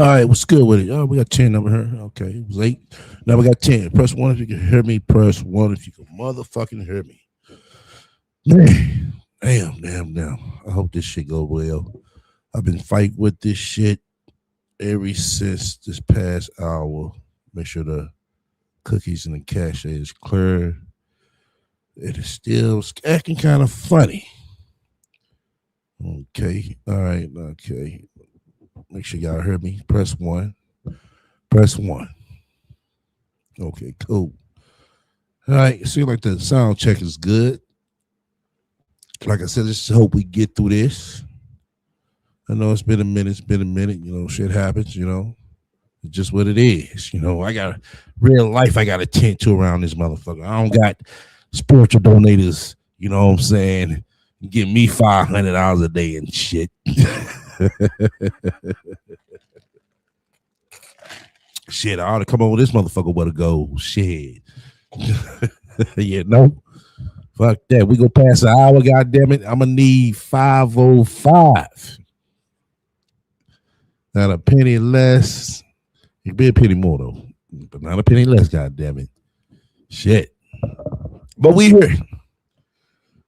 All right, what's good with it? Oh, we got 10 over here. Okay, it was 8. Now we got 10. Press 1 if you can hear me. Press 1 if you can motherfucking hear me. Man, damn. I hope this shit go well. I've been fighting with this shit ever since this past hour. Make sure the cookies and the cache is clear. It is still acting kind of funny. Okay, all right, okay. Make sure y'all heard me. Press 1. Press 1. Okay, cool. All right, seems like the sound check is good. Like I said, just hope we get through this. I know it's been a minute. You know, shit happens, you know. It's just what it is. You know, I got real life I got to tend to around this motherfucker. I don't got spiritual donators, you know what I'm saying, give me $500 a day and shit. Shit, I ought to come on with this motherfucker where to go. Shit. You know? Fuck that. We go past an hour, goddammit. I'm gonna need 505. Not a penny less. It be a penny more though. But not a penny less, goddammit. Shit. But we here.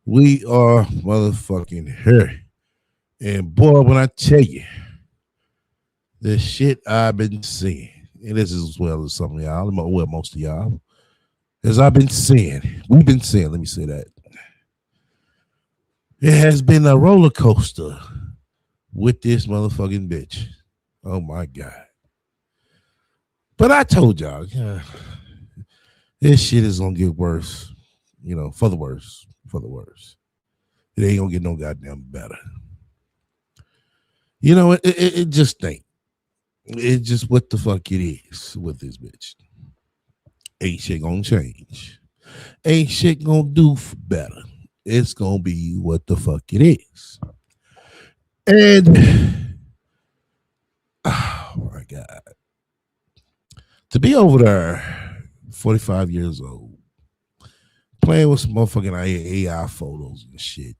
We are motherfucking here. And boy, when I tell you the shit I've been seeing, and this is as well as some of y'all, well, most of y'all, as I've been seeing, we've been seeing, let me say that. It has been a roller coaster with this motherfucking bitch. Oh my God. But I told y'all, this shit is gonna get worse, you know, for the worse. It ain't gonna get no goddamn better. You know, it just ain't. It's just what the fuck it is with this bitch. Ain't shit gonna change. Ain't shit gonna do better. It's gonna be what the fuck it is. And oh my God. To be over there, 45 years old, playing with some motherfucking AI photos and shit.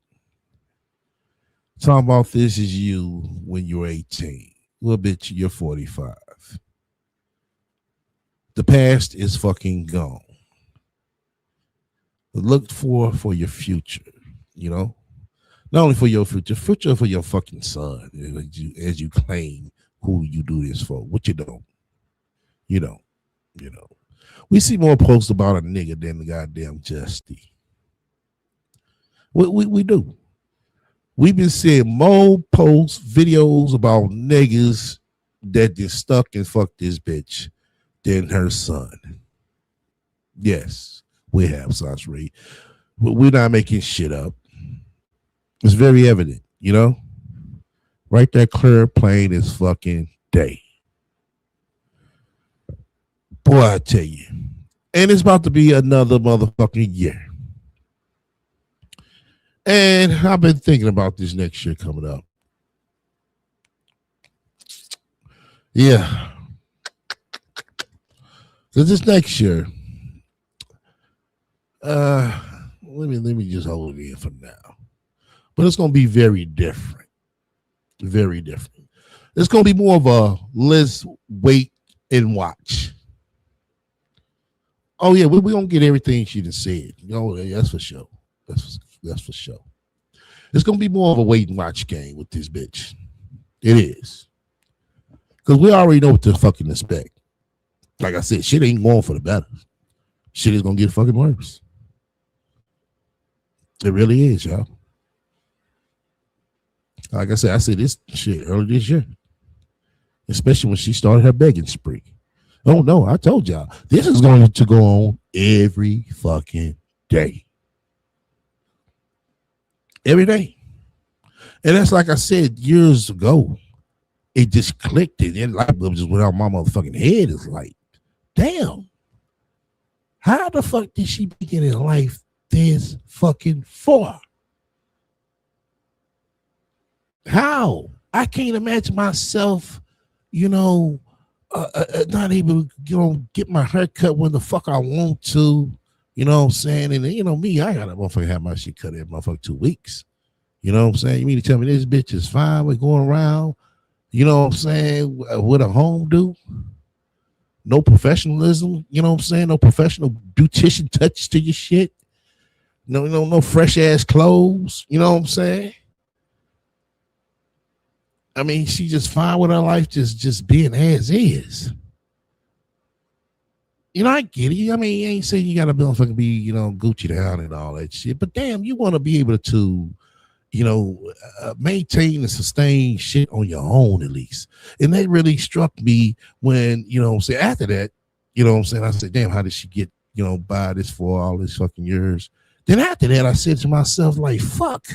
Talking about this is you when you're 18. Well, bitch, you're 45. The past is fucking gone. Look for your future, you know? Not only for your future for your fucking son, as you claim who you do this for. What you don't. You don't. You know. We see more posts about a nigga than the goddamn Justy. We do. We've been seeing more posts, videos about niggas that just stuck and fucked this bitch than her son. Yes, we have, Sasha. We're not making shit up. It's very evident, you know? Right there, clear, plain as fucking day. Boy, I tell you. And it's about to be another motherfucking year. And I've been thinking about this next year coming up. Yeah. Because this next year, let me just hold it in for now. But it's going to be very different. Very different. It's going to be more of a let's wait and watch. Oh, yeah, we're going to get everything she done said. You know, that's for sure. That's for sure. It's going to be more of a wait and watch game with this bitch. It is. Because we already know what to fucking expect. Like I said, shit ain't going for the better. Shit is going to get fucking worse. It really is, y'all. Like I said this shit early this year. especially when she started her begging spree. Oh no, I told y'all this is going to go on every fucking day. Every day. And that's like I said years ago. It just clicked it. And light bulb just went out my motherfucking head. It's like, damn. How the fuck did she begin in life this fucking far? How? I can't imagine myself, not able to, get my hair cut when the fuck I want to. You know what I'm saying? And me, I gotta motherfucking have my shit cut in motherfucking 2 weeks. You know what I'm saying? You mean to tell me this bitch is fine with going around, you know what I'm saying, with a home do? No professionalism, you know what I'm saying? No professional beautician touch to your shit. No fresh ass clothes, you know what I'm saying? I mean, she just fine with her life just being as is. I get it. I mean, you ain't saying you gotta be, Gucci down and all that shit. But damn, you want to be able to, maintain and sustain shit on your own at least. And that really struck me when, say after that, I said, damn, how did she get, by this for all these fucking years? Then after that, I said to myself, like, fuck.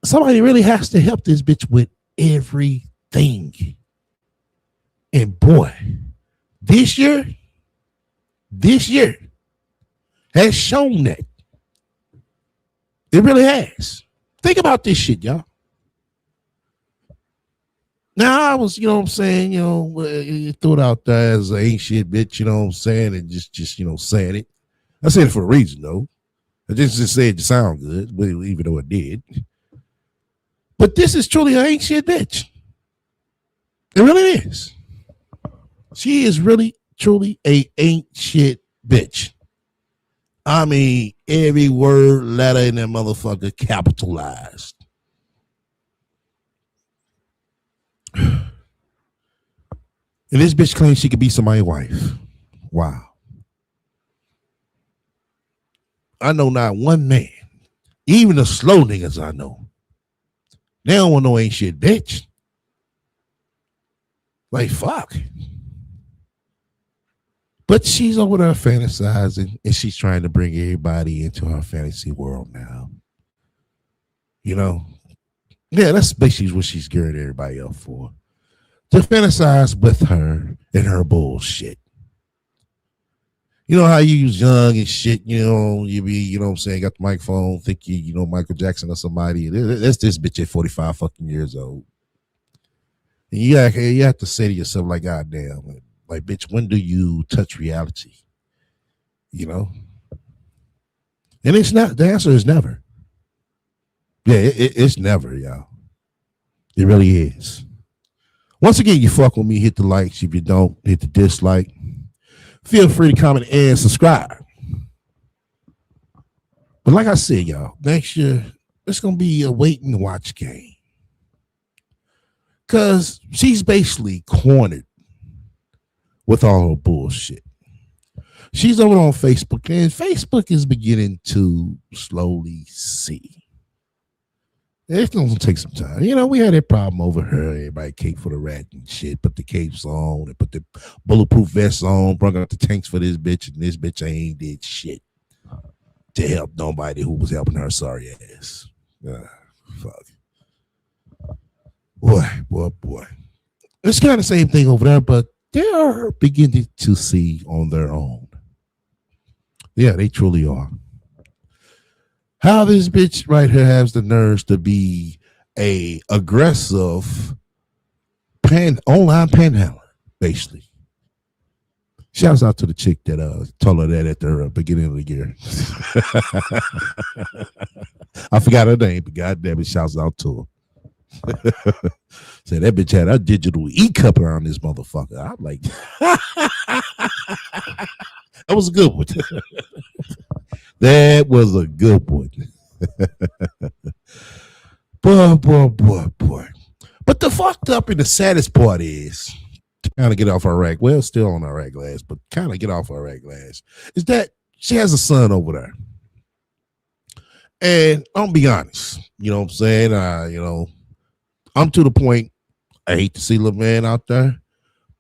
Somebody really has to help this bitch with everything. And boy, this year has shown that. It really has. Think about this shit, y'all. Now, I was, you threw it out there as an ain't shit bitch, you know what I'm saying, and just saying it. I said it for a reason, though. I just said it to sound good, but even though it did. But this is truly an ain't shit bitch. It really is. She is really, truly a ain't shit bitch. I mean, every word, letter in that motherfucker capitalized. And this bitch claims she could be somebody's wife. Wow. I know not one man, even the slow niggas I know, they don't want no ain't shit bitch. Like, fuck. But she's over there fantasizing, and she's trying to bring everybody into her fantasy world now. Yeah, that's basically what she's gearing everybody up for. To fantasize with her and her bullshit. You know how you was young and shit, you be, what I'm saying, got the microphone, think you, Michael Jackson or somebody. That's this bitch at 45 fucking years old. And you have to say to yourself, like, goddamn, like, bitch, when do you touch reality? And it's not, the answer is never. Yeah, it's never, y'all. It really is. Once again, you fuck with me, hit the likes. If you don't, hit the dislike. Feel free to comment and subscribe. But like I said, y'all, next year, it's going to be a wait and watch game. Because she's basically cornered with all her bullshit. She's over on Facebook, and Facebook is beginning to slowly see. It's going to take some time. We had that problem over here. Everybody cape for the rat and shit, put the capes on and put the bulletproof vests on, brought out the tanks for this bitch, and this bitch ain't did shit to help nobody who was helping her sorry ass. Fuck. Boy. It's kind of the same thing over there, but they are beginning to see on their own. Yeah, they truly are. How this bitch right here has the nerves to be a aggressive online panhandler, basically. Shouts out to the chick that told her that at the beginning of the year. I forgot her name, but goddamn it, shouts out to her. Say that bitch had a digital e-cup around this motherfucker. I'm like, that was a good one. That was a good one. Boy. But the fucked up and the saddest part is, to kind of get off our rag, well, still on our rag glass, but kind of get off our rag glass, is that she has a son over there. And I'm gonna be honest, you know what I'm saying? I'm to the point, I hate to see little man out there,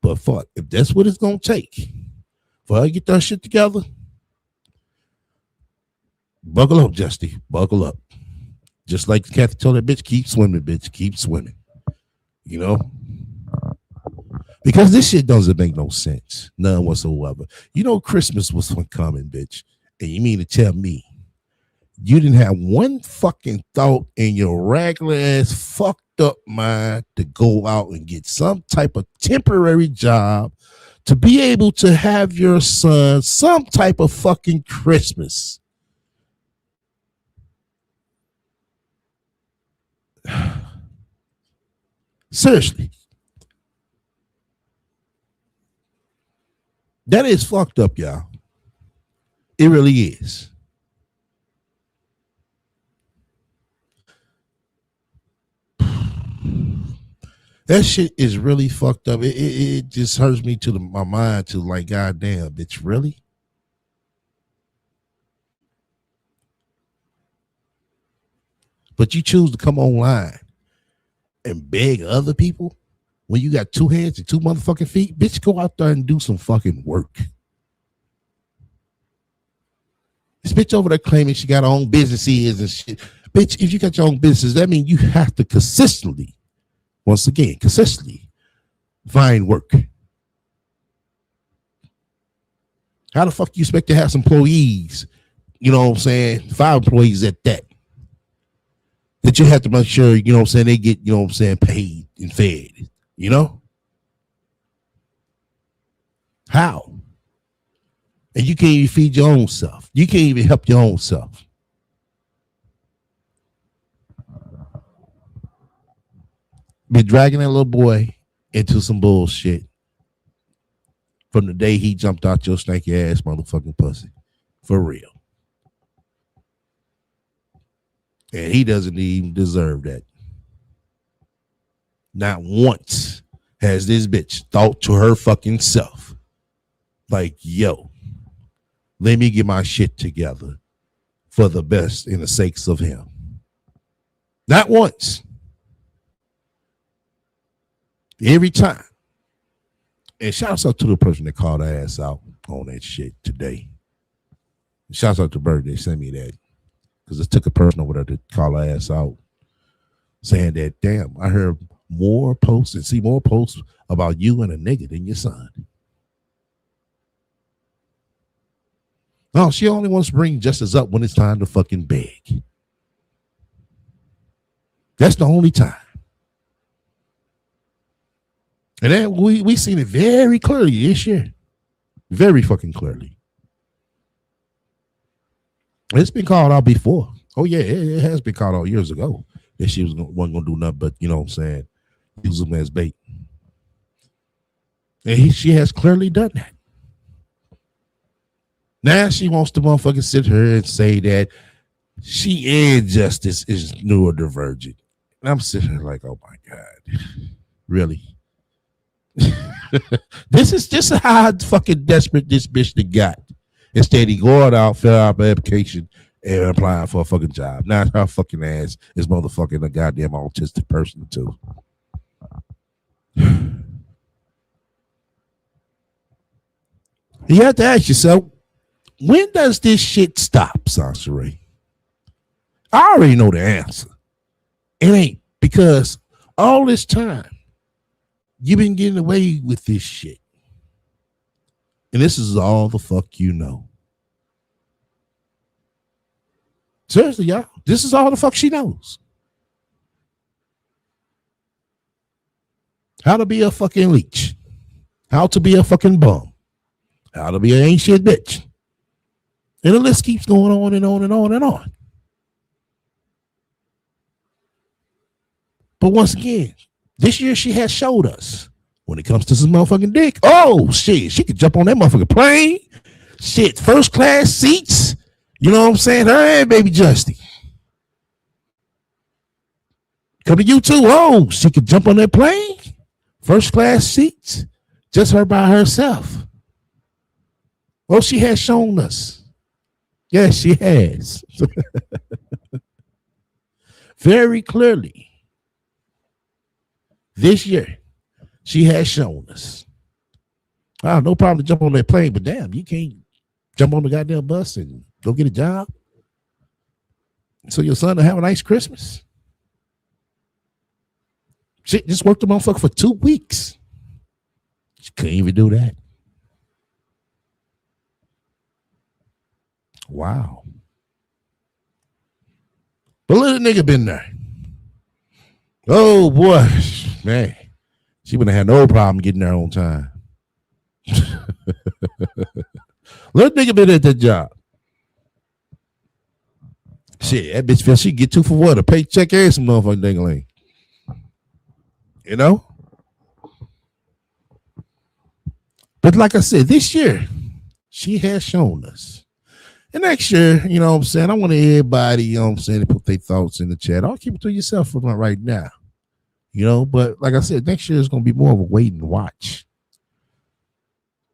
but fuck, if that's what it's gonna take for her to get that shit together, buckle up, Justy. Buckle up. Just like Kathy told that bitch, keep swimming, bitch. Keep swimming. You know? Because this shit doesn't make no sense. None whatsoever. You know Christmas was coming, bitch. And you mean to tell me you didn't have one fucking thought in your regular ass fucked up mind to go out and get some type of temporary job to be able to have your son some type of fucking Christmas? Seriously. That is fucked up, y'all. It really is. That shit is really fucked up. It just hurts me to my mind to like, goddamn, bitch, really? But you choose to come online and beg other people when you got two hands and two motherfucking feet. Bitch, go out there and do some fucking work. This bitch over there claiming she got her own businesses and shit. Bitch, if you got your own business, that means you have to consistently find work. How the fuck you expect to have some employees, you know what I'm saying, 5 employees at that you have to make sure, you know what I'm saying, they get, you know what I'm saying, paid and fed, you know? How? And you can't even feed your own self. You can't even help your own self. Been dragging that little boy into some bullshit from the day he jumped out your snaky ass motherfucking pussy. For real. And he doesn't even deserve that. Not once has this bitch thought to her fucking self, like, yo, let me get my shit together for the best in the sakes of him. Not once. Every time. And shouts out to the person that called her ass out on that shit today. Shouts out to Bird. They sent me that. Because it took a person over there to call her ass out. Saying that, damn, I heard more posts and see more posts about you and a nigga than your son. No, she only wants to bring justice up when it's time to fucking beg. That's the only time. And then we seen it very clearly this year. Very fucking clearly. It's been called out before. Oh, yeah, it has been called out years ago that she wasn't going to do nothing but, you know what I'm saying, use them as bait. And she has clearly done that. Now she wants to motherfucking sit here and say that she and Justice is neurodivergent. And I'm sitting here like, oh, my God. Really? This is just how fucking desperate this bitch that got. Instead, he going out, fill out an application, and applying for a fucking job. Now her fucking ass is motherfucking a goddamn autistic person too. You have to ask yourself, when does this shit stop, Sansaray? I already know the answer. It ain't, because all this time you've been getting away with this shit. And this is all the fuck you know. Seriously, y'all. This is all the fuck she knows. How to be a fucking leech. How to be a fucking bum. How to be an ain't shit bitch. And the list keeps going on and on and on and on. But once again, this year she has showed us when it comes to some motherfucking dick. Oh, shit. She could jump on that motherfucking plane. Shit. First class seats. You know what I'm saying? Hey, baby Justy. Come to you too. Oh, she could jump on that plane. First class seats. Just her by herself. Well, she has shown us. Yes, she has. Very clearly. This year, she has shown us. No problem to jump on that plane, but damn, you can't jump on the goddamn bus and go get a job. So your son will have a nice Christmas. Shit, just worked the motherfucker for 2 weeks. She couldn't even do that. Wow. But little nigga been there. Oh boy, man. She wouldn't have had no problem getting there on time. Little nigga been at that job. Shit, that bitch feels she get 2 for what? A paycheck and some motherfucking dingling. You know? But like I said, this year, she has shown us. And next year, you know what I'm saying? I want everybody, you know what I'm saying, to put their thoughts in the chat. I'll keep it to yourself for right now. You know, but like I said, next year is going to be more of a wait and watch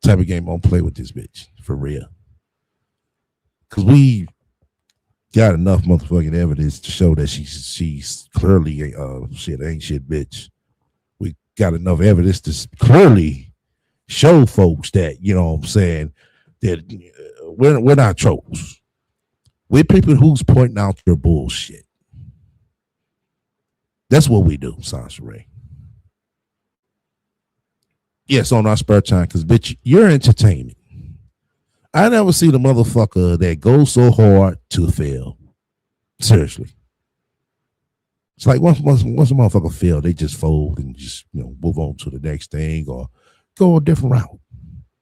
type of game. I'm going to play with this bitch, for real. Because we got enough motherfucking evidence to show that she's clearly ain't shit bitch. We got enough evidence to clearly show folks that, you know what I'm saying, that we're not trolls. We're people who's pointing out their bullshit. That's what we do, Sansa. Yes, on our spare time, because bitch, you're entertaining. I never see the motherfucker that goes so hard to fail. Seriously. It's like once a motherfucker fail, they just fold and just, you know, move on to the next thing or go a different route.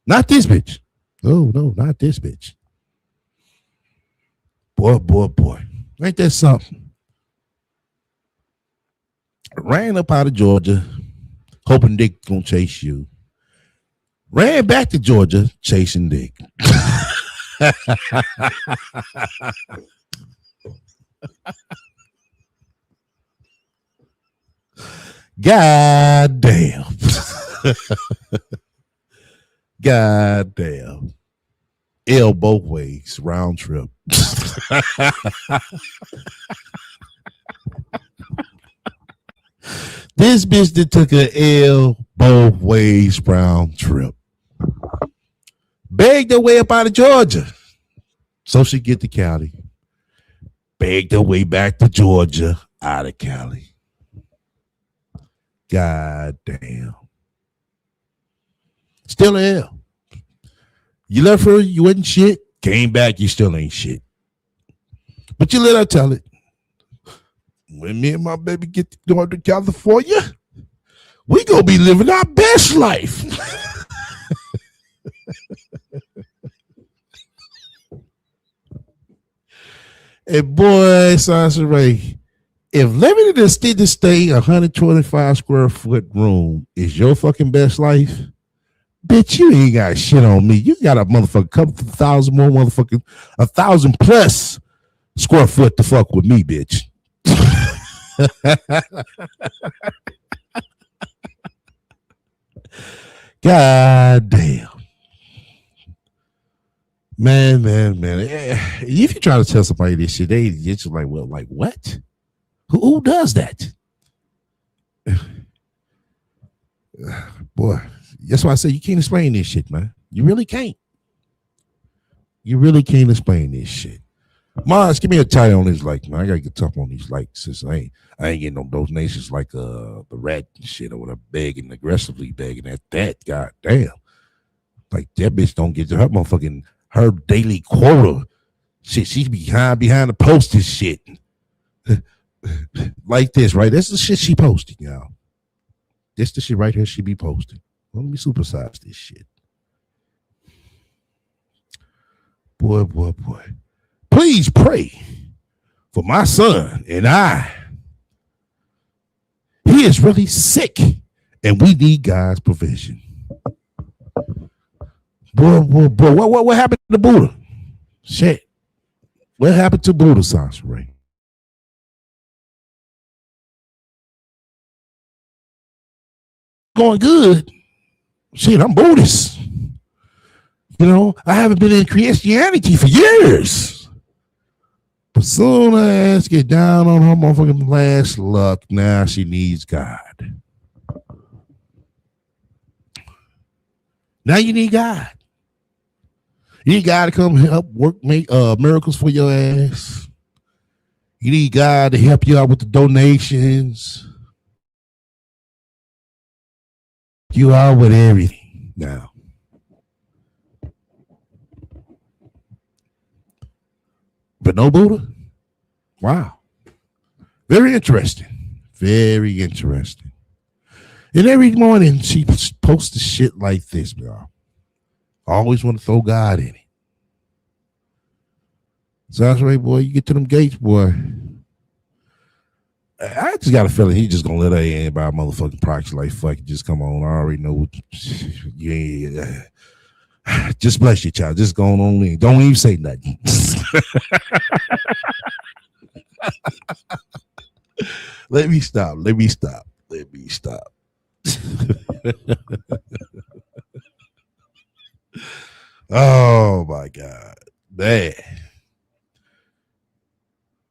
Not this bitch. No, not this bitch. Boy. Ain't that something? Ran up out of Georgia, hoping Dick gonna chase you. Ran back to Georgia, chasing Dick. God damn. God damn. L both ways, round trip. This bitch that took an L both ways round trip. Begged her way up out of Georgia so she get to Cali. Begged her way back to Georgia out of Cali. God damn. Still an L. You left her, you wasn't shit. Came back, you still ain't shit. But you let her tell it. When me and my baby get to Northern California, we gonna be living our best life. And boy, Sansa Ray, if living in a steady state 125 square foot room is your fucking best life, bitch, you ain't got shit on me. You got a motherfucking couple thousand more motherfucking 1,000 plus square foot to fuck with me, bitch. God damn. Man. If you try to tell somebody this shit, they just like, well, like what? Who does that? Boy, that's why I say you can't explain this shit, man. You really can't. You really can't explain this shit. Mars, give me a title on this like, man. I gotta get tough on these likes since I ain't getting no donations like the rat and shit or whatever, begging, aggressively begging at that. God damn. Like that bitch don't get to her daily quota. Shit, she's behind the posted shit. Like this, right? That's the shit she posting, y'all. This the shit right here she be posting. Well, let me supersize this shit. Boy. Please pray for my son and I. He is really sick and we need God's provision. Boy, what happened to Buddha? Shit. What happened to Buddha, Sansa Ray? Going good. Shit, I'm Buddhist. You know, I haven't been in Christianity for years. But soon as get down on her motherfucking last luck, now she needs God. Now you need God. You need God to come help work, make miracles for your ass. You need God to help you out with the donations. You out with everything now. But no Buddha? Wow. Very interesting. Very interesting. And every morning she posts the shit like this, y'all. I always want to throw God in it. Zachary, boy, you get to them gates, boy. I just got a feeling he just gonna let her in by a motherfucking proxy. Like, fuck it, just come on. I already know what. Yeah. Just bless your child. Just go on in. Don't even say nothing. Let me stop. Oh my God. Man.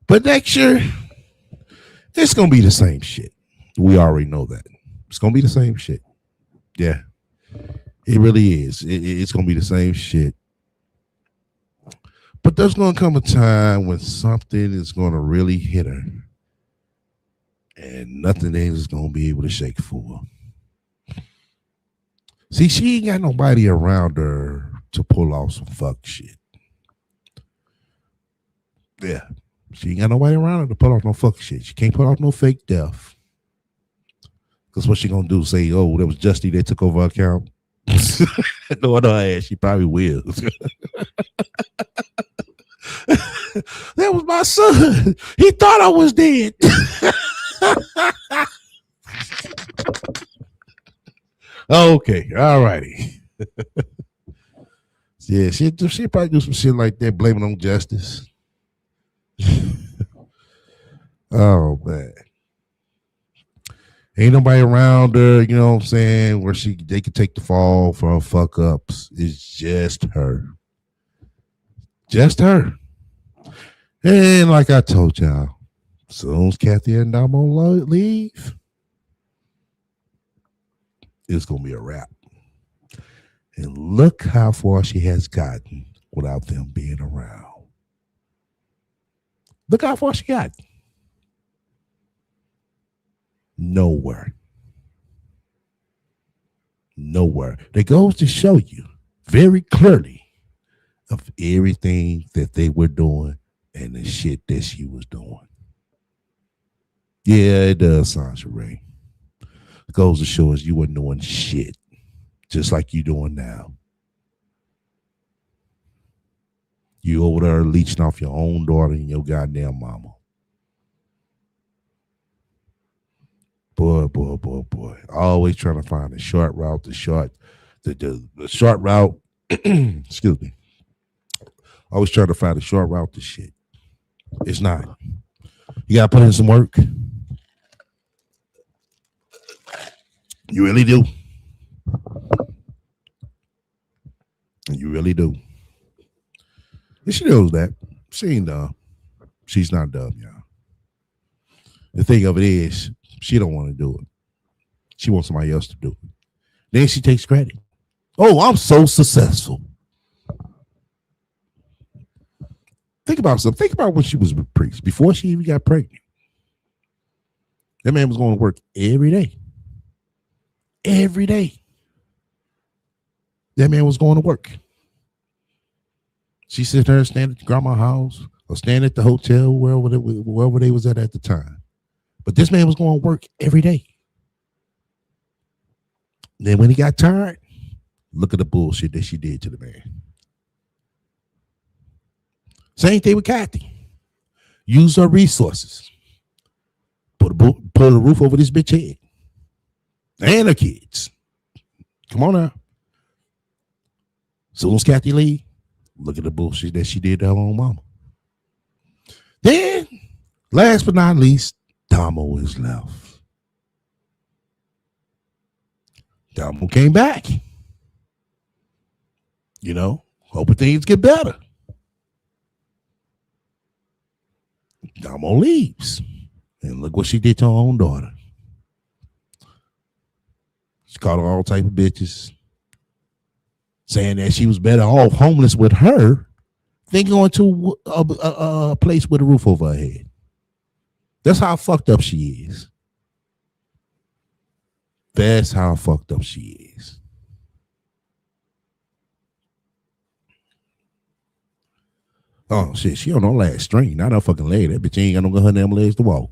But next year, it's gonna be the same shit. We already know that. It's gonna be the same shit. Yeah. It really is. It's gonna be the same shit. But there's gonna come a time when something is gonna really hit her. And nothing is gonna be able to shake for her. See, she ain't got nobody around her to pull off some fuck shit. Yeah. She ain't got nobody around her to pull off no fuck shit. She can't pull off no fake death. Because what she gonna do? Say, oh, that was Justy that took over her account? No, she probably will. That was my son. He thought I was dead. Okay, all righty. Yeah, she probably do some shit like that, blaming on Justice. Oh man. Ain't nobody around her, you know what I'm saying, where they could take the fall for her fuck ups. It's just her. Just her. And like I told y'all, as soon as Kathy and Damo leave, it's gonna be a wrap. And look how far she has gotten without them being around. Look how far she got. Nowhere. That goes to show you very clearly of everything that they were doing and the shit that she was doing. Yeah, it does, Sasha Ray. It goes to show us you were doing shit just like you doing now. You over there leeching off your own daughter and your goddamn mama. Boy. Always trying to find the short route, the short route. Excuse me. Always trying to find the short route to shit. It's not. You gotta put in some work. You really do. You really do. And she knows that. She ain't dumb. She's not dumb, y'all. The thing of it is, she don't want to do it. She wants somebody else to do it. Then she takes credit. Oh, I'm so successful. Think about something. Think about when she was with Priest, before she even got pregnant. That man was going to work every day. Every day. That man was going to work. She sit there and stand at grandma's house or stand at the hotel, wherever they was at the time. But this man was going to work every day. Then when he got tired, look at the bullshit that she did to the man. Same thing with Kathy. Use her resources. Put a roof over this bitch head. And her kids. Come on now. Soon as Kathy leave, look at the bullshit that she did to her own mama. Then, last but not least, Damo is left. Damo came back. You know, hoping things get better. Damo leaves. And look what she did to her own daughter. She called her all type of bitches. saying that she was better off homeless with her than going to a place with a roof over her head. That's how fucked up she is. That's how fucked up she is. Oh shit, she on no last string. Not her fucking leg. That bitch ain't got no her damn legs to walk.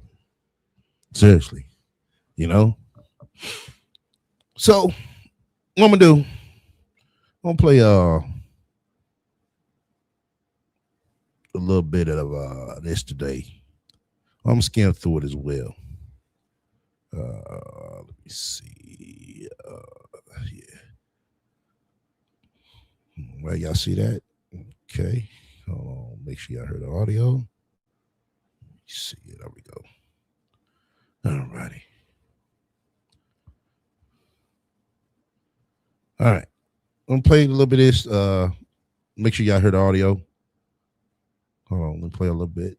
Seriously. You know? So what I'm gonna do, I'm gonna play a little bit of this today. I'm gonna skim through it as well. Let me see. Yeah. Well, y'all see that? Okay. Hold on. Make sure y'all heard the audio. See it. There we go. All righty. All right. I'm gonna play a little bit of this. Make sure y'all heard the audio. Hold on. Let me play a little bit.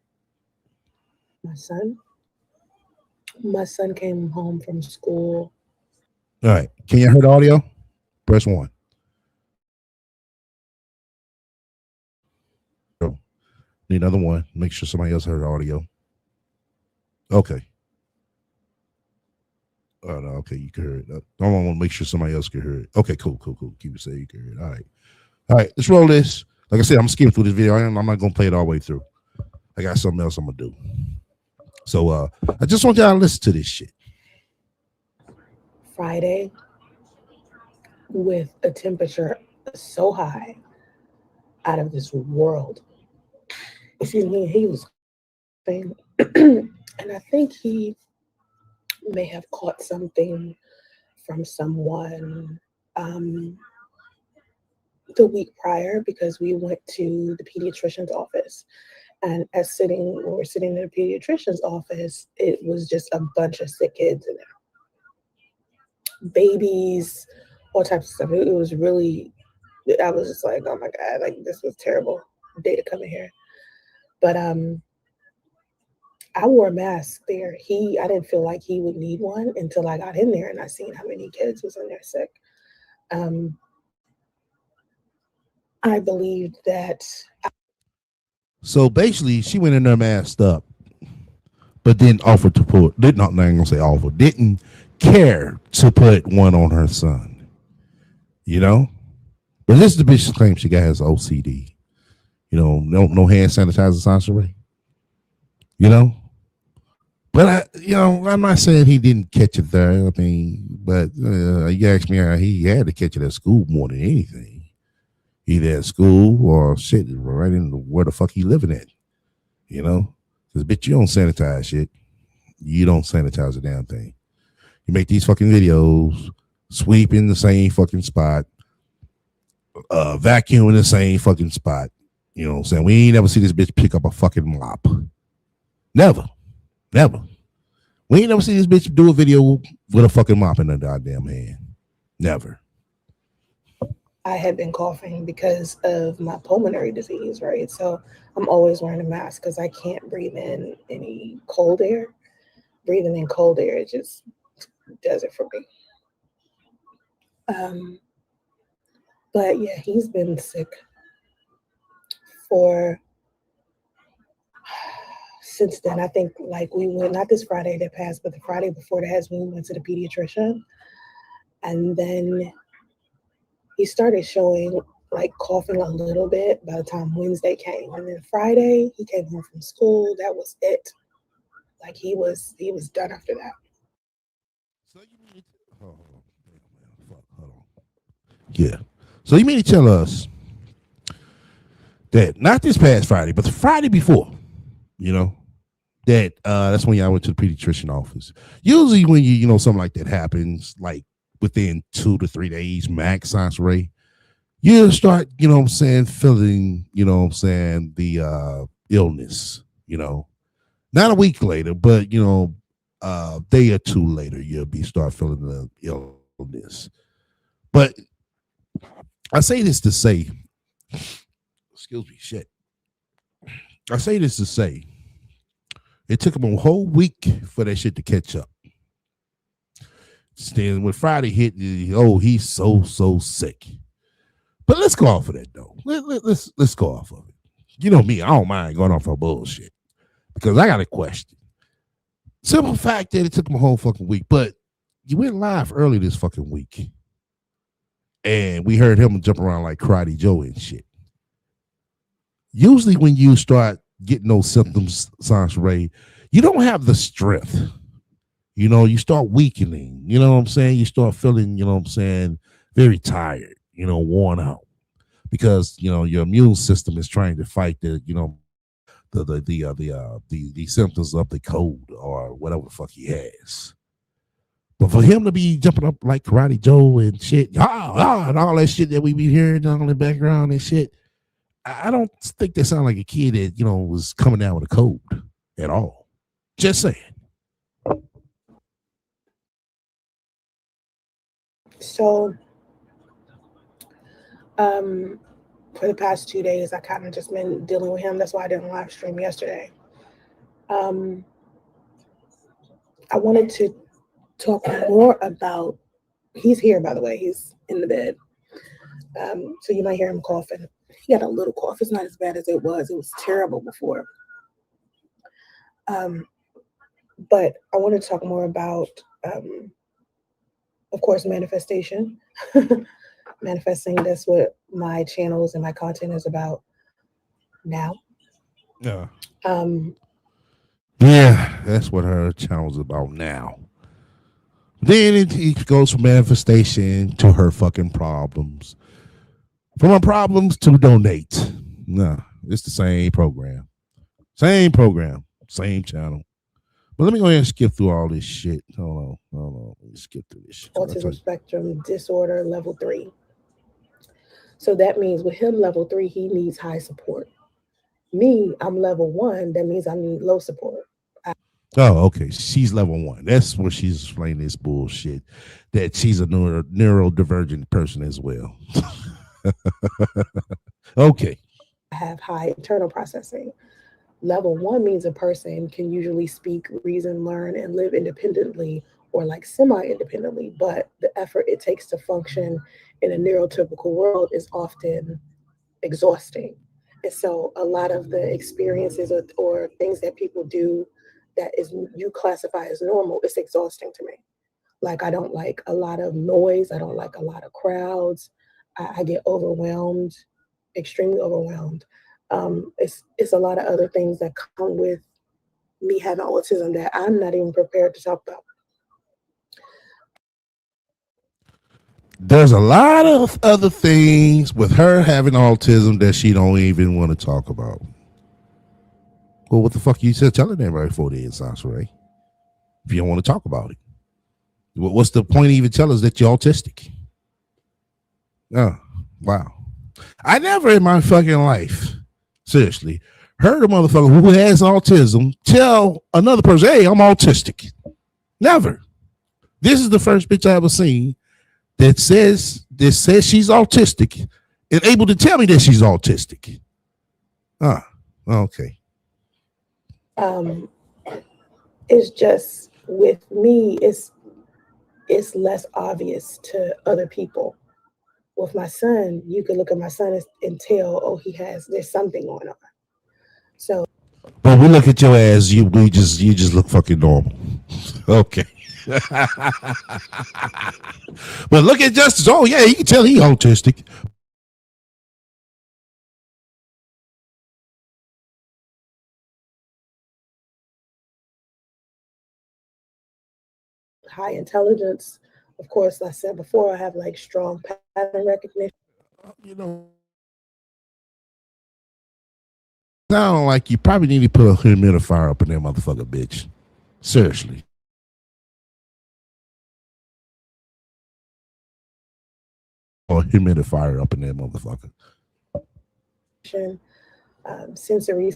My son came home from school. All right. Can you hear the audio? Press 1. Need another one. Make sure somebody else heard the audio. Okay. Oh no, okay, you can hear it. I want to make sure somebody else can hear it. Okay, cool. Keep it safe. You can hear it. All right. Let's roll this. Like I said, I'm skipping through this video. I'm not gonna play it all the way through. I got something else I'm gonna do. So I just want y'all to listen to this shit. Friday, with a temperature so high, out of this world. Excuse me, he was saying, and I think he may have caught something from someone the week prior, because we went to the pediatrician's office, and when we were sitting in the pediatrician's office, it was just a bunch of sick kids in there, babies, all types of stuff. It was really, I was just like, oh my God, like this was terrible day to come in here. But I wore a mask there. I didn't feel like he would need one until I got in there and I seen how many kids was in there sick. I believed that. So basically, she went in there masked up, but didn't offer to put. Didn't care to put one on her son. You know, but this is the bitch claims she got his OCD. You know, no hand sanitizer, Sansa. You know, but I'm not saying he didn't catch it there. I mean, but you asked me, he had to catch it at school more than anything. Either at school or shit, right in where the fuck he living at. You know, because bitch, you don't sanitize shit. You don't sanitize a damn thing. You make these fucking videos, sweep in the same fucking spot, vacuum in the same fucking spot. You know what I'm saying? We ain't never see this bitch pick up a fucking mop. Never. We ain't never see this bitch do a video with a fucking mop in her goddamn hand. Never. I had been coughing because of my pulmonary disease, right? So I'm always wearing a mask because I can't breathe in any cold air. Breathing in cold air, it just does it for me. But yeah, he's been sick since then. I think like we went, not this Friday that passed, but the Friday before that, when we went to the pediatrician. And then he started showing like coughing a little bit by the time Wednesday came. And then Friday, he came home from school. That was it. Like he was done after that. So you mean hold on. Yeah. So you mean to tell us that not this past Friday, but the Friday before, you know, that that's when y'all went to the pediatrician office. Usually when something like that happens, like within 2 to 3 days max, Science Ray, you start, feeling, the illness, not a week later, but a day or two later, you'll start feeling the illness. But I say this to say, excuse me, shit. I say this to say, it took him a whole week for that shit to catch up. Then when Friday hit, he's so sick. But let's go off of that though. Let's go off of it. You know me, I don't mind going off of bullshit because I got a question. Simple fact that it took him a whole fucking week, but you went live early this fucking week, and we heard him jump around like Karate Joe and shit. Usually, when you start getting those symptoms, Sansray, you don't have the strength. You know, you start weakening. You know what I'm saying? You start feeling, you know what I'm saying, very tired. You know, worn out because you know your immune system is trying to fight the, you know, the symptoms of the cold or whatever the fuck he has. But for him to be jumping up like Karate Joe and shit, and all that shit that we be hearing on the background and shit, I don't think that sound like a kid that, you know, was coming down with a cold at all. Just saying. So, for the past 2 days, I kind of just been dealing with him. That's why I didn't live stream yesterday. I wanted to talk more about. He's here, by the way. He's in the bed. So you might hear him coughing. He got a little cough. It's not as bad as it was. It was terrible before. But I want to talk more about, of course, manifestation. Manifesting, that's what my channels and my content is about now. Yeah. Yeah, that's what her channel's about now. Then it goes from manifestation to her fucking problems. From her problems to donate. Nah, it's the same program. Same program. Same channel. But let me go ahead and skip through all this shit. Hold on. Let me skip through this shit. Autism spectrum disorder level 3. So that means with him level 3, he needs high support. Me, I'm level 1. That means I need low support. Oh, okay. She's level 1. That's where she's explaining this bullshit. That she's a neurodivergent person as well. Okay. I have high internal processing. Level 1 means a person can usually speak, reason, learn, and live independently or like semi-independently, but the effort it takes to function in a neurotypical world is often exhausting. And so a lot of the experiences or things that people do that is you classify as normal, it's exhausting to me. Like I don't like a lot of noise. I don't like a lot of crowds. I get overwhelmed, extremely overwhelmed. It's a lot of other things that come with me having autism that I'm not even prepared to talk about. There's a lot of other things with her having autism that she don't even want to talk about. Well, what the fuck you said telling everybody for the Sansray? If you don't want to talk about it. What's the point of even telling us that you're autistic? Oh, wow. I never in my fucking life, seriously, heard a motherfucker who has autism tell another person, hey, I'm autistic. Never. This is the first bitch I ever seen that says she's autistic and able to tell me that she's autistic. Okay. It's just with me, it's less obvious to other people. With my son, you could look at my son and tell, oh, there's something going on. So, but we look at your ass, you just look fucking normal. Okay. But look at Justice. Oh yeah, you can tell he's autistic. high intelligence, of course, like I said before, I have like strong pattern recognition. You know, sound like you probably need to put a humidifier up in that motherfucker, bitch. Seriously. Or humidifier up in that motherfucker. Sensory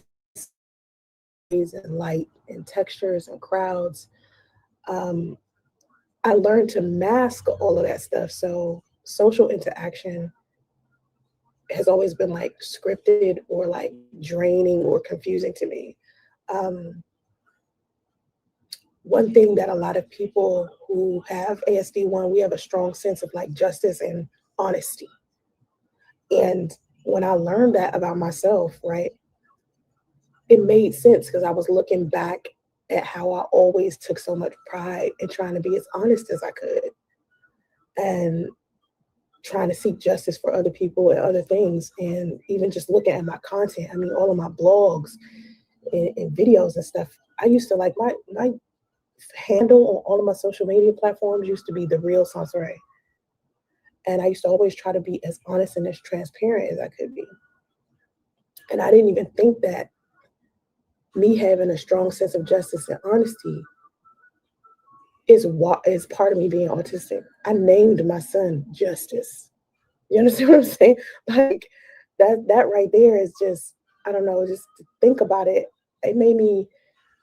and light and textures and crowds. I learned to mask all of that stuff. So social interaction has always been like scripted or like draining or confusing to me. One thing that a lot of people who have ASD1, we have a strong sense of like justice and honesty. And when I learned that about myself, right, it made sense because I was looking back at how I always took so much pride in trying to be as honest as I could and trying to seek justice for other people and other things. And even just looking at my content, I mean, all of my blogs and videos and stuff, I used to like my handle on all of my social media platforms used to be The Real Sansaray. And I used to always try to be as honest and as transparent as I could be. And I didn't even think that me having a strong sense of justice and honesty is part of me being autistic. I named my son Justice. You understand what I'm saying? Like that right there is just, I don't know, just to think about it, it made me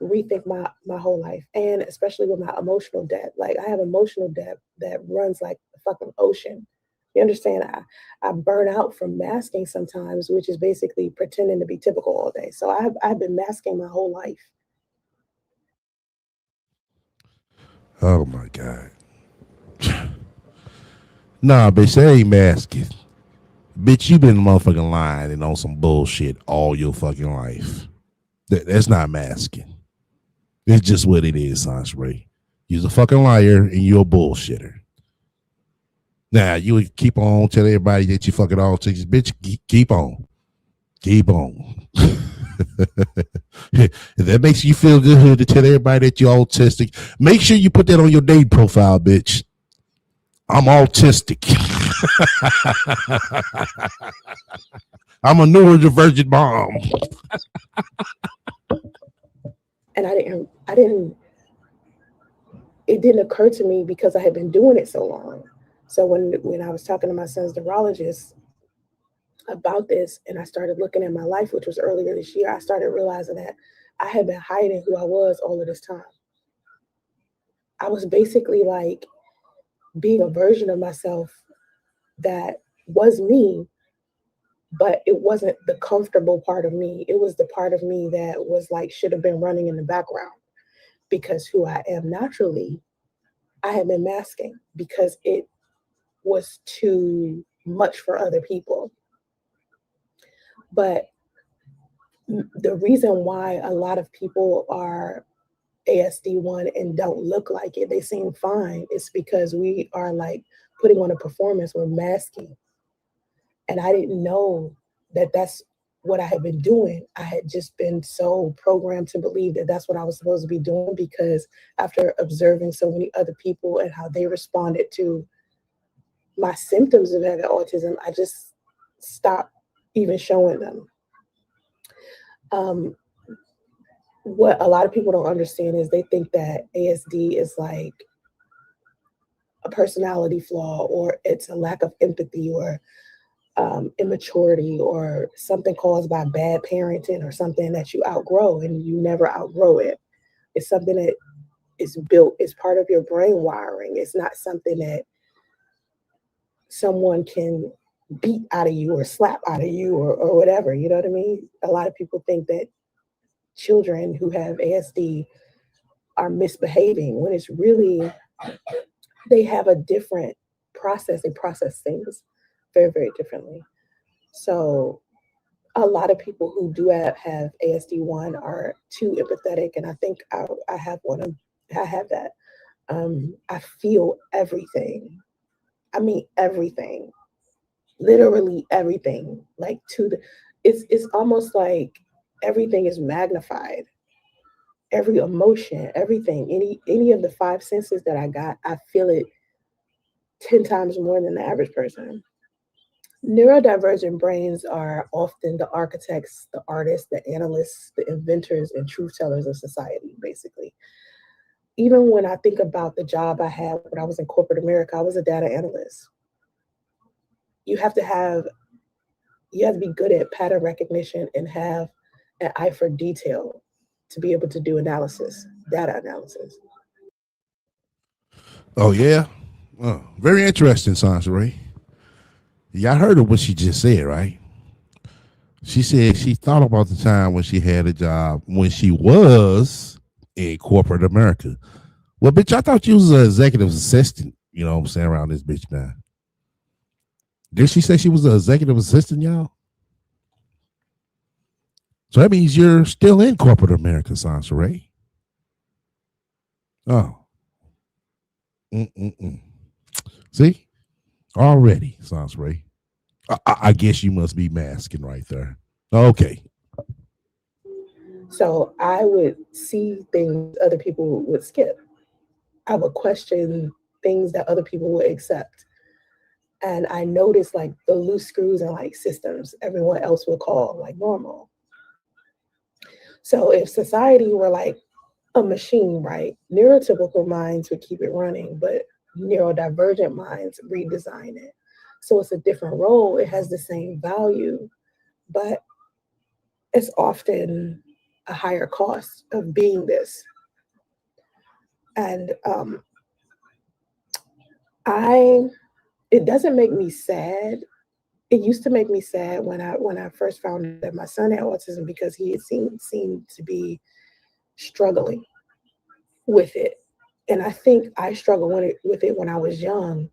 rethink my whole life. And especially with my emotional debt. Like I have emotional debt that runs like a fucking ocean. You understand? I burn out from masking sometimes, which is basically pretending to be typical all day. So I've been masking my whole life. Oh my God. Nah, bitch, that ain't masking. Bitch, you been motherfucking lying and on some bullshit all your fucking life. That's not masking. It's just what it is, Sansaray. You're a fucking liar and you're a bullshitter. Now, you would keep on telling everybody that you fucking autistic. Bitch, keep on. Keep on. If that makes you feel good to tell everybody that you're autistic, make sure you put that on your date profile, bitch. I'm autistic. I'm a neurodivergent mom. And it didn't occur to me because I had been doing it so long. So when I was talking to my son's neurologist about this and I started looking at my life, which was earlier this year, I started realizing that I had been hiding who I was all of this time. I was basically like being a version of myself that was me, but it wasn't the comfortable part of me. It was the part of me that was like, should have been running in the background because who I am naturally, I had been masking because it was too much for other people. But the reason why a lot of people are ASD1 and don't look like it, they seem fine, is because we are like putting on a performance, we're masking. And I didn't know that that's what I had been doing. I had just been so programmed to believe that that's what I was supposed to be doing because after observing so many other people and how they responded to my symptoms of having autism, I just stopped even showing them. What a lot of people don't understand is they think that ASD is like a personality flaw or it's a lack of empathy or immaturity or something caused by bad parenting or something that you outgrow and you never outgrow it. It's something that is built, it's part of your brain wiring. It's not something that someone can beat out of you or slap out of you or whatever. You know what I mean? A lot of people think that children who have ASD are misbehaving when it's really, they have a different process. They process things very, very differently. So a lot of people who do have ASD1 are too empathetic, and I think I have I have that. I feel everything. I mean everything, literally everything. Like it's almost like everything is magnified. Every emotion, everything, any of the five senses that I got, I feel it 10 times more than the average person. Neurodivergent brains are often the architects, the artists, the analysts, the inventors, and truth tellers of society, basically. Even when I think about the job I had when I was in corporate America, I was a data analyst. You have to be good at pattern recognition and have an eye for detail to be able to do data analysis. Oh, yeah? Oh, very interesting, Sansaray. Y'all heard of what she just said, right? She said she thought about the time when she had a job when she was in corporate America. Well, bitch, I thought you was an executive assistant, you know what I'm saying, around this bitch now. Did she say she was an executive assistant, y'all? So that means you're still in corporate America, Sansaray. Oh. Mm-mm-mm. See? Already, Sansaray. I guess you must be masking right there. Okay. So I would see things other people would skip. I would question things that other people would accept. And I noticed like the loose screws and like systems everyone else would call like normal. So if society were like a machine, right, neurotypical minds would keep it running, but neurodivergent minds redesign it. So it's a different role. It has the same value, but it's often a higher cost of being this. And I it doesn't make me sad. It used to make me sad when I first found out that my son had autism because he had seemed to be struggling with it. And I think I struggled with it when I was young,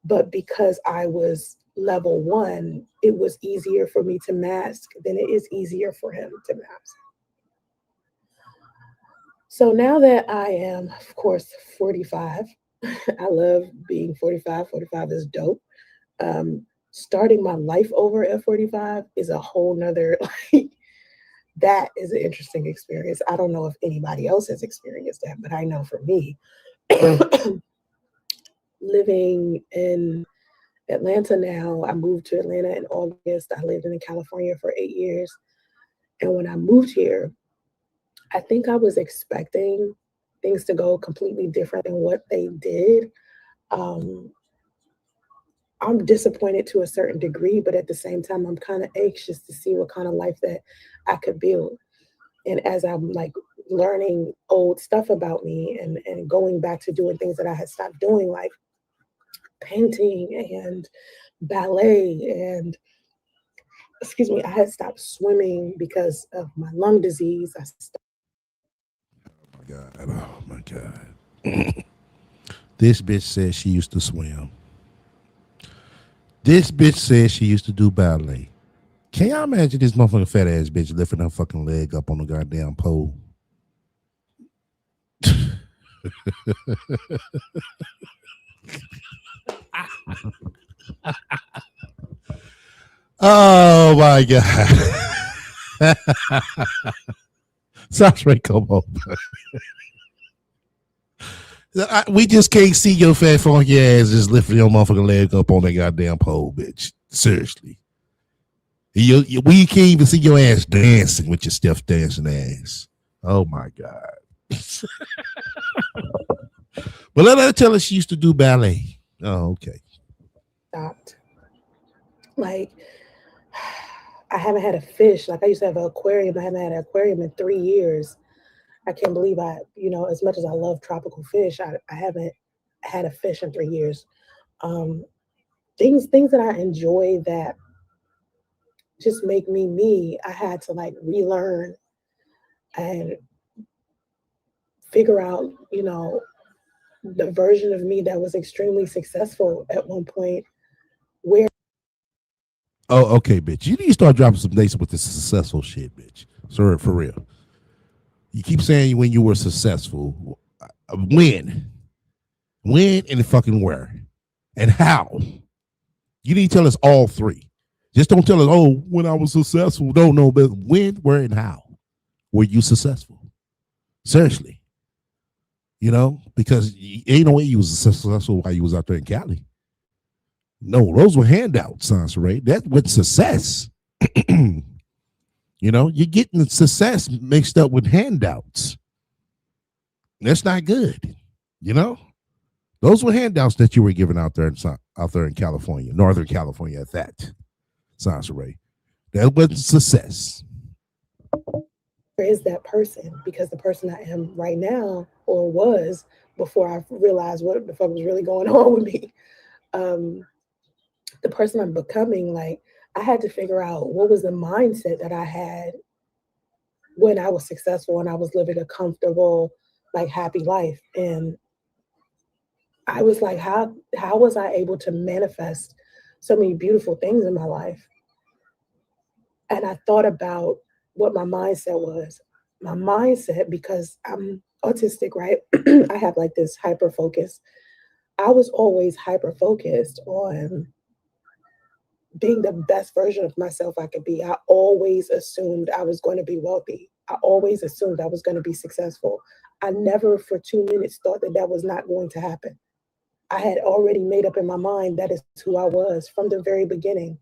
but because I was level one, it was easier for me to mask than it is easier for him to mask. So now that I am, of course, 45, I love being 45. 45 is dope. Starting my life over at 45 is a whole nother, like, that is an interesting experience. I don't know if anybody else has experienced that, but I know for me, living in Atlanta now, I moved to Atlanta in August. I lived in California for 8 years. And when I moved here, I think I was expecting things to go completely different than what they did. Um, I'm disappointed to a certain degree, but at the same time, I'm kind of anxious to see what kind of life that I could build. And as I'm like learning old stuff about me and going back to doing things that I had stopped doing, like painting and ballet and excuse me, I had stopped swimming because of my lung disease. I stopped. Oh my God. Oh my God. This bitch says she used to swim. This bitch says she used to do ballet. Can y'all imagine this motherfucking fat ass bitch lifting her fucking leg up on the goddamn pole? Oh my God. Sounds right, come on. We just can't see your fat funky ass just lifting your motherfucking leg up on that goddamn pole, bitch. Seriously. We can't even see your ass dancing with your stiff dancing ass. Oh my God. But let her tell us she used to do ballet. Oh, okay. Like, I haven't had a fish. Like, I used to have an aquarium. I haven't had an aquarium in 3 years. I can't believe as much as I love tropical fish, I haven't had a fish in 3 years. Um, things that I enjoy that just make me me, I had to like relearn and figure out, the version of me that was extremely successful at one point. Where Oh, okay, bitch. You need to start dropping some dates with this successful shit, bitch. Sir, for real. You keep saying when you were successful. When? When and fucking where? And how? You need to tell us all three. Just don't tell us, oh, when I was successful. Don't know, but when, where, and how were you successful? Seriously. Because ain't no way you was successful while you was out there in Cali. No, those were handouts, Sansaray. That's what success. You're getting success mixed up with handouts. That's not good. Those were handouts that you were giving out there in California, Northern California at that, Sansaray. That wasn't success. is that person? Because the person I am right now, or was before I realized what the fuck was really going on with me, the person I'm becoming, like, I had to figure out what was the mindset that I had when I was successful and I was living a comfortable, like, happy life. And I was like, how was I able to manifest so many beautiful things in my life. And I thought about what my mindset was. My mindset, because I'm autistic, right? I have like this hyper focus. I was always hyper focused on being the best version of myself I could be. I always assumed I was going to be wealthy. I always assumed I was going to be successful. I never for 2 minutes thought that that was not going to happen. I had already made up in my mind that is who I was from the very beginning.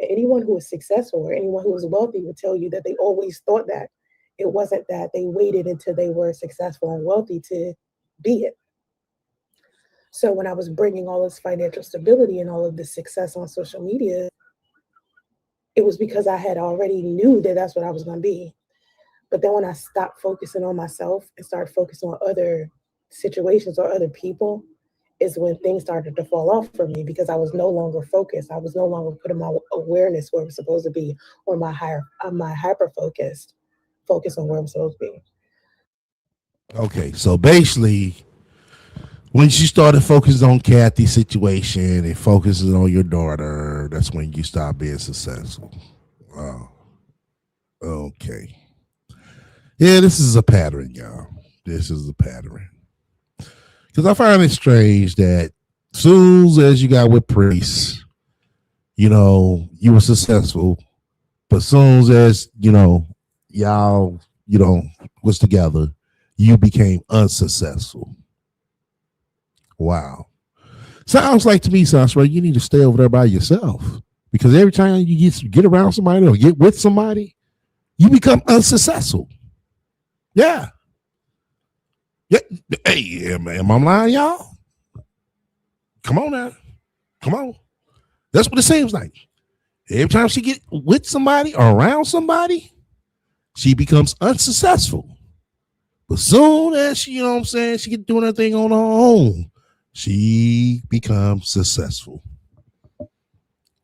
And anyone who is successful or anyone who is wealthy would tell you that they always thought that. It wasn't that they waited until they were successful and wealthy to be it. So when I was bringing all this financial stability and all of this success on social media, it was because I had already knew that that's what I was going to be. But then when I stopped focusing on myself and started focusing on other situations or other people, is when things started to fall off for me because I was no longer focused. I was no longer putting my awareness where it was supposed to be, or my hyper focus on where I'm supposed to be. Okay, so basically, when you started focusing on Kathy's situation and focusing on your daughter, that's when you start being successful. Wow. Okay. Yeah, this is a pattern, y'all. This is a pattern. Because I find it strange that soon as you got with priests, you were successful, but soon as y'all, was together, you became unsuccessful. Wow. Sounds like to me, Sasra, you need to stay over there by yourself. Because every time you get around somebody or get with somebody, you become unsuccessful. Yeah. Yeah. Hey, yeah, man. Am I lying, y'all? Come on now. Come on. That's what it seems like. Every time she get with somebody or around somebody, she becomes unsuccessful. But soon as she, she get doing her thing on her own, she becomes successful.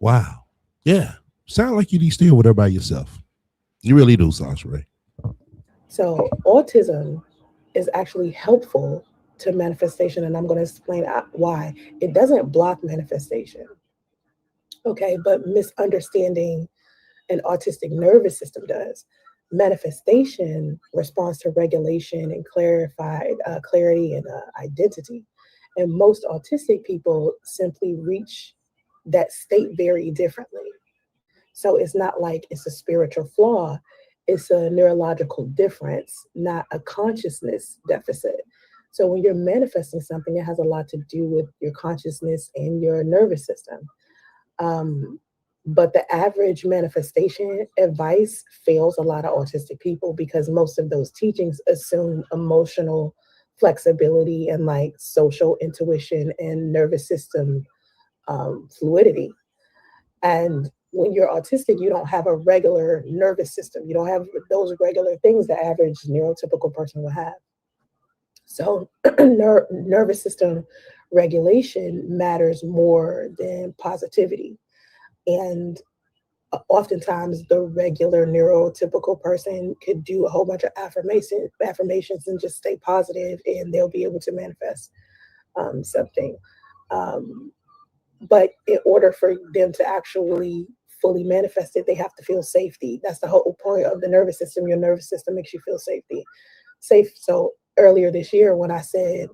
Wow. Yeah. Sound like you need to stay over there by yourself. You really do, Sasha Ray. So autism is actually helpful to manifestation, and I'm going to explain why. It doesn't block manifestation, okay, but misunderstanding an autistic nervous system does. Manifestation responds to regulation and clarity and identity. And most autistic people simply reach that state very differently. So it's not like it's a spiritual flaw, it's a neurological difference, not a consciousness deficit. So when you're manifesting something, it has a lot to do with your consciousness and your nervous system. Um, but the average manifestation advice fails a lot of autistic people because most of those teachings assume emotional flexibility and like social intuition and nervous system fluidity. And when you're autistic, you don't have a regular nervous system. You don't have those regular things the average neurotypical person will have. So, nervous system regulation matters more than positivity. And oftentimes, the regular neurotypical person could do a whole bunch of affirmations and just stay positive, and they'll be able to manifest something. Um, but in order for them to actually fully manifest it, they have to feel safety. That's the whole point of the nervous system. Your nervous system makes you feel safe. So earlier this year, when I said,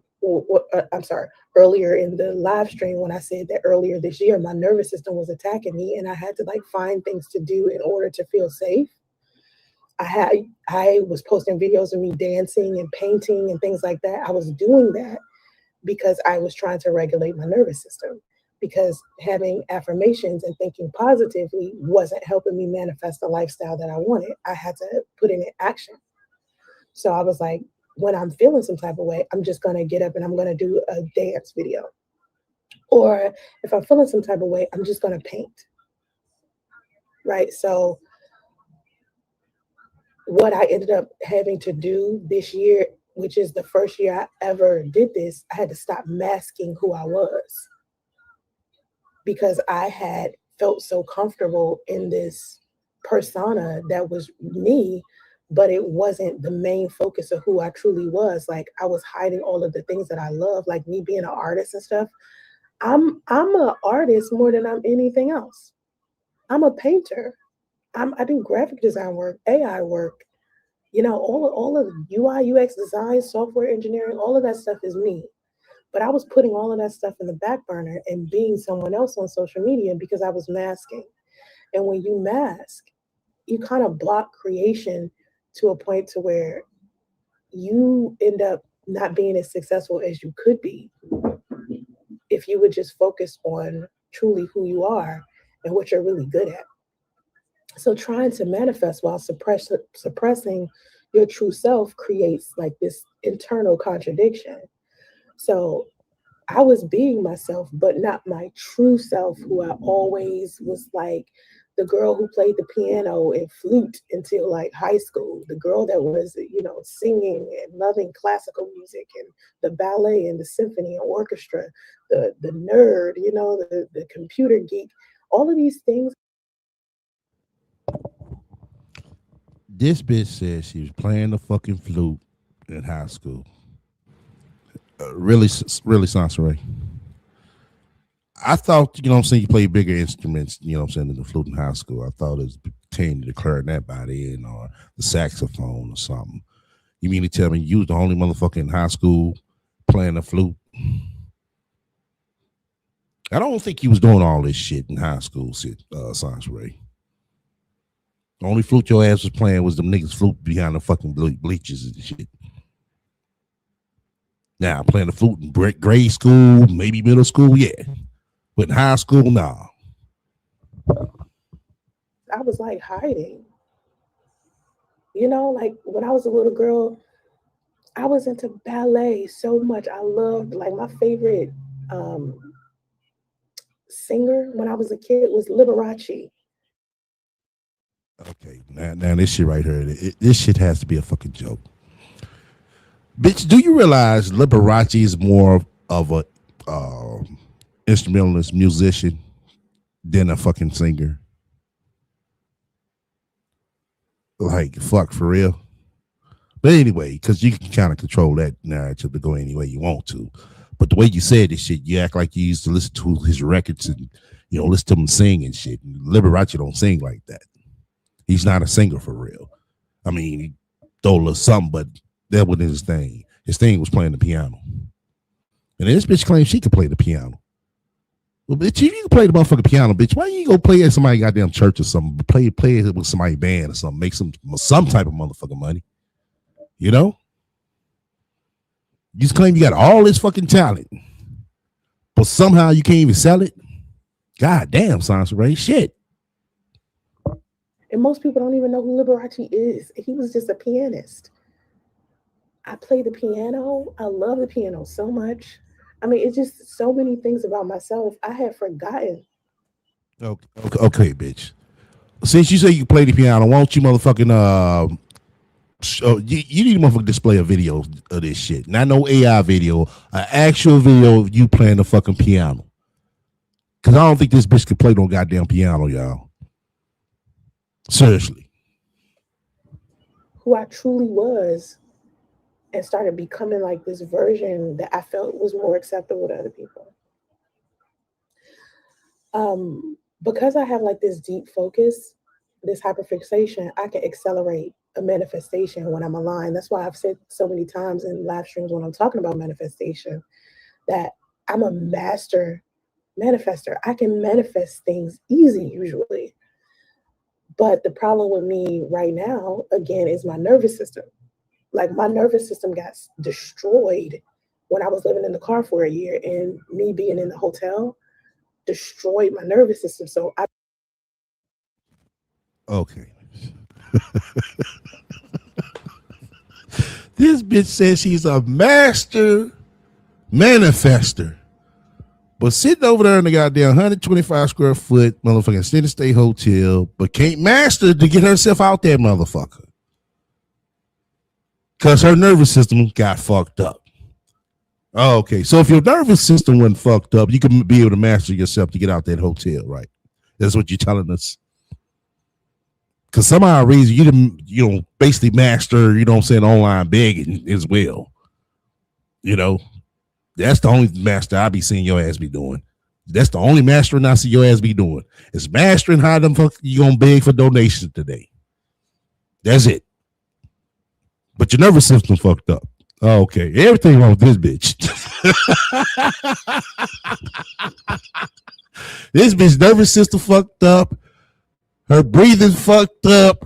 I'm sorry, earlier in the live stream, when I said that earlier this year, my nervous system was attacking me, and I had to like find things to do in order to feel safe. I was posting videos of me dancing and painting and things like that. I was doing that because I was trying to regulate my nervous system, because having affirmations and thinking positively wasn't helping me manifest the lifestyle that I wanted. I had to put it in action. So I was like, when I'm feeling some type of way, I'm just going to get up and I'm going to do a dance video. Or if I'm feeling some type of way, I'm just going to paint. Right. So what I ended up having to do this year, which is the first year I ever did this, I had to stop masking who I was, because I had felt so comfortable in this persona that was me, but it wasn't the main focus of who I truly was. Like I was hiding all of the things that I love, like me being an artist and stuff. I'm a artist more than I'm anything else. I'm a painter. I do graphic design work, AI work. All of UI UX design, software engineering, all of that stuff is me. But I was putting all of that stuff in the back burner and being someone else on social media because I was masking. And when you mask, you kind of block creation to a point to where you end up not being as successful as you could be if you would just focus on truly who you are and what you're really good at. So trying to manifest while suppressing your true self creates like this internal contradiction. So I was being myself, but not my true self, who I always was like the girl who played the piano and flute until like high school, the girl that was, singing and loving classical music and the ballet and the symphony and orchestra, the nerd, the computer geek, all of these things. This bitch said she was playing the fucking flute in high school. Really, Sansaray. I thought, you know what I'm saying, you play bigger instruments, you know what I'm saying, than the flute in high school. I thought it was pertaining to the clarinet by then or the saxophone or something. You mean to tell me you was the only motherfucker in high school playing the flute? I don't think you was doing all this shit in high school, Sansaray. The only flute your ass was playing was them niggas flute behind the fucking bleachers and shit. Now, playing the flute in grade school, maybe middle school, yeah. But in high school, nah. I was like hiding. Like when I was a little girl, I was into ballet so much. I loved, like, my favorite singer when I was a kid was Liberace. Okay, now this shit right here, this shit has to be a fucking joke. Bitch, do you realize Liberace is more of a instrumentalist musician than a fucking singer? Like, fuck, for real? But anyway, because you can kind of control that narrative to go any way you want to. But the way you said this shit, you act like you used to listen to his records and, listen to him sing and shit. And Liberace don't sing like that. He's not a singer for real. I mean, he throw a little something, but that wasn't his thing. His thing was playing the piano. And this bitch claims she could play the piano. Well, bitch, if you can play the motherfucking piano, bitch, why you go play at somebody's goddamn church or something? Play it with somebody's band or something. Make some type of motherfucking money. You know? You just claim you got all this fucking talent, but somehow you can't even sell it? God damn, Sansaray, shit. And most people don't even know who Liberace is. He was just a pianist. I play the piano. I love the piano so much. I mean, it's just so many things about myself I had forgotten. Okay, bitch. Since you say you play the piano, why don't you motherfucking you need to motherfucking display a video of this shit. Not no AI video, an actual video of you playing the fucking piano. Cause I don't think this bitch can play no goddamn piano, y'all. Seriously. Who I truly was and started becoming like this version that I felt was more acceptable to other people. Because I have like this deep focus, this hyperfixation, I can accelerate a manifestation when I'm aligned. That's why I've said so many times in live streams when I'm talking about manifestation that I'm a master manifester. I can manifest things easy usually. But the problem with me right now, again, is my nervous system. Like my nervous system got destroyed when I was living in the car for a year, and me being in the hotel destroyed my nervous system. So okay. This bitch says she's a master manifester. But sitting over there in the goddamn 125 square foot motherfucking city state hotel, but can't master to get herself out there, motherfucker. Because her nervous system got fucked up. Oh, okay. So if your nervous system wasn't fucked up, you can be able to master yourself to get out that hotel, right? That's what you're telling us. Because somehow reason you didn't, basically master, you know what I'm saying, online begging as well. You know? That's the only master I be seeing your ass be doing. That's the only mastering I see your ass be doing. It's mastering how them fuck you gonna beg for donations today. That's it. But your nervous system fucked up. Oh, okay. Everything wrong with this bitch. This bitch nervous system fucked up. Her breathing fucked up.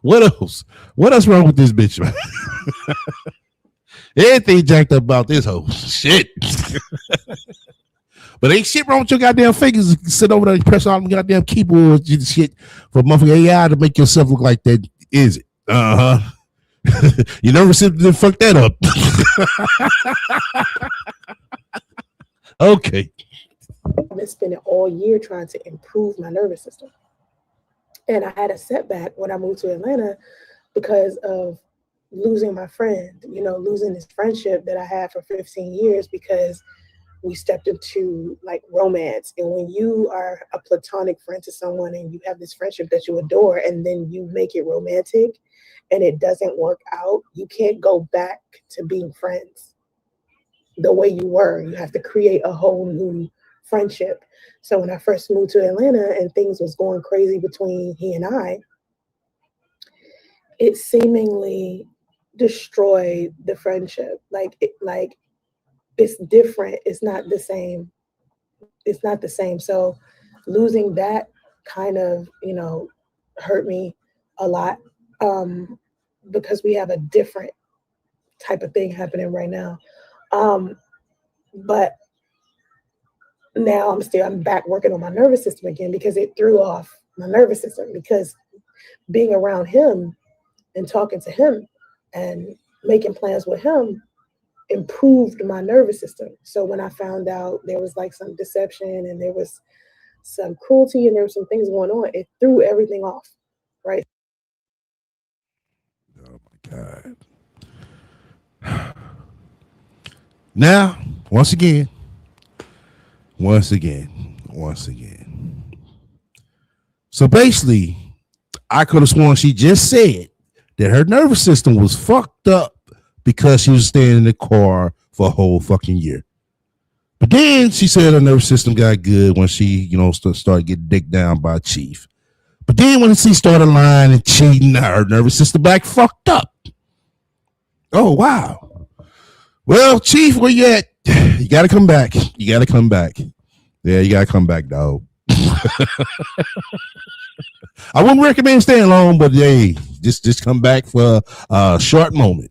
What else? What else wrong with this bitch, man? Everything jacked up about this hoe. Shit. But ain't shit wrong with your goddamn fingers. Sit over there and press on them goddamn keyboards and shit for motherfucking AI to make yourself look like that. Is it? Uh-huh. You never said to fuck that up. Okay. I've been spending all year trying to improve my nervous system. And I had a setback when I moved to Atlanta because of losing my friend, losing this friendship that I had for 15 years because we stepped into like romance. And when you are a platonic friend to someone and you have this friendship that you adore and then you make it romantic and it doesn't work out, you can't go back to being friends the way you were. You have to create a whole new friendship. So when I first moved to Atlanta and things was going crazy between he and I, it seemingly destroyed the friendship. Like it's different. It's not the same. It's not the same. So losing that kind of, hurt me a lot because we have a different type of thing happening right now. But now I'm back working on my nervous system again because it threw off my nervous system because being around him and talking to him and making plans with him improved my nervous system. So when I found out there was like some deception and there was some cruelty and there were some things going on, it threw everything off, right? Oh my God. Now, once again. So basically, I could have sworn she just said that her nervous system was fucked up because she was staying in the car for a whole fucking year. But then she said her nervous system got good when she, started getting dicked down by Chief. But then when she started lying and cheating, her nervous system back fucked up. Oh, wow. Well, Chief, where you at? You got to come back. Yeah, you got to come back, dog. I wouldn't recommend staying long, but hey, just come back for a short moment.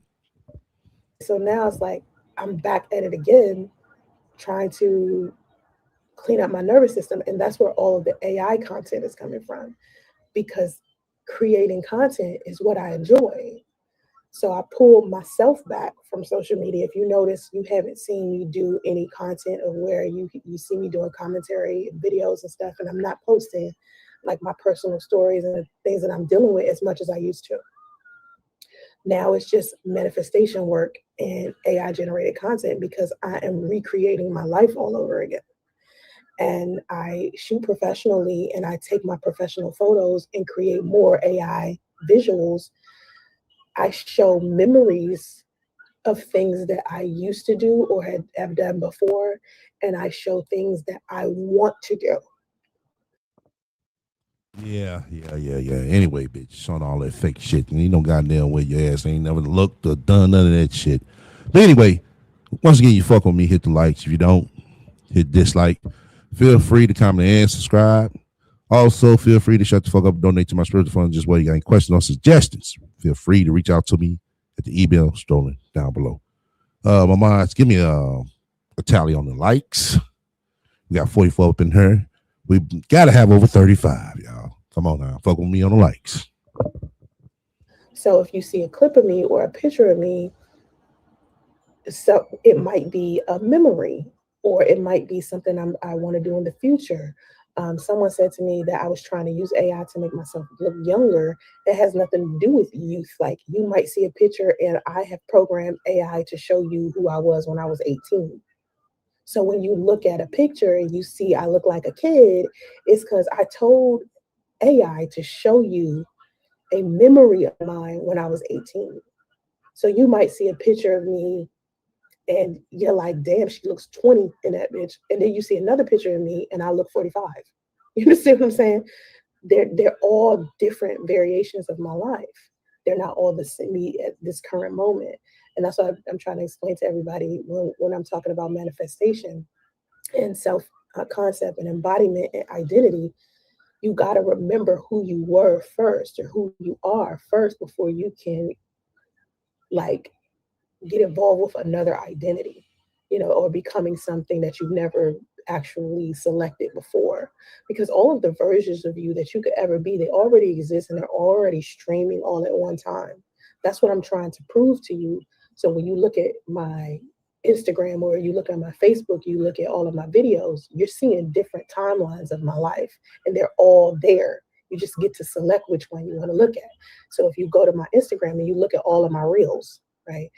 So now it's like I'm back at it again, trying to clean up my nervous system. And that's where all of the AI content is coming from, because creating content is what I enjoy. So I pulled myself back from social media. If you notice, you haven't seen me do any content of where you see me doing commentary and videos and stuff, and I'm not posting like my personal stories and the things that I'm dealing with as much as I used to. Now it's just manifestation work and AI generated content because I am recreating my life all over again. And I shoot professionally and I take my professional photos and create more AI visuals. I show memories of things that I used to do or have done before, and I show things that I want to do. Yeah. Anyway, bitch, showing all that fake shit. And you know goddamn way your ass ain't never looked or done none of that shit. But anyway, once again, you fuck with me, hit the likes. If you don't, hit dislike. Feel free to comment and subscribe. Also, feel free to shut the fuck up and donate to my spiritual fund. Just whether you got any questions or suggestions, feel free to reach out to me at the email stolen down below. My mods, give me a tally on the likes. We got 44 up in here. We got to have over 35, y'all. Come on now. Fuck with me on the likes. So if you see a clip of me or a picture of me, so it might be a memory or it might be something I want to do in the future. Someone said to me that I was trying to use AI to make myself look younger. It has nothing to do with youth. Like you might see a picture and I have programmed AI to show you who I was when I was 18. So when you look at a picture and you see I look like a kid, it's because I told AI to show you a memory of mine when I was 18. So you might see a picture of me and you're like, damn, she looks 20 in that bitch. And then you see another picture of me and I look 45. You understand what I'm saying? They're all different variations of my life. They're not all the same me at this current moment. And that's what I'm trying to explain to everybody when I'm talking about manifestation and self concept and embodiment and identity. You got to remember who you were first or who you are first before you can like get involved with another identity, or becoming something that you've never actually selected before. Because all of the versions of you that you could ever be, they already exist and they're already streaming all at one time. That's what I'm trying to prove to you. So when you look at my Instagram or you look at my Facebook, you look at all of my videos, you're seeing different timelines of my life and they're all there. You just get to select which one you want to look at. So if you go to my Instagram and you look at all of my reels, right?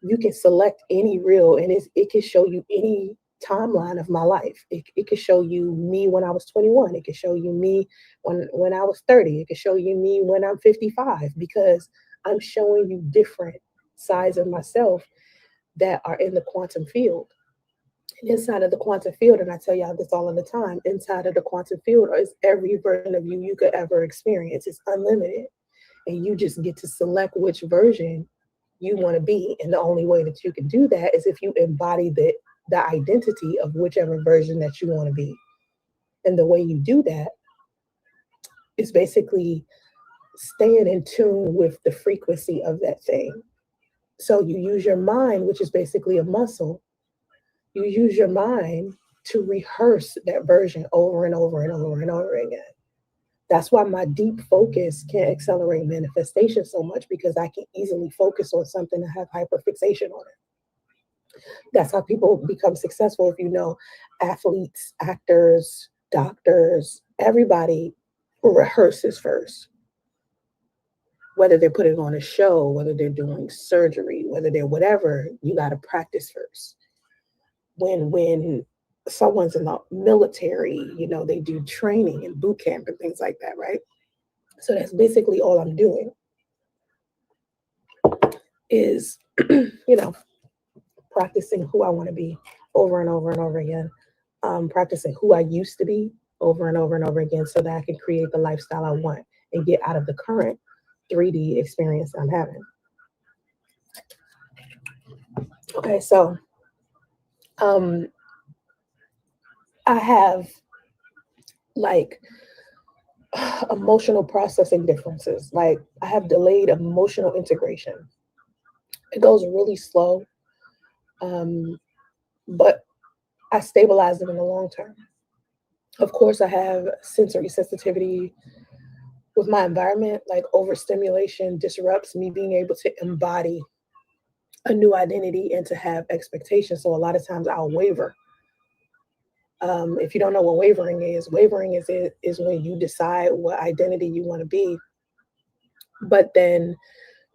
You can select any reel and it can show you any timeline of my life. It could show you me when I was 21. It could show you me when I was 30. It could show you me when I'm 55 because I'm showing you different sides of myself that are in the quantum field. And inside of the quantum field, and I tell y'all this all of the time, inside of the quantum field is every version of you you could ever experience. It's unlimited. And you just get to select which version you want to be. And the only way that you can do that is if you embody the identity of whichever version that you want to be. And the way you do that is basically staying in tune with the frequency of that thing. So you use your mind, which is basically a muscle. You use your mind to rehearse that version over and over and over and over again. That's why my deep focus can accelerate manifestation so much because I can easily focus on something and have hyperfixation on it. That's how people become successful. If you know, athletes, actors, doctors, everybody rehearses first. Whether they're putting on a show, whether they're doing surgery, whether they're whatever, you got to practice first. When someone's in the military, they do training and boot camp and things like that, right? So that's basically all I'm doing is, practicing who I want to be over and over and over again, practicing who I used to be over and over and over again so that I can create the lifestyle I want and get out of the current 3D experience I'm having. Okay, so I have like emotional processing differences. Like I have delayed emotional integration. It goes really slow, but I stabilize them in the long term. Of course, I have sensory sensitivity with my environment, like overstimulation disrupts me being able to embody a new identity and to have expectations. So a lot of times I'll waver. If you don't know what wavering is when you decide what identity you want to be, but then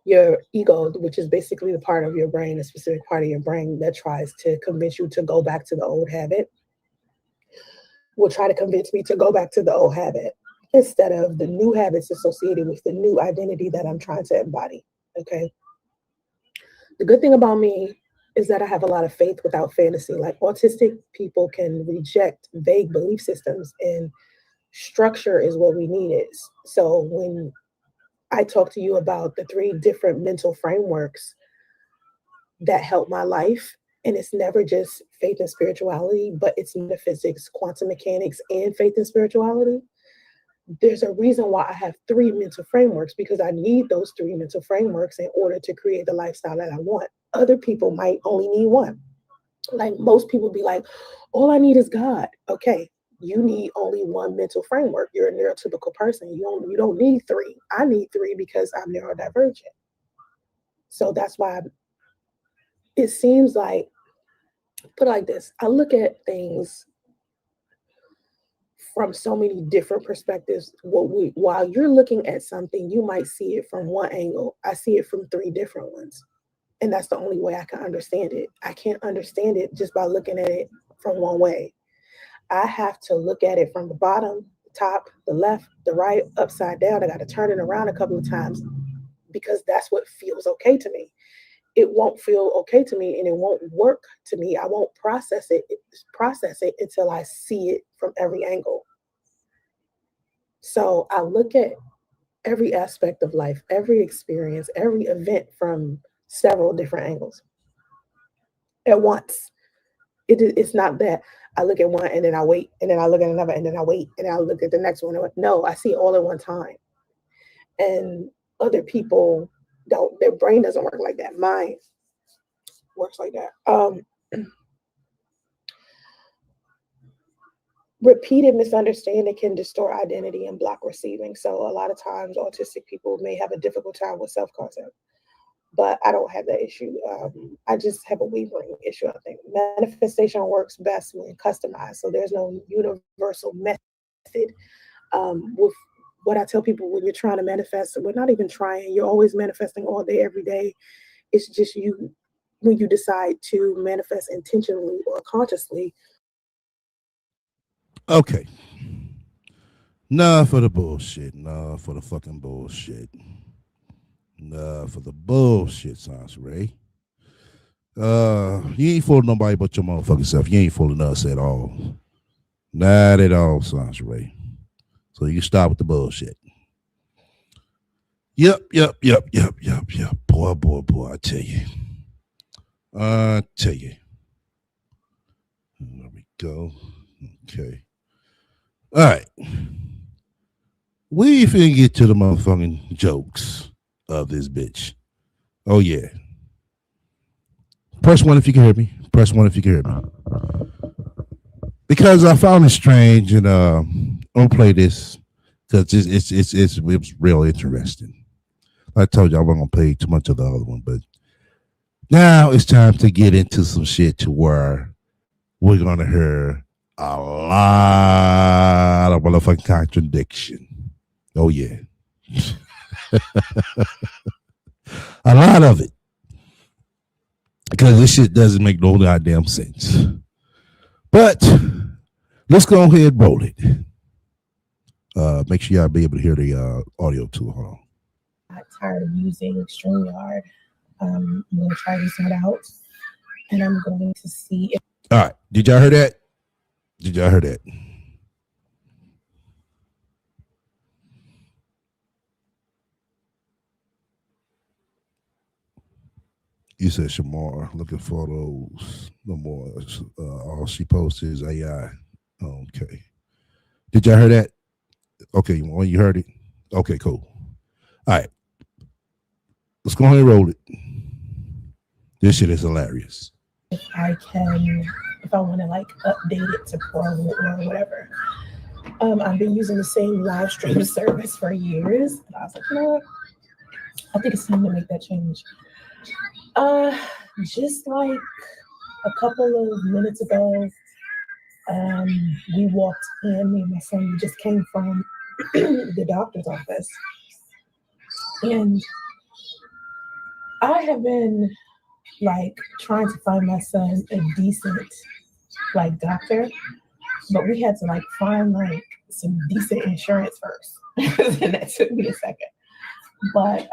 your ego, which is basically the part of your brain, a specific part of your brain that tries to convince you to go back to the old habit, will try to convince me to go back to the old habit instead of the new habits associated with the new identity that I'm trying to embody. Okay. The good thing about me is that I have a lot of faith without fantasy. Like autistic people can reject vague belief systems, and structure is what we need is. So when I talk to you about the 3 different mental frameworks that help my life, and it's never just faith and spirituality, but it's metaphysics, quantum mechanics, and faith and spirituality. There's a reason why I have 3 mental frameworks because I need those 3 mental frameworks in order to create the lifestyle that I want. Other people might only need 1. Like most people be like, all I need is God. Okay, you need only 1 mental framework. You're a neurotypical person. You don't need 3. I need 3 because I'm neurodivergent. So that's why it seems like, put it like this, I look at things from so many different perspectives. While you're looking at something, you might see it from one angle. I see it from 3 different ones. And that's the only way I can understand it. I can't understand it just by looking at it from one way. I have to look at it from the bottom, the top, the left, the right, upside down. I got to turn it around a couple of times because that's what feels okay to me. It won't feel okay to me and it won't work to me. I won't process it until I see it from every angle. So I look at every aspect of life, every experience, every event from several different angles at once. It's not that I look at one and then I wait, and then I look at another and then I wait, and I look at the next one. No, I see it all at one time. And other people don't. Their brain doesn't work like that. Mine works like that. Repeated misunderstanding can distort identity and block receiving. So a lot of times, autistic people may have a difficult time with self-concept, but I don't have that issue. I just have a wavering issue. I think manifestation works best when customized. So there's no universal method. With what I tell people, when you're trying to manifest, we're not even trying. You're always manifesting all day, every day. It's just you, when you decide to manifest intentionally or consciously. Okay. Nah, for the bullshit. Nah, for the fucking bullshit. Nah, for the bullshit, Sansray. You ain't fooling nobody but your motherfucking self. You ain't fooling us at all. Not at all, Sansray. So you stop with the bullshit. Yep. Boy, I tell you. There we go. Okay. All right. We finna get to the motherfucking jokes of this bitch. Oh, yeah. Press 1 if you can hear me. Press 1 if you can hear me. Because I found it strange, and I'm gonna play this because it's real interesting. I told you I wasn't gonna play too much of the other one, but now it's time to get into some shit to where we're gonna hear a lot of motherfucking contradiction. Oh yeah. A lot of it. Because this shit doesn't make no goddamn sense. But let's go ahead and roll it. Make sure y'all be able to hear the audio too. Hold on. I'm tired of using StreamYard. I'm going to try this one out, and I'm going to see if. All right. Did y'all hear that? Did y'all hear that? You said Shamar looking for those. No more. All she posts is AI. Okay. Did y'all hear that? Okay. When you heard it? Okay, cool. All right. Let's go ahead and roll it. This shit is hilarious. If I want to like update it to Pro or whatever. I've been using the same live stream service for years. And I was like, you know what? I think it's time to make that change. Just like a couple of minutes ago, we walked in, me and my son, we just came from the doctor's office. And I have been like trying to find my son a decent like doctor, but we had to like find like some decent insurance first. And that took me a second. But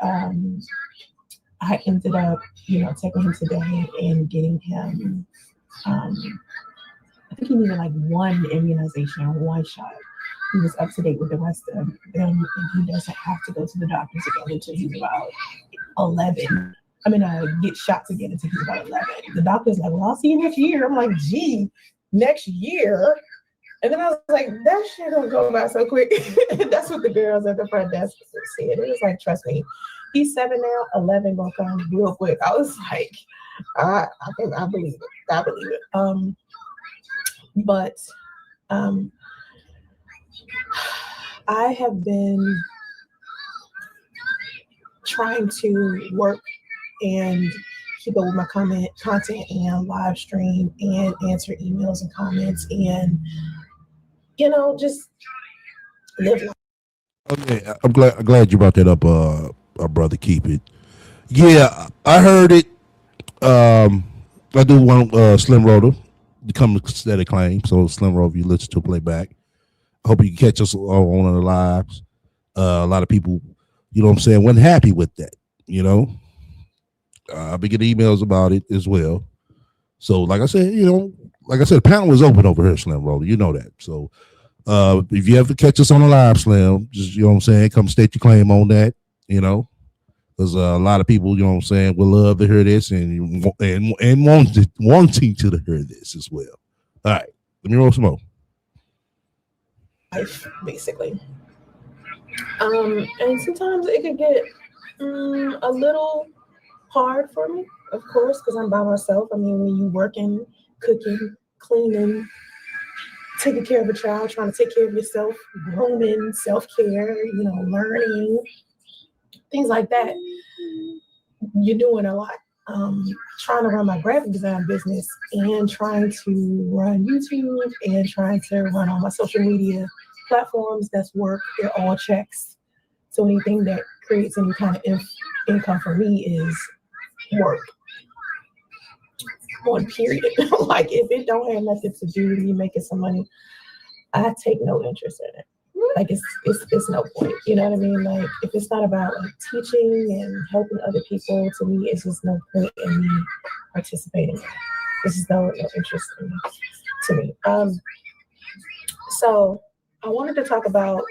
I ended up, taking him today and getting him, I think he needed like one immunization or one shot. He was up to date with the rest of them, and he doesn't have to go to the doctors again until he's about 11. Get shots again until he's about 11. The doctor's like, well, I'll see you next year. I'm like, gee, next year? And then I was like, that shit don't go by so quick. That's what the girls at the front desk said. It was like, trust me, he's 7 now, 11 gonna come real quick. I was like, I believe it. I believe it. I have been trying to work and keep up with my content and live stream and answer emails and comments and just live life. Okay, I'm glad you brought that up, our brother. Keep it. Yeah, I heard it. I do want Slim Roller to come to steady claim. So Slim Roller, if you listen to playback, I hope you can catch us on the lives. A lot of people, wasn't happy with that. You know, I've been getting emails about it as well. So, like I said, the panel is open over here, Slim Roller. You know that. So, if you ever catch us on a live, Slim, just what I'm saying, come state your claim on that. Because a lot of people, what I'm saying, will love to hear this and wanting to hear this as well. All right, let me roll some more. Life, basically. And sometimes it could get a little hard for me, of course, because I'm by myself. I mean, when you working, cooking, cleaning, taking care of a child, trying to take care of yourself, grooming, self-care, learning, things like that, you're doing a lot. Trying to run my graphic design business and trying to run YouTube and trying to run all my social media platforms, that's work. They're all checks. So anything that creates any kind of income for me is work. One period. Like if it don't have nothing to do with me making some money, I take no interest in it. Like it's no point. You know what I mean? Like if it's not about like teaching and helping other people, to me, it's just no point in me participating. This is no interest to me. So I wanted to talk about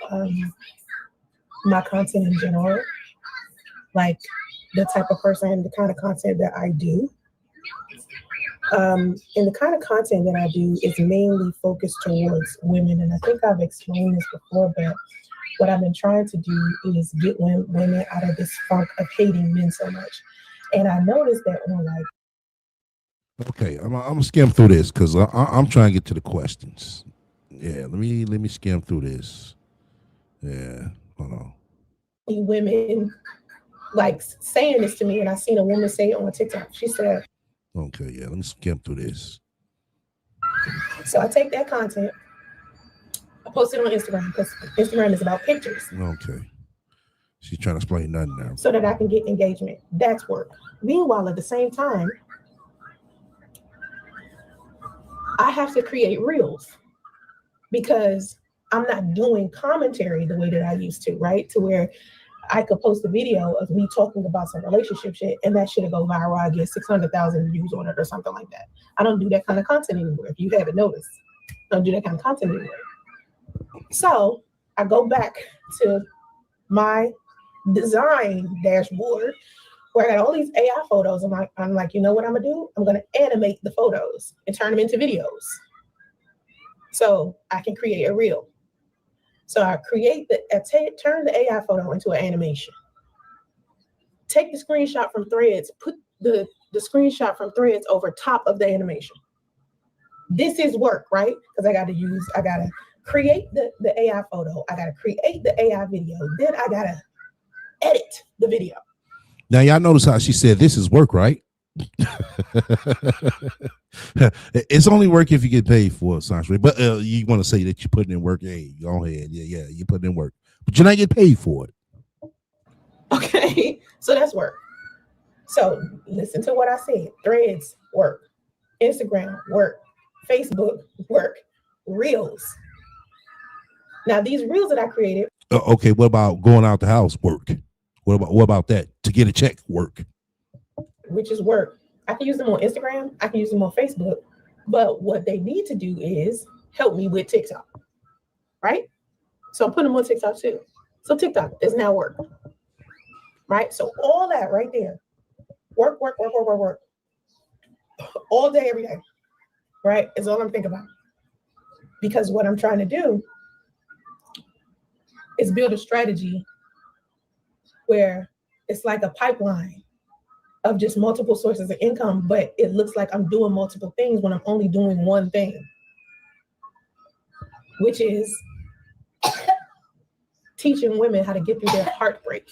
my content in general, like the type of person, the kind of content that I do. And the kind of content that I do is mainly focused towards women. And I think I've explained this before, but what I've been trying to do is get women out of this funk of hating men so much. And I noticed that on like. Okay, I'm gonna skim through this because I'm trying to get to the questions. Yeah, let me skim through this. Yeah, hold on. Women like saying this to me, and I seen a woman say it on TikTok. She said, okay, yeah, let me skim through this. So I take that content, I post it on Instagram because Instagram is about pictures. Okay. She's trying to explain nothing now. So that I can get engagement. That's work. Meanwhile, at the same time, I have to create reels because I'm not doing commentary the way that I used to, right? To where I could post a video of me talking about some relationship shit and that shit go viral. I get 600,000 views on it or something like that. I don't do that kind of content anymore. If you haven't noticed, I don't do that kind of content anymore. So I go back to my design dashboard where I got all these AI photos. I'm like, you know what I'm gonna do? I'm gonna animate the photos and turn them into videos so I can create a reel. So I turn the AI photo into an animation. Take the screenshot from Threads, put the screenshot from Threads over top of the animation. This is work, right? Because I gotta create the AI photo. I gotta create the AI video. Then I gotta edit the video. Now y'all notice how she said this is work, right? It's only work if you get paid for it, Sandra. But you want to say that you're putting in work. Hey, go ahead. Yeah, you're putting in work. But you're not getting paid for it. Okay, so that's work. So listen to what I said. Threads, work. Instagram, work. Facebook, work. Reels. Now, these reels that I created. Okay, what about going out the house? Work. What about that? To get a check, work. Which is work. I can use them on Instagram. I can use them on Facebook. But what they need to do is help me with TikTok, right? So I'm putting them on TikTok too. So TikTok is now work, right? So all that right there, work, all day, every day, right? Is all I'm thinking about. Because what I'm trying to do is build a strategy where it's like a pipeline of just multiple sources of income, but it looks like I'm doing multiple things when I'm only doing one thing, which is teaching women how to get through their heartbreak.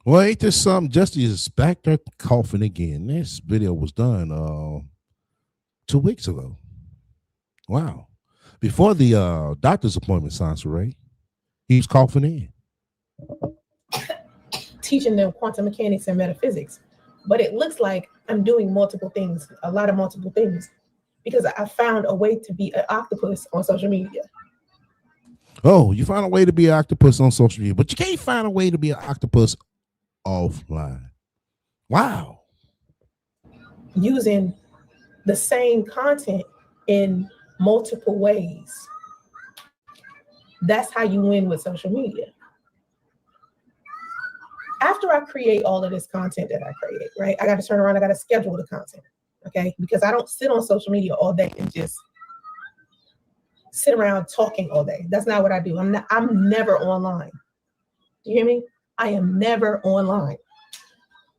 Well, ain't this something? Justice is back there coughing again. This video was done 2 weeks ago. Wow. Before the doctor's appointment, Sansaray, he's coughing in. Teaching them quantum mechanics and metaphysics. But it looks like I'm doing multiple things, a lot of multiple things, because I found a way to be an octopus on social media. Oh, you found a way to be an octopus on social media, but you can't find a way to be an octopus offline. Wow. Using the same content in multiple ways. That's how you win with social media. After I create all of this content that I create, right? I got to turn around, I got to schedule the content, okay? Because I don't sit on social media all day and just sit around talking all day. That's not what I do. I'm never online. Do you hear me? I am never online.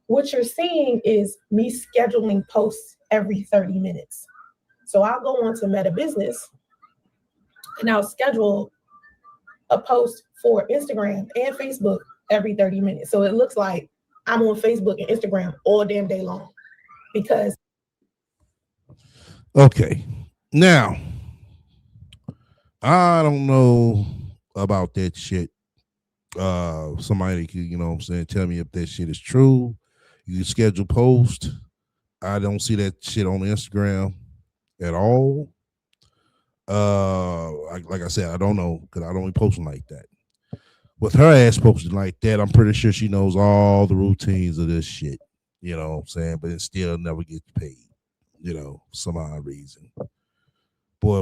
What you're seeing is me scheduling posts every 30 minutes. So I'll go on to Meta Business and I'll schedule a post for Instagram and Facebook every 30 minutes. So it looks like I'm on Facebook and Instagram all damn day long because. Okay. Now, I don't know about that shit. Somebody could, you know what I'm saying, tell me if that shit is true. You can schedule post. I don't see that shit on Instagram at all. Like I said, I don't know because I don't be posting like that. With her ass posting like that, I'm pretty sure she knows all the routines of this shit. You know what I'm saying? But it still never gets paid. You know, some odd reason. Boy.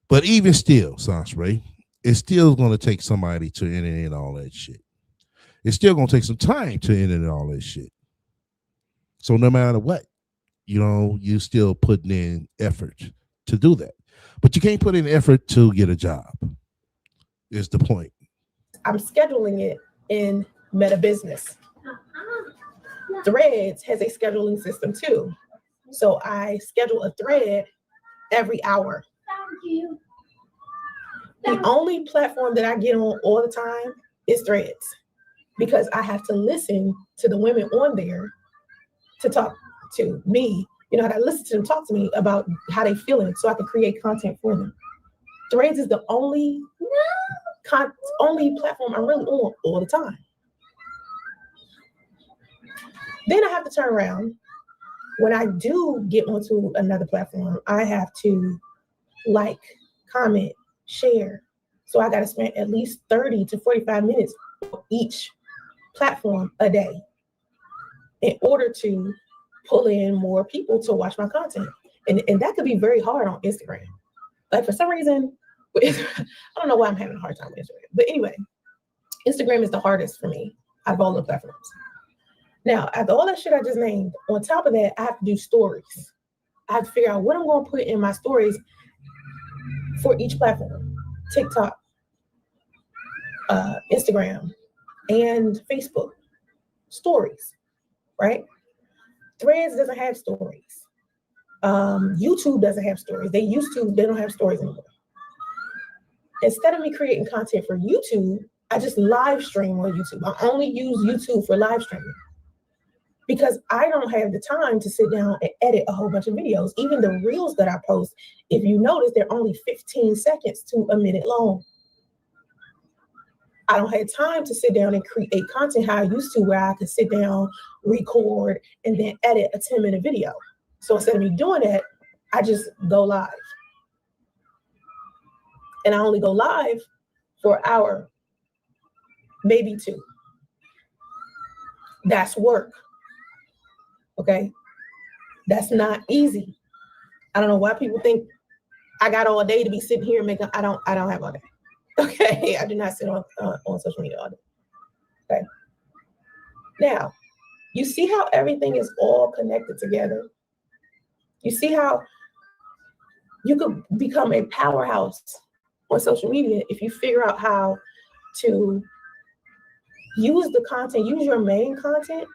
But even still, Sanspray, it's still going to take somebody to enter in all that shit. It's still going to take some time to enter in all that shit. So no matter what, you know, you still putting in effort to do that. But you can't put in effort to get a job, is the point. I'm scheduling it in Meta Business. Threads has a scheduling system too. So I schedule a thread every hour. The only platform that I get on all the time is Threads because I have to listen to the women on there to talk to me. You know, I listen to them talk to me about how they feeling so I can create content for them. Threads is the only platform I'm really on all the time. Then I have to turn around. When I do get onto another platform, I have to like, comment, share. So I got to spend at least 30 to 45 minutes on each platform a day in order to pull in more people to watch my content. And that could be very hard on Instagram. Like for some reason, I don't know why I'm having a hard time with Instagram. But anyway, Instagram is the hardest for me out of all the platforms. Now, after all that shit I just named, on top of that, I have to do stories. I have to figure out what I'm going to put in my stories for each platform. TikTok, Instagram, and Facebook. Stories, right? Threads doesn't have stories. YouTube doesn't have stories. They don't have stories anymore. Instead of me creating content for YouTube, I just live stream on YouTube. I only use YouTube for live streaming because I don't have the time to sit down and edit a whole bunch of videos. Even the reels that I post, if you notice, they're only 15 seconds to a minute long. I don't have time to sit down and create content how I used to, where I could sit down, record, and then edit a 10-minute video. So instead of me doing that, I just go live. And I only go live for an hour, maybe two. That's work. Okay? That's not easy. I don't know why people think I got all day to be sitting here making. I don't have all day. Okay, I do not sit on social media all day. Okay. Now, you see how everything is all connected together. You see how you could become a powerhouse on social media if you figure out how to use the content, use your main content,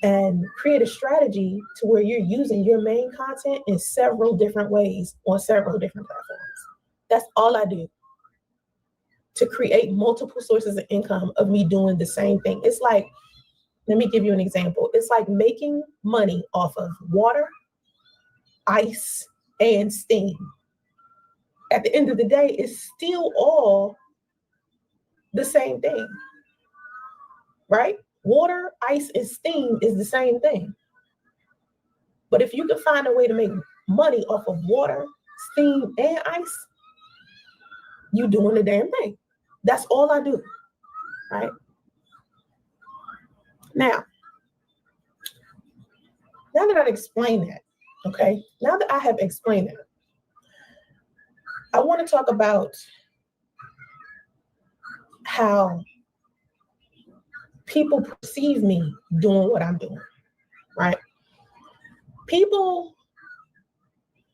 and create a strategy to where you're using your main content in several different ways on several different platforms. That's all I do to create multiple sources of income of me doing the same thing. It's like, let me give you an example. It's like making money off of water, ice, and steam. At the end of the day, it's still all the same thing, right? Water, ice, and steam is the same thing. But if you can find a way to make money off of water, steam, and ice, you're doing the damn thing. That's all I do, right? Now that I've explained that, okay, now that I have explained that, I want to talk about how people perceive me doing what I'm doing, right? People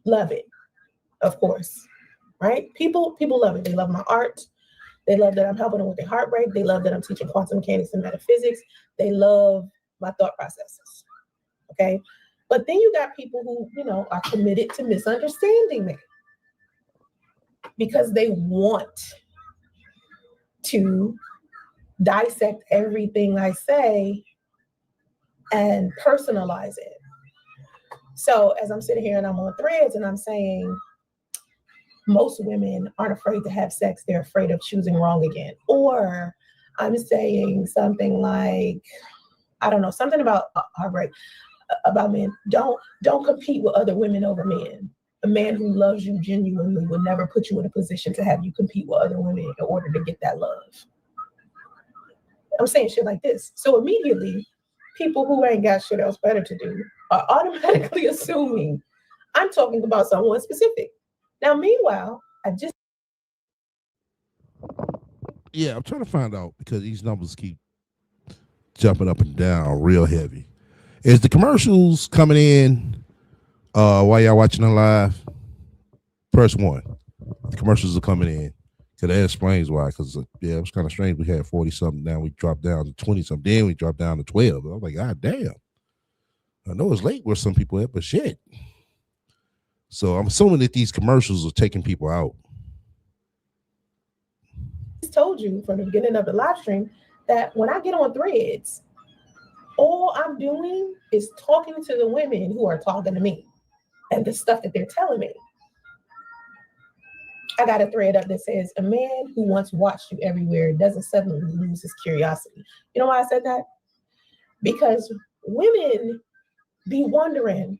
love it, of course, right? People love it. They love my art. They love that I'm helping them with their heartbreak. They love that I'm teaching quantum mechanics and metaphysics. They love my thought processes, okay? But then you got people who, are committed to misunderstanding me because they want to dissect everything I say and personalize it. So as I'm sitting here and I'm on Threads and I'm saying, most women aren't afraid to have sex, they're afraid of choosing wrong again. Or I'm saying something like, I don't know, something about heartbreak, about men. Don't compete with other women over men. A man who loves you genuinely will never put you in a position to have you compete with other women in order to get that love. I'm saying shit like this. So immediately, people who ain't got shit else better to do are automatically assuming I'm talking about someone specific. Now, meanwhile, I'm trying to find out because these numbers keep jumping up and down real heavy. Is the commercials coming in while y'all watching the live? Press 1. The commercials are coming in. So that explains why. Because it was kind of strange. We had 40 something. Now we dropped down to 20 something. Then we dropped down to 12. I was like, God damn. I know it's late where some people at, but shit. So I'm assuming that these commercials are taking people out. I told you from the beginning of the live stream that when I get on Threads, all I'm doing is talking to the women who are talking to me and the stuff that they're telling me. I got a thread up that says, a man who once watched you everywhere doesn't suddenly lose his curiosity. You know why I said that? Because women be wondering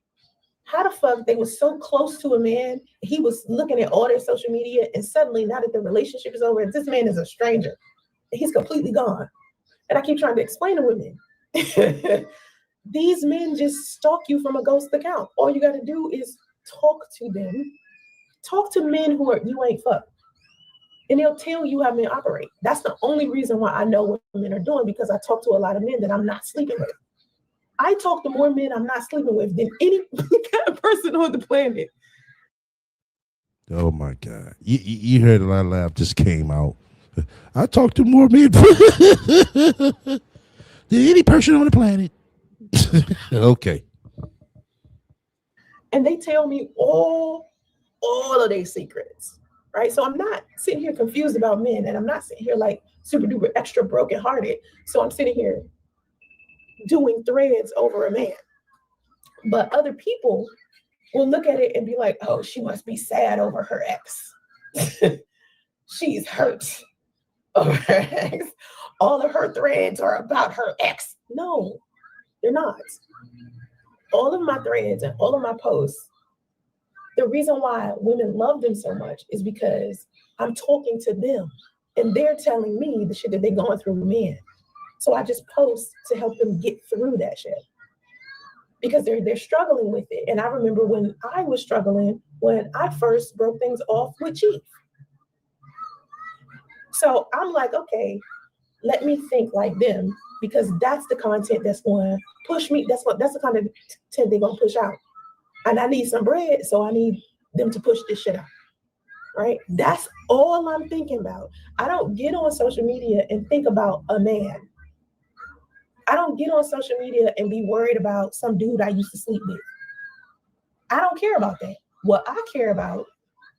how the fuck they were so close to a man, he was looking at all their social media, and suddenly, now that the relationship is over, this man is a stranger. He's completely gone. And I keep trying to explain to women, these men just stalk you from a ghost account. All you got to do is talk to them. Talk to men who you ain't fucked. And they'll tell you how men operate. That's the only reason why I know what men are doing, because I talk to a lot of men that I'm not sleeping with. I talk to more men I'm not sleeping with than any kind of person on the planet. Oh my God. You heard a lot of laugh just came out. I talk to more men than any person on the planet. Okay. And they tell me all of their secrets, right? So I'm not sitting here confused about men, and I'm not sitting here like super duper extra brokenhearted. So I'm sitting here doing threads over a man. But other people will look at it and be like, oh, she must be sad over her ex. She's hurt over her ex. All of her threads are about her ex. No, they're not. All of my threads and all of my posts, the reason why women love them so much is because I'm talking to them and they're telling me the shit that they're going through with men. So I just post to help them get through that shit because they're struggling with it. And I remember when I was struggling when I first broke things off with Chief. So I'm like, okay, let me think like them, because that's the content that's going to push me. That's the kind of content they're going to push out. And I need some bread, so I need them to push this shit out, right? That's all I'm thinking about. I don't get on social media and think about a man. I don't get on social media and be worried about some dude I used to sleep with. I don't care about that. What I care about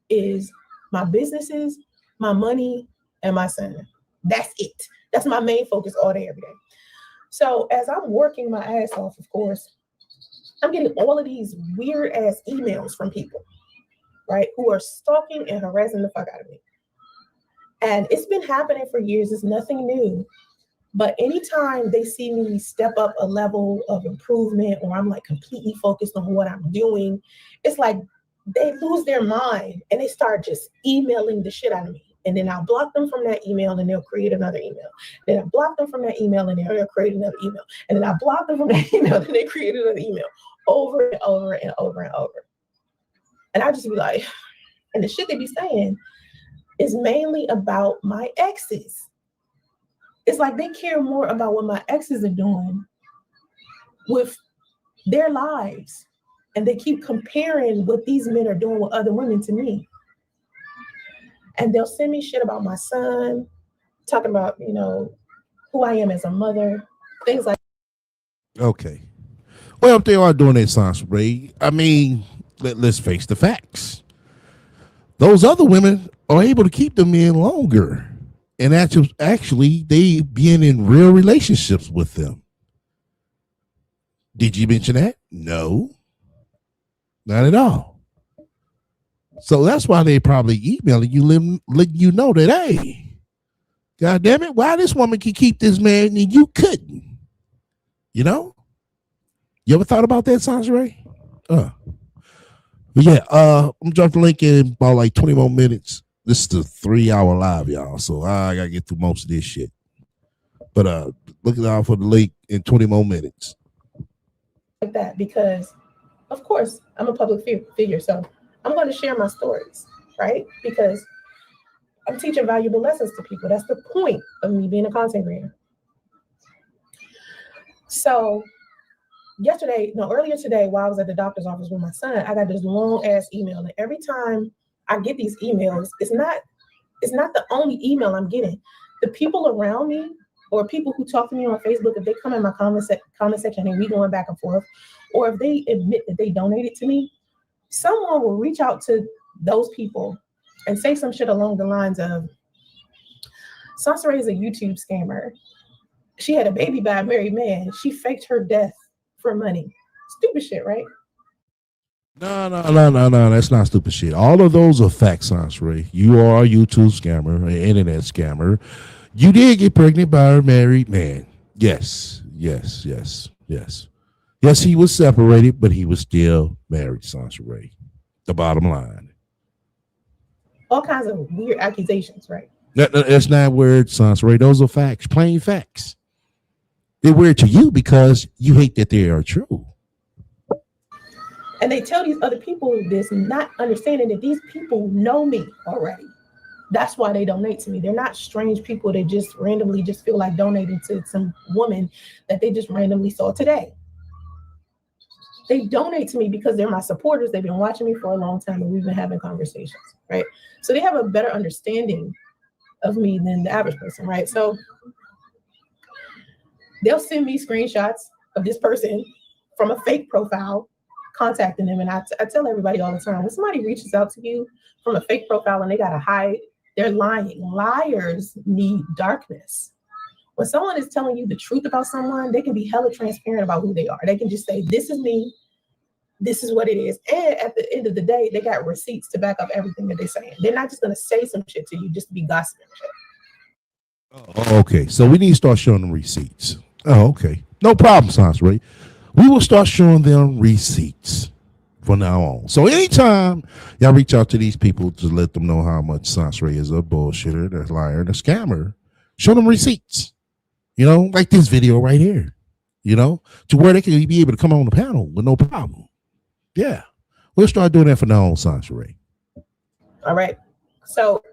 is my businesses, my money, and my son. That's it. That's my main focus all day, every day. So as I'm working my ass off, of course, I'm getting all of these weird ass emails from people, right, who are stalking and harassing the fuck out of me. And it's been happening for years. It's nothing new. But anytime they see me step up a level of improvement, or I'm like completely focused on what I'm doing, it's like they lose their mind and they start just emailing the shit out of me. And then I'll block them from that email and they'll create another email. Then I block them from that email and they'll create another email. And then I block them from that email and they create another email over and over and over and over. And I just be like, and the shit they be saying is mainly about my exes. It's like they care more about what my exes are doing with their lives. And they keep comparing what these men are doing with other women to me. And they'll send me shit about my son, talking about, you know, who I am as a mother, things like that. Okay. Well, if they are doing that, Sansaray, I mean, let's face the facts. Those other women are able to keep the men longer. And actually, they being in real relationships with them. Did you mention that? No. Not at all. So that's why they probably emailing you, letting you know that, hey, God damn it, why this woman can keep this man and you couldn't? You know? You ever thought about that, Sansaray? But yeah, I'm dropping the link in about like 20 more minutes. This is the 3-hour live, y'all. So I gotta get through most of this shit. But look out for the link in 20 more minutes. Like that, because of course I'm a public figure, so I'm going to share my stories, right? Because I'm teaching valuable lessons to people. That's the point of me being a content creator. So earlier today, while I was at the doctor's office with my son, I got this long ass email, and every time I get these emails, it's not the only email I'm getting. The people around me, or people who talk to me on Facebook, if they come in my comment section and we going back and forth, or if they admit that they donated to me, someone will reach out to those people and say some shit along the lines of, Sansaray is a YouTube scammer. She had a baby by a married man. She faked her death for money. Stupid shit, right? No. That's not stupid shit. All of those are facts, Sansaray. You are a YouTube scammer, an internet scammer. You did get pregnant by a married man. Yes. Yes, he was separated, but he was still married, Sansaray. The bottom line. All kinds of weird accusations, right? That's not weird, Sansaray. Those are facts, plain facts. They're weird to you because you hate that they are true. And they tell these other people this, not understanding that these people know me already. That's why they donate to me. They're not strange people that just randomly just feel like donating to some woman that they just randomly saw today. They donate to me because they're my supporters. They've been watching me for a long time and we've been having conversations, right? So they have a better understanding of me than the average person, right? So they'll send me screenshots of this person from a fake profile contacting them. And I tell everybody all the time, when somebody reaches out to you from a fake profile and they got to hide, they're lying. Liars need darkness. When someone is telling you the truth about someone, they can be hella transparent about who they are. They can just say, this is me. This is what it is. And at the end of the day, they got receipts to back up everything that they're saying. They're not just going to say some shit to you just to be gossiping shit. Oh, okay. So we need to start showing them receipts. Oh, okay. No problem, Sansaray. We will start showing them receipts from now on. So anytime y'all reach out to these people to let them know how much Sansaray is a bullshitter, a liar, and a scammer, show them receipts. You know, like this video right here, you know, to where they can be able to come on the panel with no problem. Yeah. We'll start doing that from now on, Sansaray. All right. So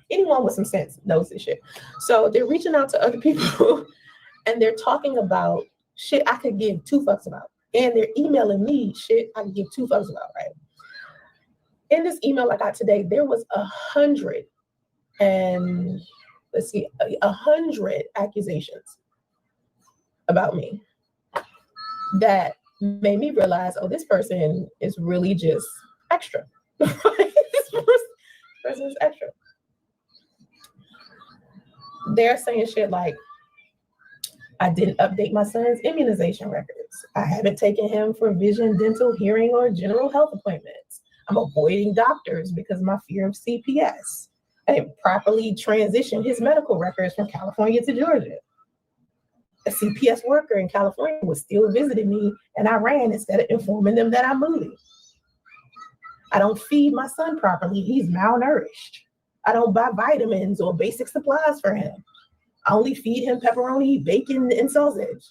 anyone with some sense knows this shit. So they're reaching out to other people and they're talking about shit I could give 2 fucks about. And they're emailing me shit I could give 2 fucks about, right? In this email I got today, there was 100 accusations about me that made me realize, oh, this person is really just extra. This person is extra. They're saying shit like, I didn't update my son's immunization records. I haven't taken him for vision, dental, hearing, or general health appointments. I'm avoiding doctors because of my fear of CPS. I didn't properly transition his medical records from California to Georgia. A CPS worker in California was still visiting me and I ran instead of informing them that I'm moving. I don't feed my son properly. He's malnourished. I don't buy vitamins or basic supplies for him. I only feed him pepperoni, bacon, and sausage.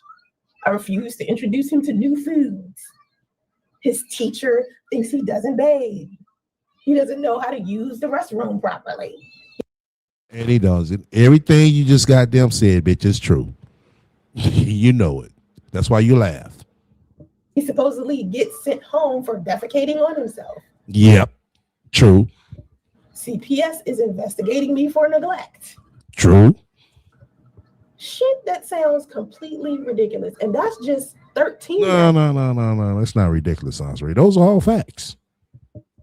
I refuse to introduce him to new foods. His teacher thinks he doesn't bathe. He doesn't know how to use the restroom properly. And he doesn't. Everything you just goddamn said, bitch, is true. You know it. That's why you laugh. He supposedly gets sent home for defecating on himself. Yep. True. CPS is investigating me for neglect. True. Shit that sounds completely ridiculous. And that's just 13 No. That's not ridiculous, Sansbury. Those are all facts.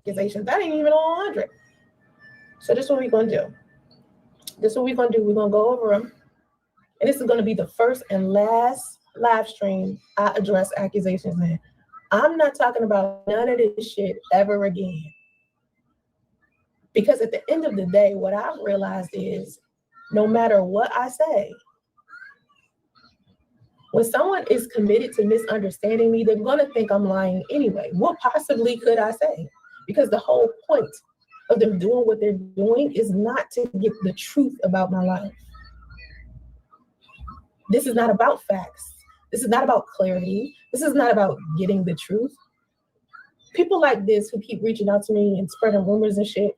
accusations. That ain't even on 100. So this is what we're going to do. This is what we're going to do. We're going to go over them. And this is going to be the first and last live stream I address accusations in. I'm not talking about none of this shit ever again. Because at the end of the day, what I've realized is no matter what I say, when someone is committed to misunderstanding me, they're going to think I'm lying anyway. What possibly could I say? Because the whole point of them doing what they're doing is not to get the truth about my life. This is not about facts. This is not about clarity. This is not about getting the truth. People like this who keep reaching out to me and spreading rumors and shit,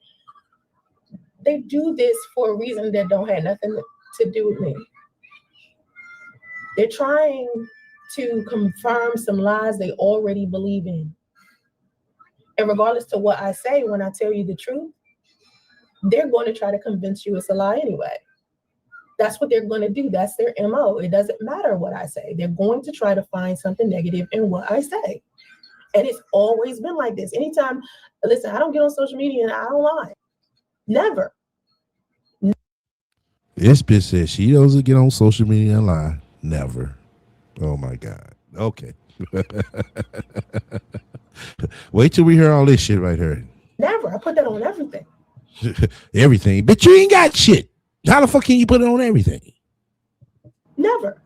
they do this for a reason that don't have nothing to do with me. They're trying to confirm some lies they already believe in. And regardless to what I say, when I tell you the truth, they're going to try to convince you it's a lie anyway. That's what they're going to do. That's their MO. It doesn't matter what I say. They're going to try to find something negative in what I say. And it's always been like this. Anytime, listen, I don't get on social media and I don't lie. Never. This bitch says she doesn't get on social media and lie. Never. Oh my God. Okay. Wait till we hear all this shit right here. Never. I put that on everything. Everything. But you ain't got shit. How the fuck can you put it on everything? Never.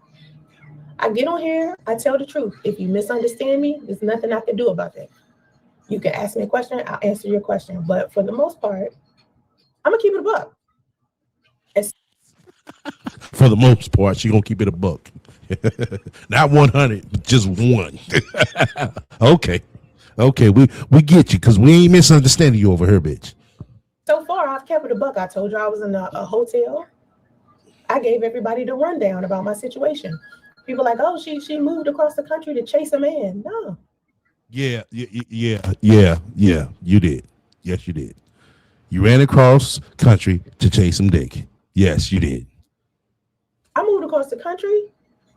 I get on here, I tell the truth. If you misunderstand me, there's nothing I can do about that. You can ask me a question, I'll answer your question. But for the most part, I'm going to keep it a buck. For the most part, she gonna keep it a buck. Not 100, just one. Okay. We get you because we ain't misunderstanding you over here, bitch. So far, I've kept it a buck. I told you I was in a hotel. I gave everybody the rundown about my situation. People like, oh, she moved across the country to chase a man. No. Yeah. You did. Yes, you did. You ran across country to chase some dick. Yes, you did. I moved across the country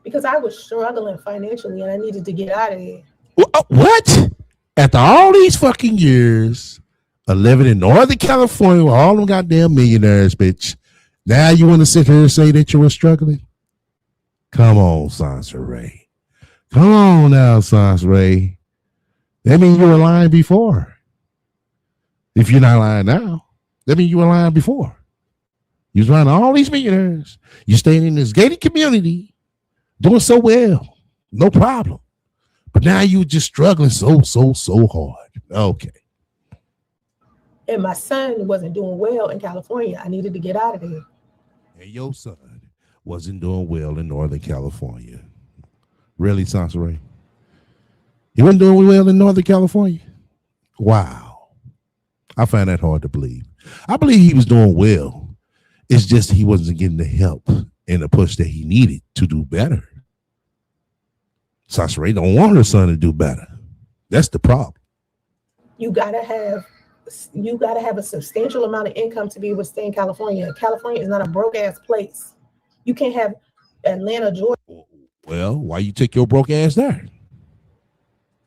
because I was struggling financially and I needed to get out of there. What? After all these fucking years of living in Northern California with all them goddamn millionaires, bitch, now you want to sit here and say that you were struggling? Come on, Sansa Ray. Come on now, Sansa Ray. That means you were lying before. If you're not lying now, that means you were lying before. You was around all these millionaires. You stayed in this gated community, doing so well, no problem. But now you just struggling so hard. Okay. And my son wasn't doing well in California. I needed to get out of there. And your son wasn't doing well in Northern California. Really, Sansa Ray? He wasn't doing well in Northern California? Wow. I find that hard to believe. I believe he was doing well. It's just he wasn't getting the help and the push that he needed to do better. Sansa Ray don't want her son to do better. That's the problem. You gotta have a substantial amount of income to be able to stay in California. California is not a broke ass place. You can't have Atlanta, Georgia. Well, why you take your broke ass there?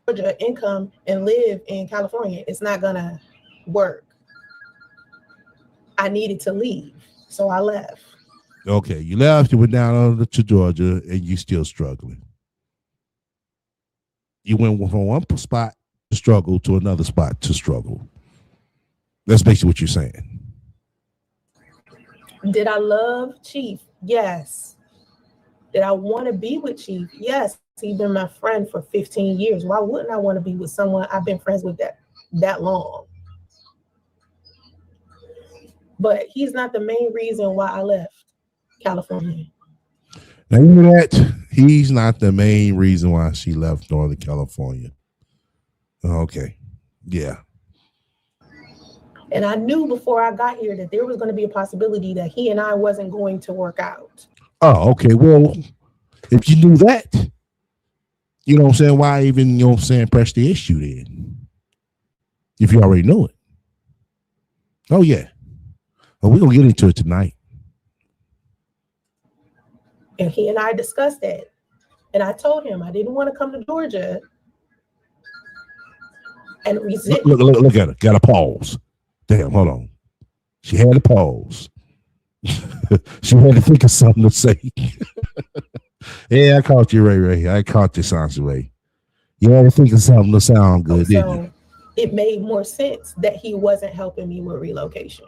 Georgia income and live in California. It's not gonna work. I needed to leave. So I left. Okay, you left, you went down to Georgia, and you still struggling. You went from one spot to struggle to another spot to struggle. That's basically what you're saying. Did I love Chief? Yes. Did I want to be with Chief? Yes. He's been my friend for 15 years. Why wouldn't I want to be with someone I've been friends with that long? But he's not the main reason why I left California. Now you know that he's not the main reason why she left Northern California. Okay. Yeah. And I knew before I got here that there was going to be a possibility that he and I wasn't going to work out. Oh, okay. Well, if you knew that, you know what I'm saying, why even, you know what I'm saying, press the issue then? If you already knew it. Oh, yeah. Well, we're going to get into it tonight. And he and I discussed that. And I told him I didn't want to come to Georgia and resent. Look at her. Got a pause. Damn, hold on. She had a pause. She had to think of something to say. Yeah, I caught you, Ray. I caught you, Sansa Ray. You had to think of something to sound good, didn't you? It made more sense that he wasn't helping me with relocation.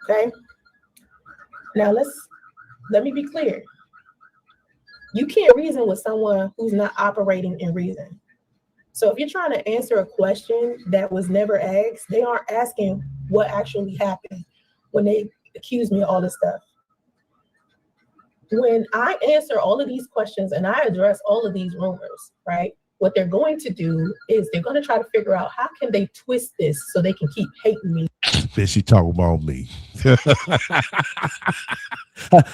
Okay? Now let me be clear. You can't reason with someone who's not operating in reason. So if you're trying to answer a question that was never asked, they aren't asking what actually happened when they accuse me of all this stuff. When I answer all of these questions and I address all of these rumors, right? What they're going to do is they're going to try to figure out how can they twist this so they can keep hating me. Then she talking about me.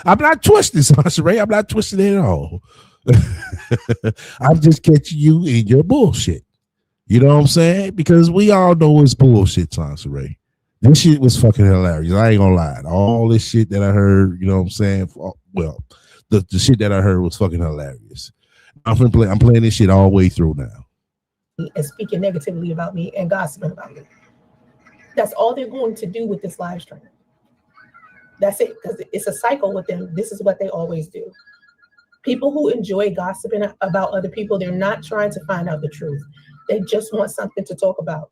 I'm not twisting, Sansa Ray. I'm not twisting it at all. I'm just catching you in your bullshit. You know what I'm saying? Because we all know it's bullshit, Sansa Ray. This shit was fucking hilarious. I ain't gonna lie. All this shit that I heard, you know what I'm saying? Well, the shit that I heard was fucking hilarious. I'm playing this shit all the way through now. And speaking negatively about me and gossiping about me. That's all they're going to do with this live stream. That's it, because it's a cycle with them. This is what they always do. People who enjoy gossiping about other people, they're not trying to find out the truth. They just want something to talk about.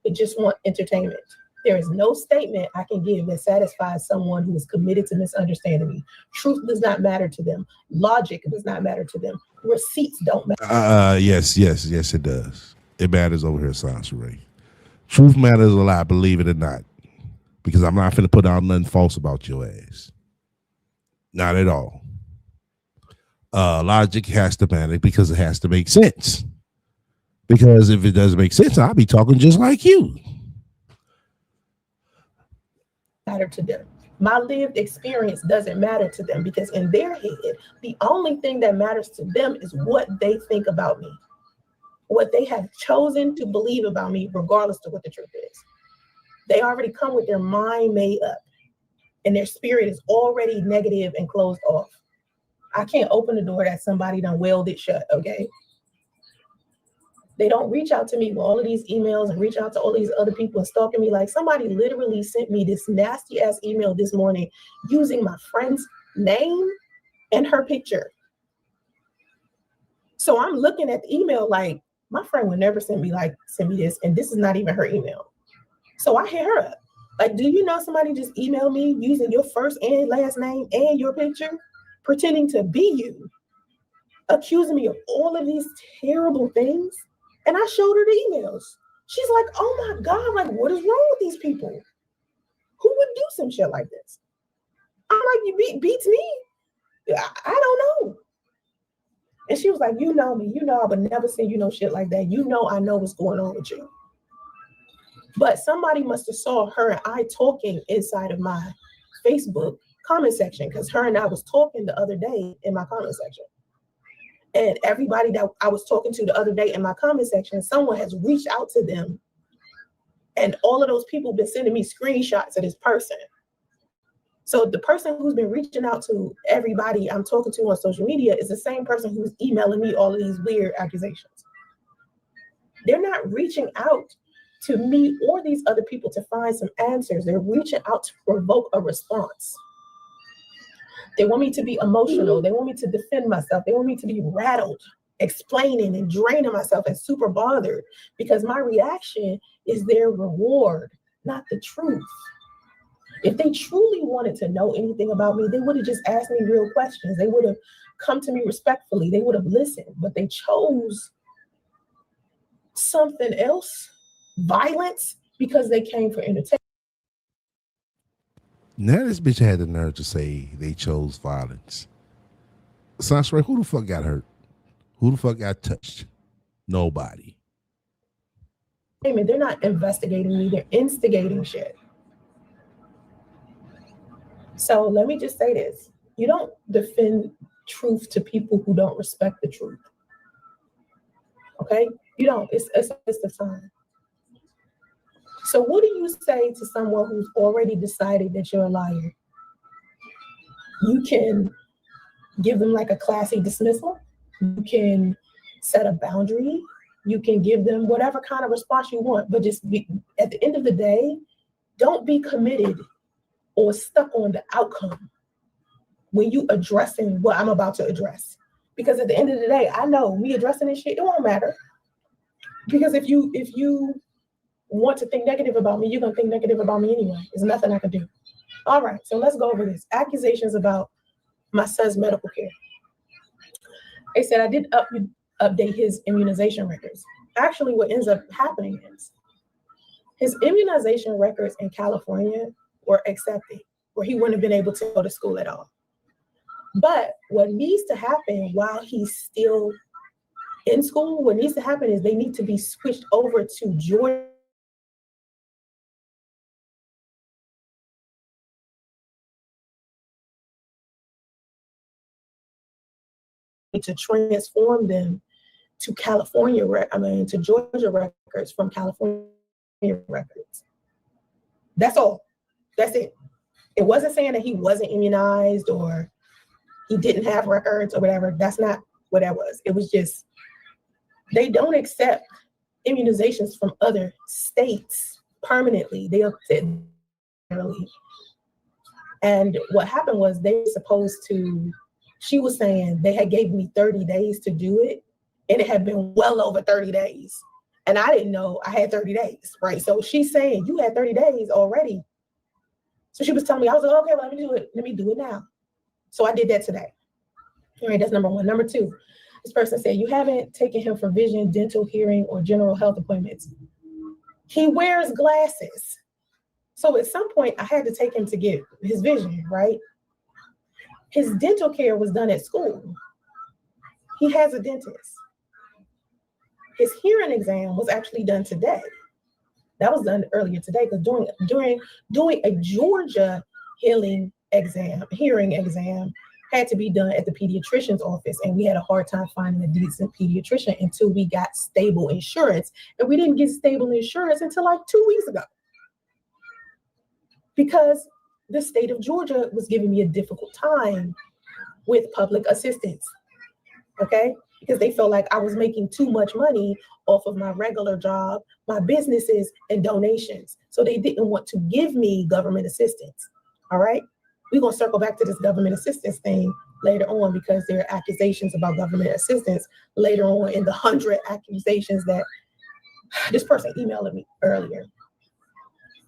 They just want entertainment. There is no statement I can give that satisfies someone who is committed to misunderstanding me. Truth does not matter to them. Logic does not matter to them. Receipts don't matter. Yes, it does. It matters over here, Sansa Ray. Truth matters a lot, believe it or not. Because I'm not finna put out nothing false about your ass. Not at all. Logic has to matter because it has to make sense. Because if it doesn't make sense, I'll be talking just like you. Matter to them. My lived experience doesn't matter to them because in their head, the only thing that matters to them is what they think about me, what they have chosen to believe about me, regardless of what the truth is. They already come with their mind made up and their spirit is already negative and closed off. I can't open the door that somebody done welded shut, okay? They don't reach out to me with all of these emails and reach out to all these other people and stalking me. Like somebody literally sent me this nasty ass email this morning using my friend's name and her picture. So I'm looking at the email like my friend would never send me this, and this is not even her email. So I hit her up. Like, do you know somebody just emailed me using your first and last name and your picture, pretending to be you, accusing me of all of these terrible things? And I showed her the emails. She's like, oh my God, like, what is wrong with these people? Who would do some shit like this? I'm like, you beats me? I don't know. And she was like, you know me. You know I would never send you no shit like that. You know I know what's going on with you. But somebody must have saw her and I talking inside of my Facebook comment section because her and I was talking the other day in my comment section. And everybody that I was talking to the other day in my comment section, someone has reached out to them. And all of those people have been sending me screenshots of this person. So the person who's been reaching out to everybody I'm talking to on social media is the same person who's emailing me all of these weird accusations. They're not reaching out to me or these other people to find some answers. They're reaching out to provoke a response. They want me to be emotional. They want me to defend myself. They want me to be rattled, explaining and draining myself and super bothered because my reaction is their reward, not the truth. If they truly wanted to know anything about me, they would have just asked me real questions. They would have come to me respectfully. They would have listened, but they chose something else, violence, because they came for entertainment. Now this bitch had the nerve to say they chose violence. Sanshray, who the fuck got hurt? Who the fuck got touched? Nobody. Hey man, they're not investigating me, they're instigating shit. So let me just say this. You don't defend truth to people who don't respect the truth. Okay? You don't. It's a waste of time. So what do you say to someone who's already decided that you're a liar? You can give them like a classy dismissal. You can set a boundary. You can give them whatever kind of response you want, but just be, at the end of the day, don't be committed or stuck on the outcome when you addressing what I'm about to address. Because at the end of the day, I know me addressing this shit, it won't matter. Because if you want to think negative about me, you're gonna think negative about me anyway. There's nothing I can do. All right, so let's go over this. Accusations about my son's medical care. They said I did update his immunization records. Actually, what ends up happening is his immunization records in California were accepted, where he wouldn't have been able to go to school at all. But what needs to happen while he's still in school, what needs to happen is they need to be switched over to Georgia to transform them to to Georgia records from California records. That's all. That's it. It wasn't saying that he wasn't immunized or he didn't have records or whatever. That's not what that was. It was just, they don't accept immunizations from other states permanently. They accept permanently. And what happened was they were supposed to, she was saying they had gave me 30 days to do it, and it had been well over 30 days. And I didn't know I had 30 days, right? So she's saying, you had 30 days already. So she was telling me, I was like, okay, well, let me do it. Let me do it now. So I did that today. All right, that's number one. Number two, this person said, you haven't taken him for vision, dental, hearing, or general health appointments. He wears glasses. So at some point, I had to take him to get his vision, right? His dental care was done at school. He has a dentist. His hearing exam was actually done today. That was done earlier today because doing a Georgia hearing exam had to be done at the pediatrician's office, and we had a hard time finding a decent pediatrician until we got stable insurance, and we didn't get stable insurance until like 2 weeks ago because the state of Georgia was giving me a difficult time with public assistance, okay? Because they felt like I was making too much money off of my regular job, my businesses, and donations. So they didn't want to give me government assistance, all right? We're gonna circle back to this government assistance thing later on because there are accusations about government assistance later on in the 100 accusations that this person emailed me earlier.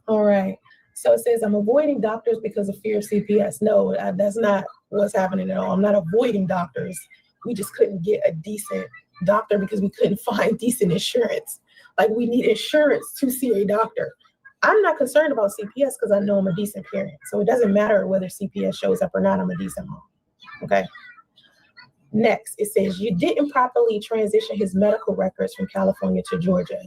All right, so it says I'm avoiding doctors because of fear of CPS. No, that's not what's happening at all. I'm not avoiding doctors. We just couldn't get a decent doctor because we couldn't find decent insurance. Like we need insurance to see a doctor. I'm not concerned about CPS because I know I'm a decent parent. So it doesn't matter whether CPS shows up or not, I'm a decent mom, okay? Next, it says you didn't properly transition his medical records from California to Georgia.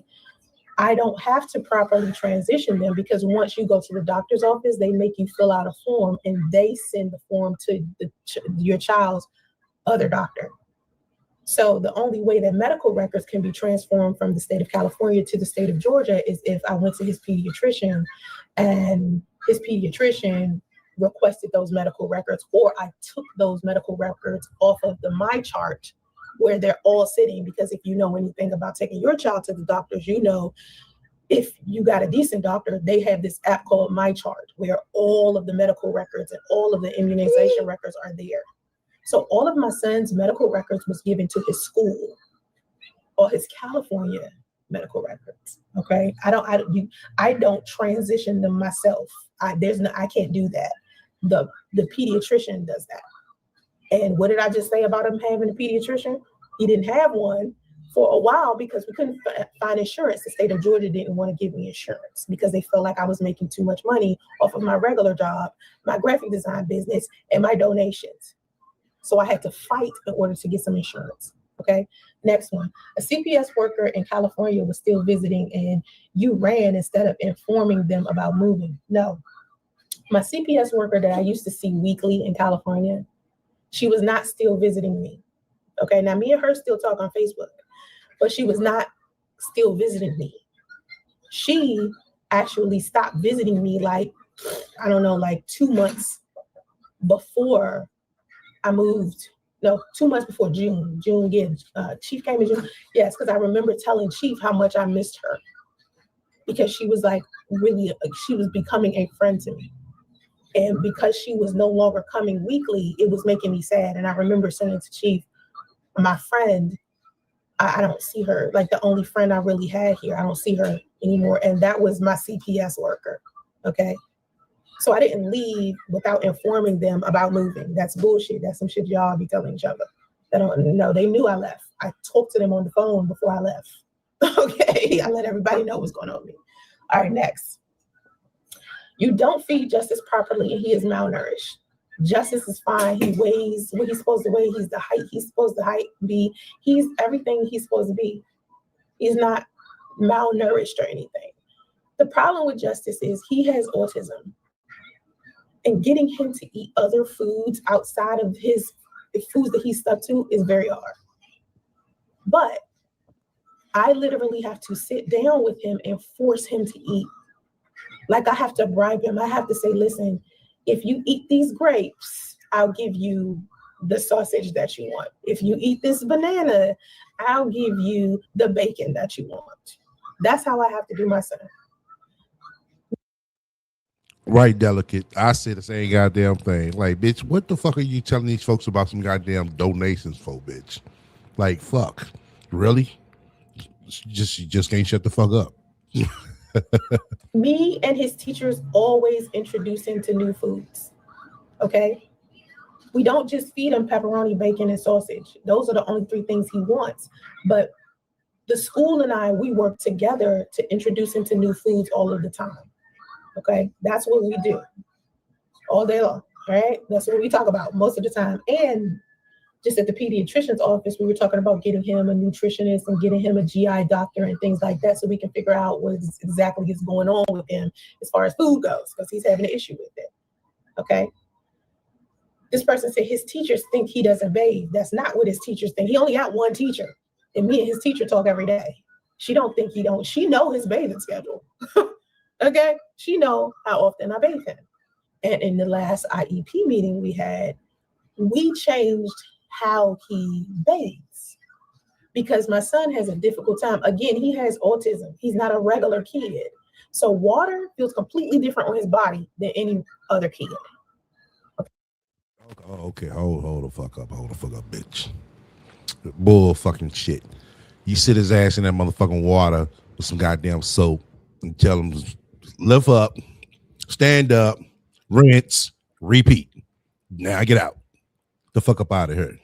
I don't have to properly transition them because once you go to the doctor's office, they make you fill out a form and they send the form to your child's other doctor. So the only way that medical records can be transformed from the state of California to the state of Georgia is if I went to his pediatrician and his pediatrician requested those medical records, or I took those medical records off of the MyChart where they're all sitting. Because if you know anything about taking your child to the doctors, you know, if you got a decent doctor, they have this app called MyChart where all of the medical records and all of the immunization records are there. So all of my son's medical records was given to his school or his California medical records. Okay, I don't transition them myself. I can't do that. The pediatrician does that. And what did I just say about him having a pediatrician? He didn't have one for a while because we couldn't find insurance. The state of Georgia didn't want to give me insurance because they felt like I was making too much money off of my regular job, my graphic design business, and my donations. So I had to fight in order to get some insurance. Okay. Next one. A CPS worker in California was still visiting and you ran instead of informing them about moving. No. My CPS worker that I used to see weekly in California, she was not still visiting me. Okay. Now me and her still talk on Facebook, but she was not still visiting me. She actually stopped visiting me like 2 months before I moved. No, 2 months before June. Chief came in June. Yes, because I remember telling Chief how much I missed her because she was like she was becoming a friend to me. And because she was no longer coming weekly, it was making me sad. And I remember saying to Chief, my friend, I don't see her, like the only friend I really had here, I don't see her anymore. And that was my CPS worker, okay? So I didn't leave without informing them about moving. That's bullshit. That's some shit y'all be telling each other. They knew I left. I talked to them on the phone before I left. Okay, I let everybody know what's going on with me. All right, next. You don't feed Justice properly and he is malnourished. Justice is fine. He weighs what he's supposed to weigh. He's the height he's supposed to be. He's everything he's supposed to be. He's not malnourished or anything. The problem with Justice is he has autism. And getting him to eat other foods outside of the foods that he's stuck to is very hard. But I literally have to sit down with him and force him to eat. Like I have to bribe him. I have to say, listen, if you eat these grapes, I'll give you the sausage that you want. If you eat this banana, I'll give you the bacon that you want. That's how I have to do my son. Right, Delicate. I said the same goddamn thing. Like, bitch, what the fuck are you telling these folks about some goddamn donations for, bitch? Like, fuck. Really? You just can't shut the fuck up. Me and his teachers always introduce him to new foods. Okay? We don't just feed him pepperoni, bacon, and sausage. Those are the only 3 things he wants. But the school and we work together to introduce him to new foods all of the time. Okay, that's what we do all day long. All right, that's what we talk about most of the time. And just at the pediatrician's office, we were talking about getting him a nutritionist and getting him a GI doctor and things like that, so we can figure out what exactly is going on with him as far as food goes, because he's having an issue with it. Okay. This person said his teachers think he doesn't bathe. That's not what his teachers think. He only got one teacher, and me and his teacher talk every day. She don't think he don't. She know his bathing schedule. Okay, she know how often I bathe him. And in the last IEP meeting we had, we changed how he bathes because my son has a difficult time. Again, he has autism. He's not a regular kid. So water feels completely different on his body than any other kid. Okay. Hold the fuck up, bitch. Bull fucking shit. You sit his ass in that motherfucking water with some goddamn soap and tell him lift up, stand up, rinse, repeat. Now get out. The fuck up out of here.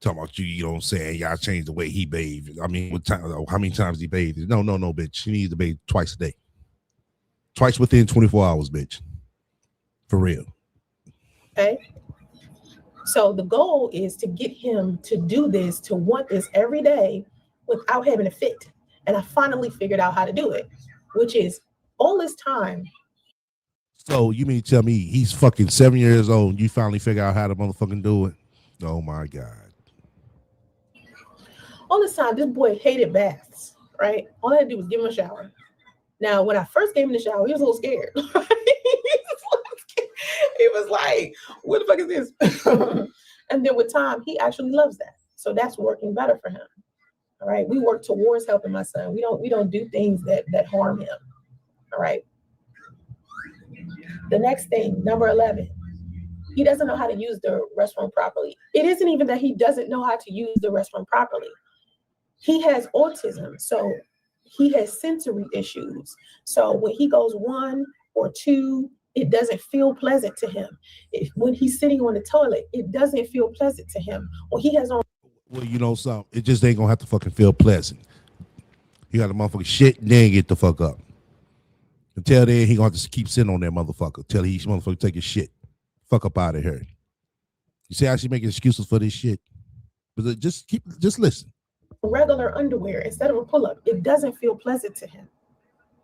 Talking about you know what I'm saying? Y'all change the way he bathes. I mean, how many times he bathes? No, bitch. He needs to bathe twice a day. Twice within 24 hours, bitch. For real. Okay. So the goal is to get him to do this, to want this every day without having a fit. And I finally figured out how to do it, which is all this time. So you mean to tell me he's fucking 7 years old, you finally figure out how to motherfucking do it? Oh my God. All this time, this boy hated baths, right? All I had to do was give him a shower. Now, when I first gave him the shower, he was a little scared. He was like, what the fuck is this? And then with time, he actually loves that. So that's working better for him. All right. We work towards helping my son. We don't do things that harm him. All right. The next thing, number 11, he doesn't know how to use the restroom properly. It isn't even that he doesn't know how to use the restroom properly. He has autism, so he has sensory issues. So when he goes 1 or 2, it doesn't feel pleasant to him. When he's sitting on the toilet, it doesn't feel pleasant to him. When he has on Well, you know something. It just ain't gonna have to fucking feel pleasant. You got to motherfucker shit and then get the fuck up. Until then, he gonna have to keep sitting on that motherfucker till he motherfucker take his shit. Fuck up out of here. You see how she making excuses for this shit? But just listen. Regular underwear instead of a pull-up, it doesn't feel pleasant to him.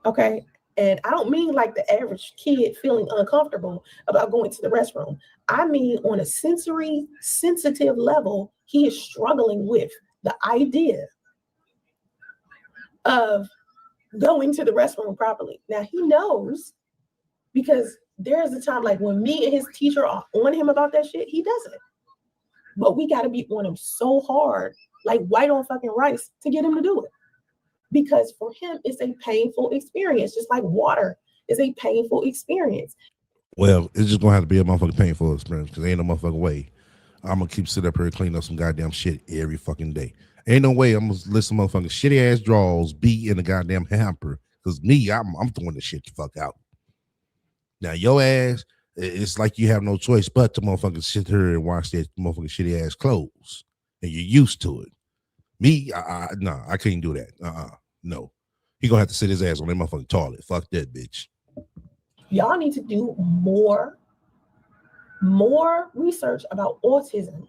Okay. And I don't mean like the average kid feeling uncomfortable about going to the restroom. I mean on a sensory sensitive level, he is struggling with the idea of going to the restroom properly. Now he knows, because there's a time like when me and his teacher are on him about that shit, he doesn't. But we got to be on him so hard, like white on fucking rice, to get him to do it. Because for him, it's a painful experience, just like water is a painful experience. Well, it's just gonna have to be a motherfucking painful experience because ain't no motherfucking way I'm gonna keep sitting up here and clean up some goddamn shit every fucking day. Ain't no way I'm gonna listen to motherfucking shitty ass drawers be in the goddamn hamper. Cause me, I'm throwing the shit the fuck out. Now your ass, it's like you have no choice but to motherfucking sit here and wash that motherfucking shitty ass clothes, and you're used to it. Me, nah, I can't do that. No. He gonna have to sit his ass on that motherfucking toilet. Fuck that bitch. Y'all need to do more research about autism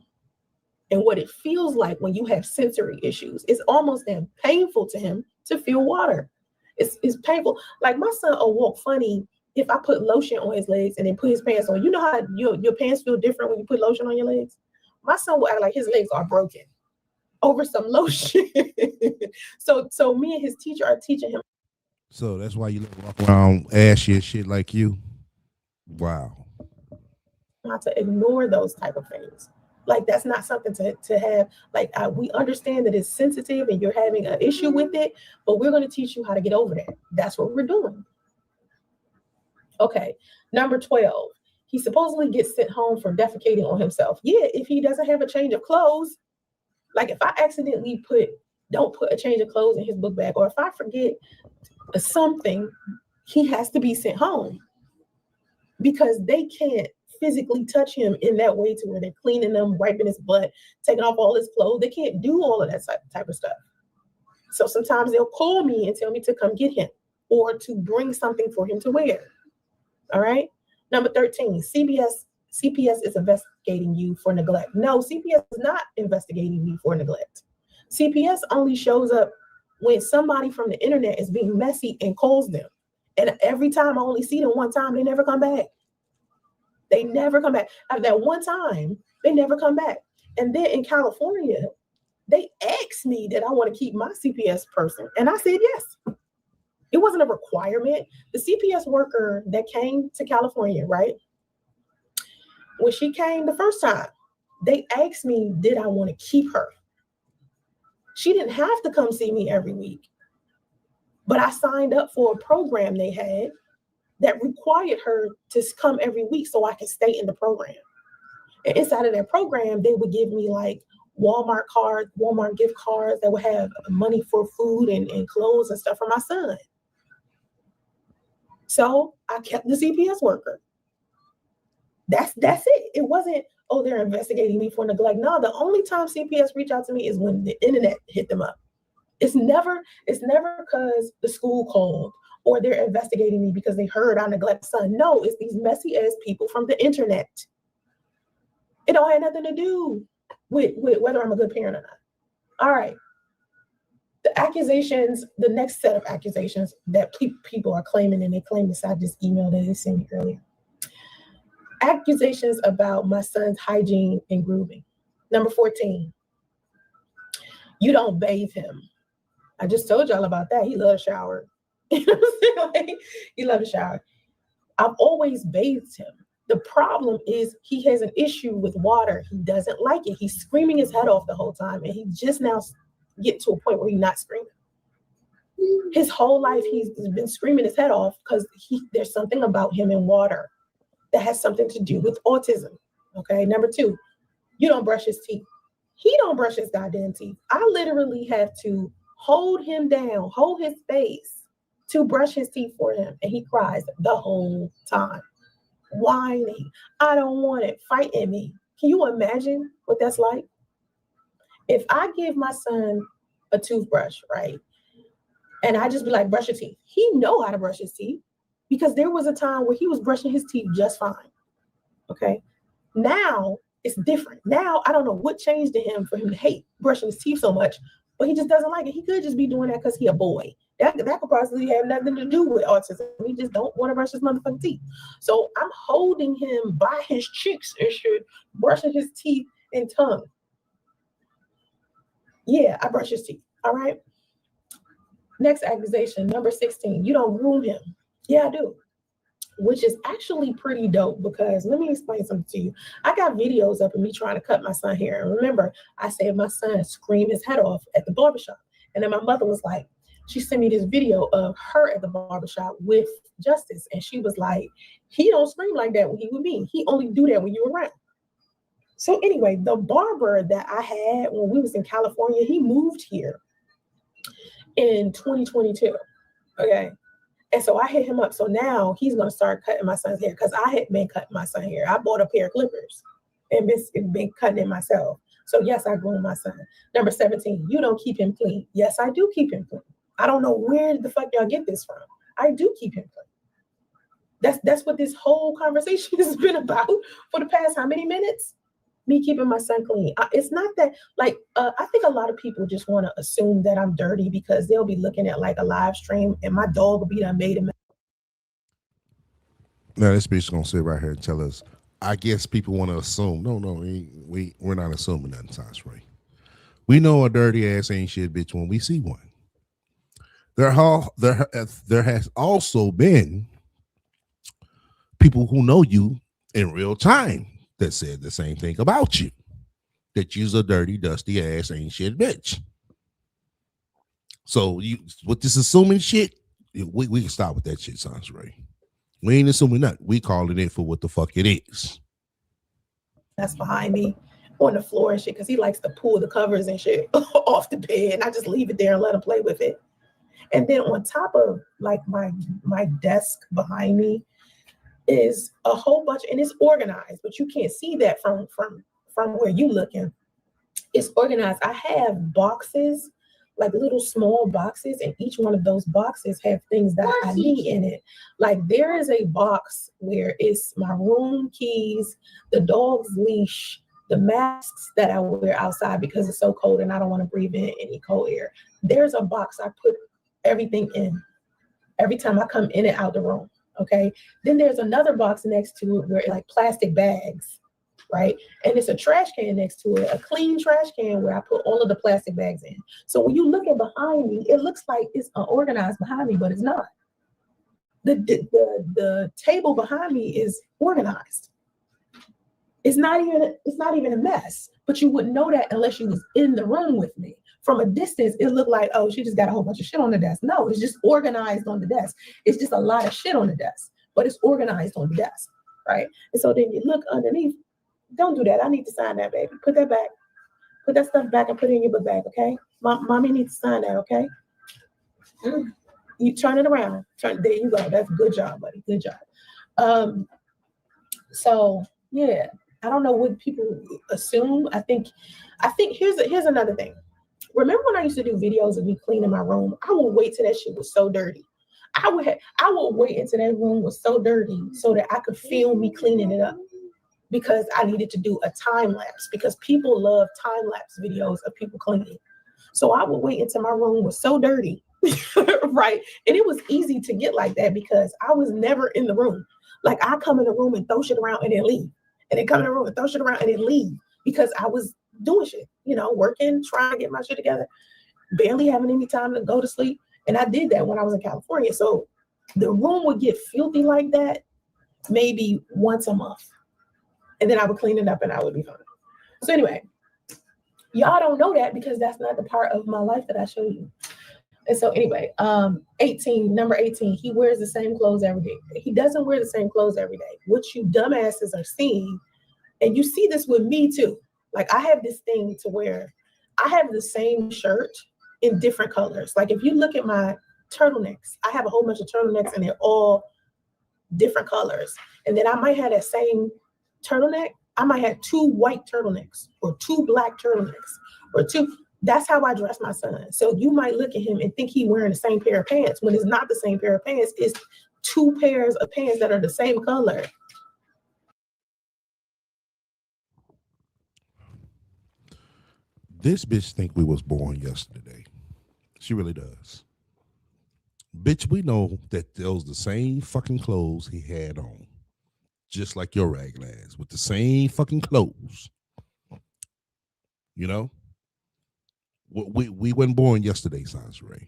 and what it feels like when you have sensory issues. It's almost damn painful to him to feel water. It's painful. Like my son will walk funny if I put lotion on his legs and then put his pants on. You know how your pants feel different when you put lotion on your legs? My son will act like his legs are broken over some lotion. So me and his teacher are teaching him. So that's why you walk around ashy and shit like you. Wow. Not to ignore those type of things. Like that's not something to have. Like we understand that it's sensitive and you're having an issue with it, but we're going to teach you how to get over that. That's what we're doing. Okay, number 12. He supposedly gets sent home for defecating on himself. Yeah, if he doesn't have a change of clothes. Like if I accidentally don't put a change of clothes in his book bag, or if I forget something, he has to be sent home because they can't physically touch him in that way to where they're cleaning him, wiping his butt, taking off all his clothes. They can't do all of that type of stuff. So sometimes they'll call me and tell me to come get him or to bring something for him to wear. All right. Number 13, CPS is investigating you for neglect. No, CPS is not investigating me for neglect. CPS only shows up when somebody from the internet is being messy and calls them. And every time I only see them one time, they never come back. They never come back. At that one time, they never come back. And then in California, they asked me that I want to keep my CPS person. And I said yes. It wasn't a requirement. The CPS worker that came to California, right? When she came the first time, they asked me, did I want to keep her? She didn't have to come see me every week. But I signed up for a program they had that required her to come every week so I could stay in the program. And inside of that program, they would give me like Walmart cards, Walmart gift cards that would have money for food and clothes and stuff for my son. So I kept the CPS worker. That's it. It wasn't, oh, they're investigating me for neglect. No, the only time CPS reach out to me is when the internet hit them up. It's never because the school called or they're investigating me because they heard I neglect son. No, it's these messy ass people from the internet. It don't have nothing to do with whether I'm a good parent or not. All right. The accusations, the next set of accusations that people are claiming, and they claim inside this email that they sent me earlier. Accusations about my son's hygiene and grooming. Number 14, you don't bathe him. I just told y'all about that. He loves a shower. You know what I'm saying? Like, he loves a shower. I've always bathed him. The problem is he has an issue with water. He doesn't like it. He's screaming his head off the whole time, and he just now getting to a point where he's not screaming. His whole life he's been screaming his head off because there's something about him in water that has something to do with autism. Okay, number 2, you don't brush his teeth. He don't brush his goddamn teeth. I literally have to hold him down, hold his face to brush his teeth for him, and he cries the whole time, whining, I don't want it, fighting me. Can you imagine what that's like? If I give my son a toothbrush, right, and I just be like, brush your teeth, he know how to brush his teeth because there was a time where he was brushing his teeth just fine. Okay. Now it's different. Now I don't know what changed to him for him to hate brushing his teeth so much, but he just doesn't like it. He could just be doing that because he a boy. That could possibly have nothing to do with autism. He just don't want to brush his motherfucking teeth. So I'm holding him by his cheeks and shit, brushing his teeth and tongue. Yeah, I brush his teeth. All right. Next accusation, number 16. You don't groom him. Yeah, I do. Which is actually pretty dope because let me explain something to you. I got videos up of me trying to cut my son hair. And remember, I said my son screamed his head off at the barbershop. And then my mother was like, she sent me this video of her at the barbershop with Justice. And she was like, he don't scream like that when he with me. He only do that when you're around. So anyway, the barber that I had when we was in California, he moved here in 2022. Okay. And so I hit him up. So now he's going to start cutting my son's hair because I had been cutting my son's hair. I bought a pair of clippers and been cutting it myself. So yes, I groom my son. Number 17, you don't keep him clean. Yes, I do keep him clean. I don't know where the fuck y'all get this from. I do keep him clean. That's what this whole conversation has been about for the past how many minutes? Me keeping my son clean. It's not that like I think a lot of people just want to assume that I'm dirty because they'll be looking at like a live stream and my dog will be done made a mess. Now this bitch gonna sit right here and tell us. I guess people want to assume. No, we're not assuming nothing, Tasray. We know a dirty ass ain't shit bitch when we see one. There has also been people who know you in real time that said the same thing about you. That you's a dirty, dusty ass ain't shit bitch. So you with this assuming shit, we can stop with that shit, Tasray. We ain't assuming nothing. We calling it for what the fuck it is. That's behind me on the floor and shit because he likes to pull the covers and shit off the bed and I just leave it there and let him play with it. And then on top of like my desk behind me is a whole bunch, and it's organized, but you can't see that from where you looking. It's organized. I have boxes, like little small boxes, and each one of those boxes have things that I need in it. Like there is a box where it's my room keys, the dog's leash, the masks that I wear outside because it's so cold and I don't want to breathe in any cold air. There's a box I put everything in every time I come in and out the room. Okay. Then there's another box next to it where it's like plastic bags, right? And it's a trash can next to it, a clean trash can where I put all of the plastic bags in. So when you look at behind me, it looks like it's organized behind me, but it's not. The table behind me is organized. It's not even a mess, but you wouldn't know that unless you was in the room with me. From a distance, it looked like, oh, she just got a whole bunch of shit on the desk. No, it's just organized on the desk. It's just a lot of shit on the desk, but it's organized on the desk, right? And so then you look underneath. Don't do that. I need to sign that, baby. Put that back. Put that stuff back and put it in your book bag, okay? Mommy needs to sign that, okay? You turn it around. There you go. That's a good job, buddy. Good job. So yeah, I don't know what people assume. I think here's another thing. Remember when I used to do videos of me cleaning my room? I would wait till that shit was so dirty. I would wait until that room was so dirty so that I could film me cleaning it up because I needed to do a time lapse because people love time lapse videos of people cleaning. So I would wait until my room was so dirty, right? And it was easy to get like that because I was never in the room. Like I come in the room and throw shit around and then leave. And then come in the room and throw shit around and then leave because I was doing shit, working, trying to get my shit together, barely having any time to go to sleep. And I did that when I was in California. So the room would get filthy like that maybe once a month. And then I would clean it up and I would be fine. So anyway, y'all don't know that because that's not the part of my life that I show you. And so anyway, number 18, he wears the same clothes every day. He doesn't wear the same clothes every day. What you dumbasses are seeing, and you see this with me too. Like I have this thing to where I have the same shirt in different colors. Like if you look at my turtlenecks, I have a whole bunch of turtlenecks and they're all different colors. And then I might have that same turtleneck. I might have 2 white turtlenecks or 2 black turtlenecks or two. That's how I dress my son. So you might look at him and think he's wearing the same pair of pants when it's not the same pair of pants. It's two pairs of pants that are the same color. This bitch think we was born yesterday. She really does. Bitch, we know that those the same fucking clothes he had on. Just like your rag ass, with the same fucking clothes. You know? We weren't born yesterday, Sansray.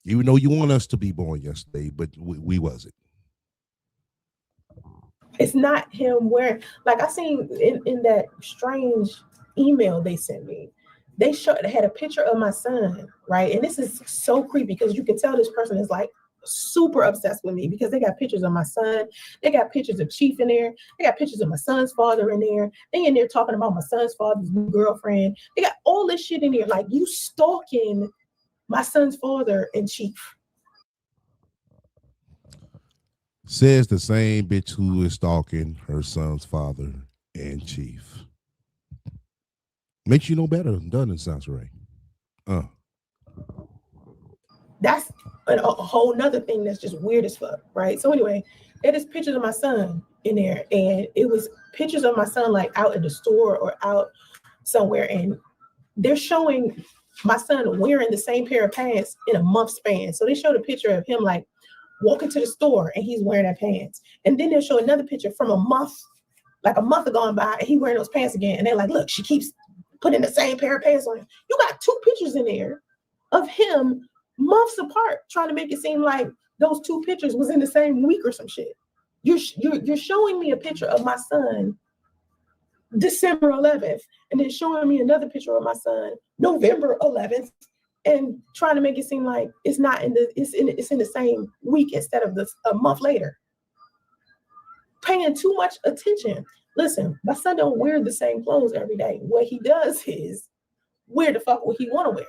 Even though you want us to be born yesterday, but we wasn't. It's not him wearing, like I seen in that strange email they sent me. They had a picture of my son, right? And this is so creepy because you can tell this person is like super obsessed with me because they got pictures of my son. They got pictures of Chief in there. They got pictures of my son's father in there. They in there talking about my son's father's new girlfriend. They got all this shit in there. Like, you stalking my son's father and Chief. Says the same bitch who is stalking her son's father and Chief. Makes you know better, doesn't it, Sansray? That's a whole nother thing that's just weird as fuck, right? So anyway, there is pictures of my son in there, and it was pictures of my son like out at the store or out somewhere, and they're showing my son wearing the same pair of pants in a month span. So they showed a picture of him like walking to the store and he's wearing that pants, and then they'll show another picture from a month, like a month gone by, and he wearing those pants again, and they're like, look, she keeps putting the same pair of pants on. You got two pictures in there of him months apart, trying to make it seem like those two pictures was in the same week or some shit. You're showing me a picture of my son December 11th, and then showing me another picture of my son November 11th, and trying to make it seem like it's not in the it's in the same week instead of a month later. Paying too much attention. Listen, my son don't wear the same clothes every day. What he does is wear the fuck what he want to wear.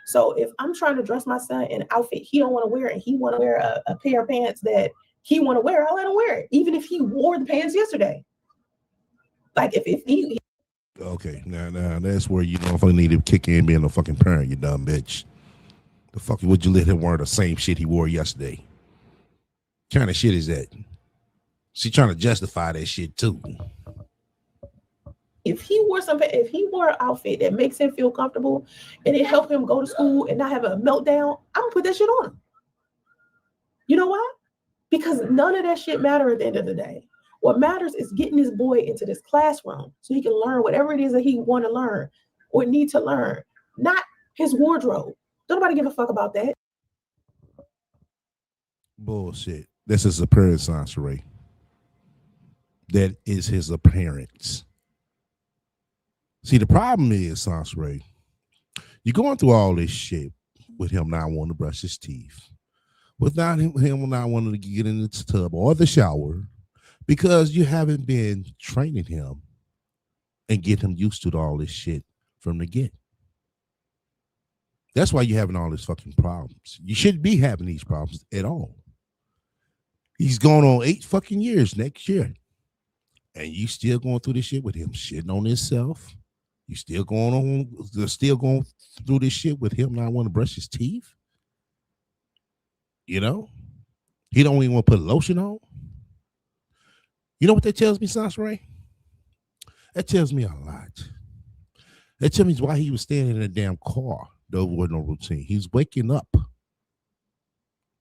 So if I'm trying to dress my son in an outfit he don't want to wear, and he want to wear a pair of pants that he want to wear, I'll let him wear it, even if he wore the pants yesterday. Like if he Okay, now that's where you motherfucker need to kick in being a fucking parent, you dumb bitch. The fuck would you let him wear the same shit he wore yesterday? What kind of shit is that? She trying to justify that shit too. If he wore an outfit that makes him feel comfortable and it help him go to school and not have a meltdown, I'm gonna put that shit on him. You know why? Because none of that shit matter at the end of the day. What matters is getting this boy into this classroom so he can learn whatever it is that he want to learn or need to learn, not his wardrobe. Don't nobody give a fuck about that. Bullshit. This is appearance, Sansray. That is his appearance. See, the problem is, Sansray, you're going through all this shit with him not wanting to brush his teeth, without him not wanting to get in the tub or the shower, because you haven't been training him and get him used to all this shit from the get. That's why you're having all these fucking problems. You shouldn't be having these problems at all. He's going on 8 fucking years next year, and you still going through this shit with him shitting on himself. You still going through this shit with him not wanting to brush his teeth. You know, he don't even want to put lotion on. You know what that tells me, Sansray? That tells me a lot. That tells me why he was standing in a damn car. There was no routine. He was waking up,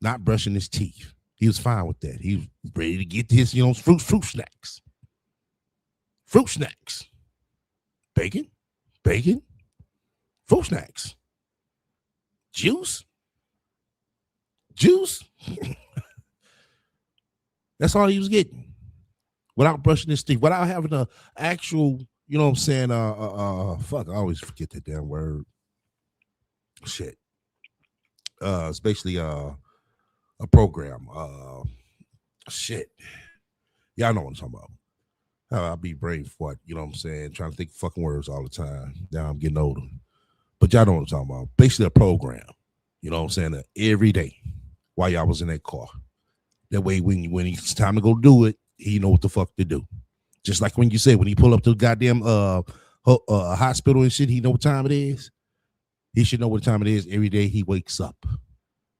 not brushing his teeth. He was fine with that. He was ready to get his, fruit snacks. Fruit snacks. Bacon, fruit snacks. Juice. That's all he was getting. Without brushing his teeth, without having an actual, you know what I'm saying, fuck, I always forget that damn word. Shit. It's basically a program. Shit. Y'all know what I'm talking about. I'll be brain fart, you know what I'm saying, trying to think fucking words all the time. Now I'm getting older. But y'all know what I'm talking about. Basically a program, you know what I'm saying, every day while y'all was in that car. That way when it's time to go do it, he know what the fuck to do. Just like when you say, when he pull up to the goddamn hospital and shit, he know what time it is. He should know what time it is every day he wakes up.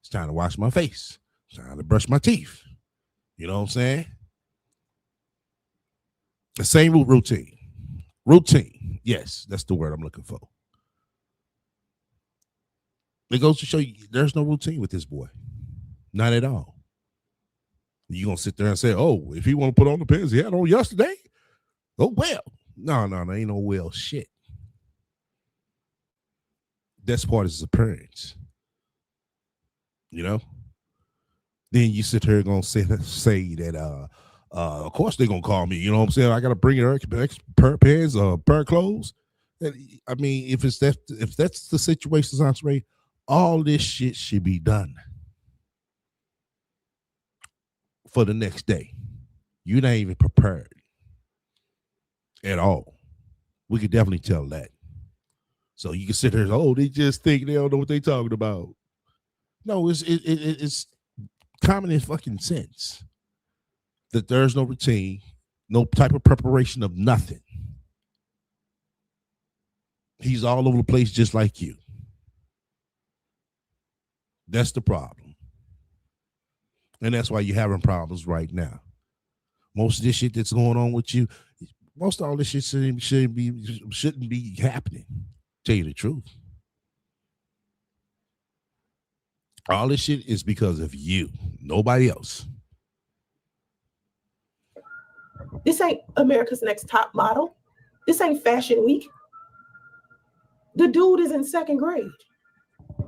It's time to wash my face. It's time to brush my teeth. You know what I'm saying? The same routine. Routine. Yes, that's the word I'm looking for. It goes to show you there's no routine with this boy. Not at all. You gonna sit there and say, oh, if he want to put on the pants he had on yesterday, oh well. No, ain't no well shit. That's part of his appearance. You know? Then you sit here gonna say that of course they're gonna call me, you know what I'm saying? I gotta bring an extra pair of pants, pair of clothes. I mean, if that's the situation, Sansray, all this shit should be done for the next day. You're not even prepared at all. We could definitely tell that. So you can sit there and say, oh, they just think they don't know what they're talking about. No, it's common in fucking sense that there's no routine, no type of preparation of nothing. He's all over the place just like you. That's the problem. And that's why you're having problems right now. Most of this shit that's going on with you, most of all this shit shouldn't be happening. Tell you the truth. All this shit is because of you. Nobody else. This ain't America's Next Top Model. This ain't Fashion Week. The dude is in second grade.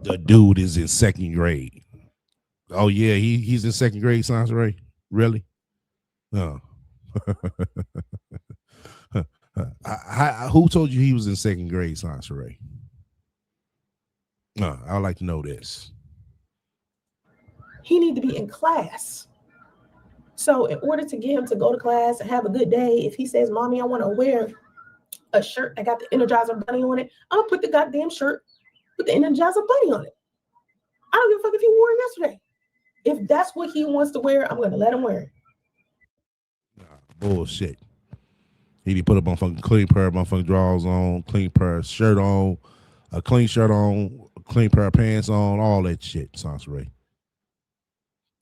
The dude is in second grade. Oh yeah, he's in second grade, Sansray? Really? No. Who told you he was in second grade, Sansray? No, I would like to know this. He need to be in class. So in order to get him to go to class and have a good day, if he says, Mommy, I want to wear a shirt that got the Energizer Bunny on it, I'm going to put the goddamn shirt with the Energizer Bunny on it. I don't give a fuck if he wore it yesterday. If that's what he wants to wear, I'm going to let him wear it. Nah, bullshit. He need to put a motherfucking clean pair of motherfucking drawers on, clean pair of shirt on, a clean shirt on, a clean pair of pants on, all that shit, Sansray.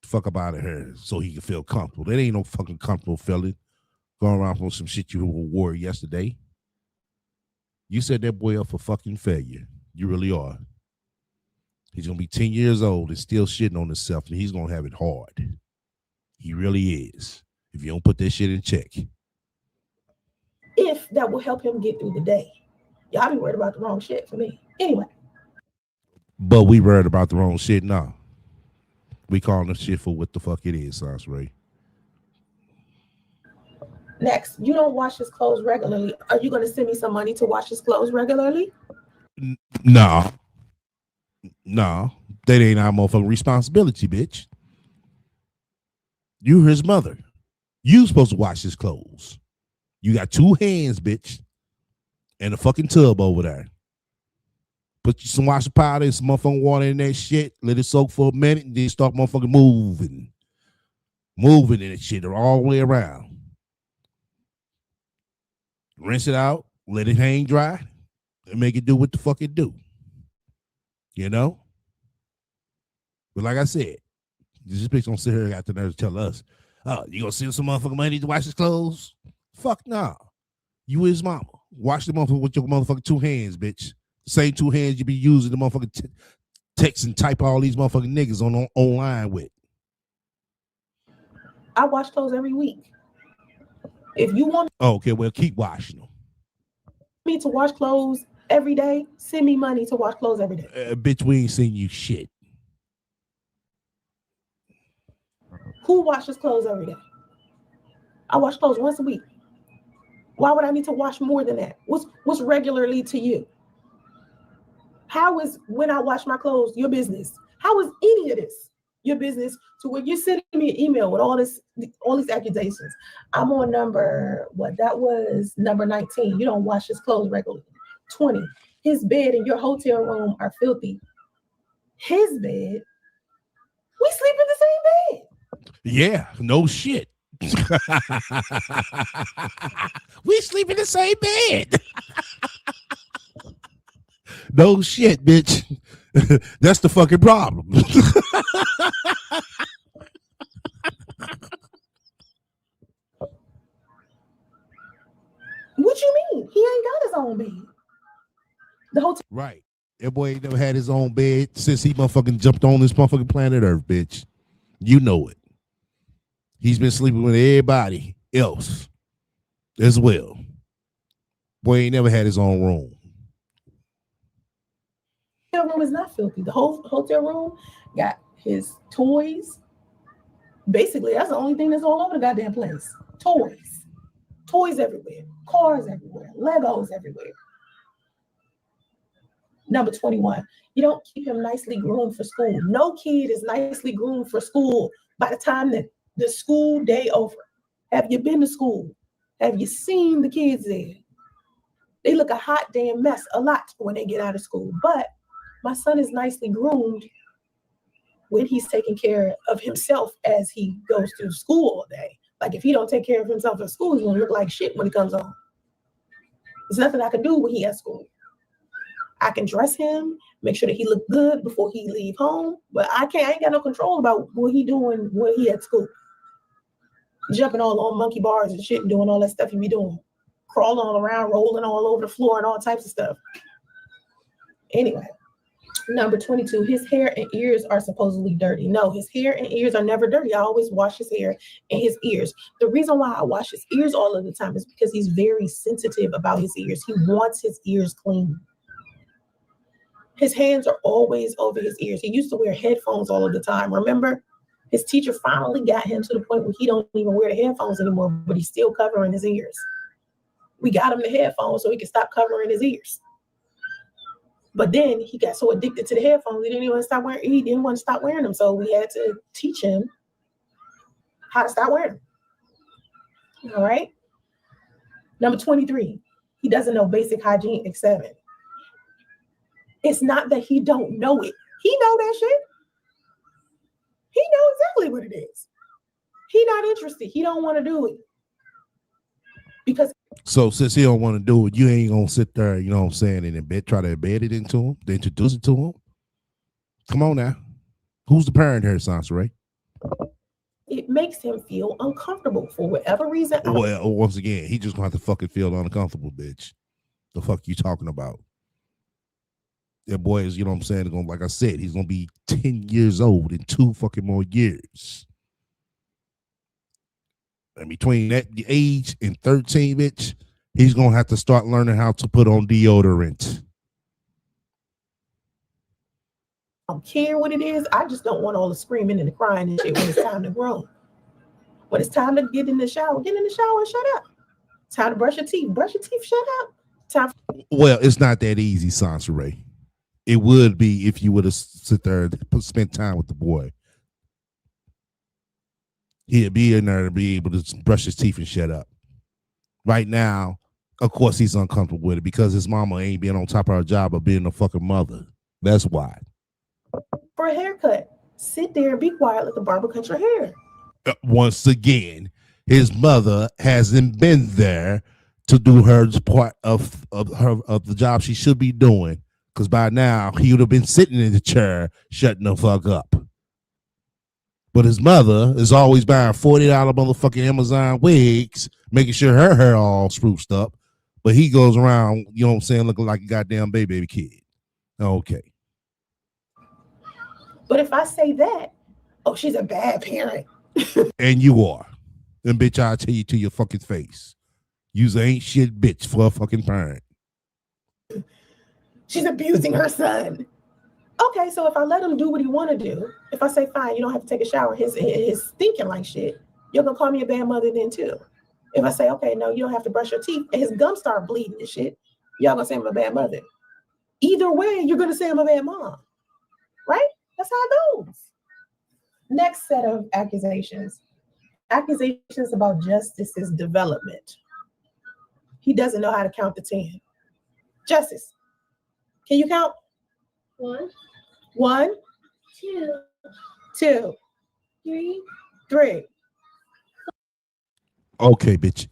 Fuck up out of here so he can feel comfortable. That ain't no fucking comfortable feeling going around for some shit you wore yesterday. You set that boy up for fucking failure. You really are. He's going to be 10 years old and still shitting on himself, and he's going to have it hard. He really is. If you don't put that shit in check. If that will help him get through the day. Y'all be worried about the wrong shit for me. Anyway. But we worried about the wrong shit now. We calling the shit for what the fuck it is, Sansray. Next, you don't wash his clothes regularly. Are you going to send me some money to wash his clothes regularly? No. No. That ain't our motherfucking responsibility, bitch. You his mother. You supposed to wash his clothes. You got two hands, bitch, and a fucking tub over there. Put some washing powder and some motherfucking water in that shit. Let it soak for a minute and then start motherfucking moving. Moving in that shit all the way around. Rinse it out. Let it hang dry. And make it do what the fuck it do. You know? But like I said, this bitch don't sit here after nerves to tell us, oh, you gonna send some motherfucking money to wash his clothes? Fuck nah. You his mama. Wash the motherfucker with your motherfucking two hands, bitch. The same two hands you be using the motherfucking text and type all these motherfucking niggas online with. I wash clothes every week. If you want okay, well, keep washing them. Me to wash clothes every day, send me money to wash clothes every day. Bitch, we ain't seen you shit. Who washes clothes every day? I wash clothes once a week. Why would I need to wash more than that? What's regularly to you? How is when I wash my clothes your business? How is any of this your business to where you're sending me an email with all these accusations? I'm on number 19. You don't wash his clothes regularly. 20. His bed in your hotel room are filthy. His bed, we sleep in the same bed. Yeah, no shit. We sleep in the same bed. No shit, bitch. That's the fucking problem. What you mean? He ain't got his own bed. The whole Right. That boy ain't never had his own bed since he motherfucking jumped on this motherfucking planet Earth, bitch. You know it. He's been sleeping with everybody else as well. Boy ain't never had his own room. hotel room is not filthy. The whole hotel room got his toys. Basically, that's the only thing that's all over the goddamn place. Toys. Toys everywhere. Cars everywhere. Legos everywhere. Number 21. You don't keep him nicely groomed for school. No kid is nicely groomed for school by the time that the school day over. Have you been to school? Have you seen the kids there? They look a hot damn mess a lot when they get out of school. But my son is nicely groomed when he's taking care of himself as he goes through school all day. Like if he don't take care of himself at school, he's gonna look like shit when he comes home. There's nothing I can do when he at school. I can dress him, make sure that he look good before he leave home, but I ain't got no control about what he doing when he at school. Jumping all on monkey bars and shit and doing all that stuff he be doing. Crawling all around, rolling all over the floor and all types of stuff. Anyway, number 22, his hair and ears are supposedly dirty. No, his hair and ears are never dirty. I always wash his hair and his ears. The reason why I wash his ears all of the time is because he's very sensitive about his ears. He wants his ears clean. His hands are always over his ears. He used to wear headphones all of the time. Remember? His teacher finally got him to the point where he don't even wear the headphones anymore, but he's still covering his ears. We got him the headphones so he could stop covering his ears. But then he got so addicted to the headphones, he didn't want to stop wearing them. So we had to teach him how to stop wearing them. All right. Number 23, he doesn't know basic hygiene X7. It's not that he don't know it. He know that shit. He knows exactly what it is. He not interested. He don't want to do it. Because so since he don't want to do it, you ain't gonna sit there, you know what I'm saying, and try to embed it into him, to introduce it to him. Come on now. Who's the parent here, Sansa? It makes him feel uncomfortable for whatever reason. Well, once again, he just gonna have to fucking feel uncomfortable, bitch. The fuck you talking about? That boy is, you know what I'm saying, gonna, like I said, he's gonna be 10 years old in 2 fucking more years. And between that age and 13, bitch, he's gonna have to start learning how to put on deodorant. I don't care what it is. I just don't want all the screaming and the crying and shit when it's time to grow. When it's time to get in the shower and shut up. Time to brush your teeth, shut up. Time. Well, it's not that easy, Sansa. It would be if you would have sit there and spent time with the boy. He'd be in there to be able to brush his teeth and shut up. Right now, of course, he's uncomfortable with it because his mama ain't being on top of her job of being a fucking mother. That's why. For a haircut, sit there and be quiet. Let the barber cut your hair. Once again, his mother hasn't been there to do her part of the job she should be doing. Because by now, he would have been sitting in the chair, shutting the fuck up. But his mother is always buying $40 motherfucking Amazon wigs, making sure her hair all spruced up. But he goes around, you know what I'm saying, looking like a goddamn baby kid. Okay. But if I say that, oh, she's a bad parent. And you are. And bitch, I'll tell you to your fucking face. You's ain't shit bitch for a fucking parent. She's abusing her son. Okay, so if I let him do what he want to do, if I say, fine, you don't have to take a shower, his stinking like shit, you're going to call me a bad mother then too. If I say, okay, no, you don't have to brush your teeth, and his gums start bleeding and shit, y'all going to say I'm a bad mother. Either way, you're going to say I'm a bad mom. Right? That's how it goes. Next set of accusations. Accusations about Justice's development. He doesn't know how to count to 10. Justice, can you count? 1, 1, 2, 2, 3, 3. Okay, bitch.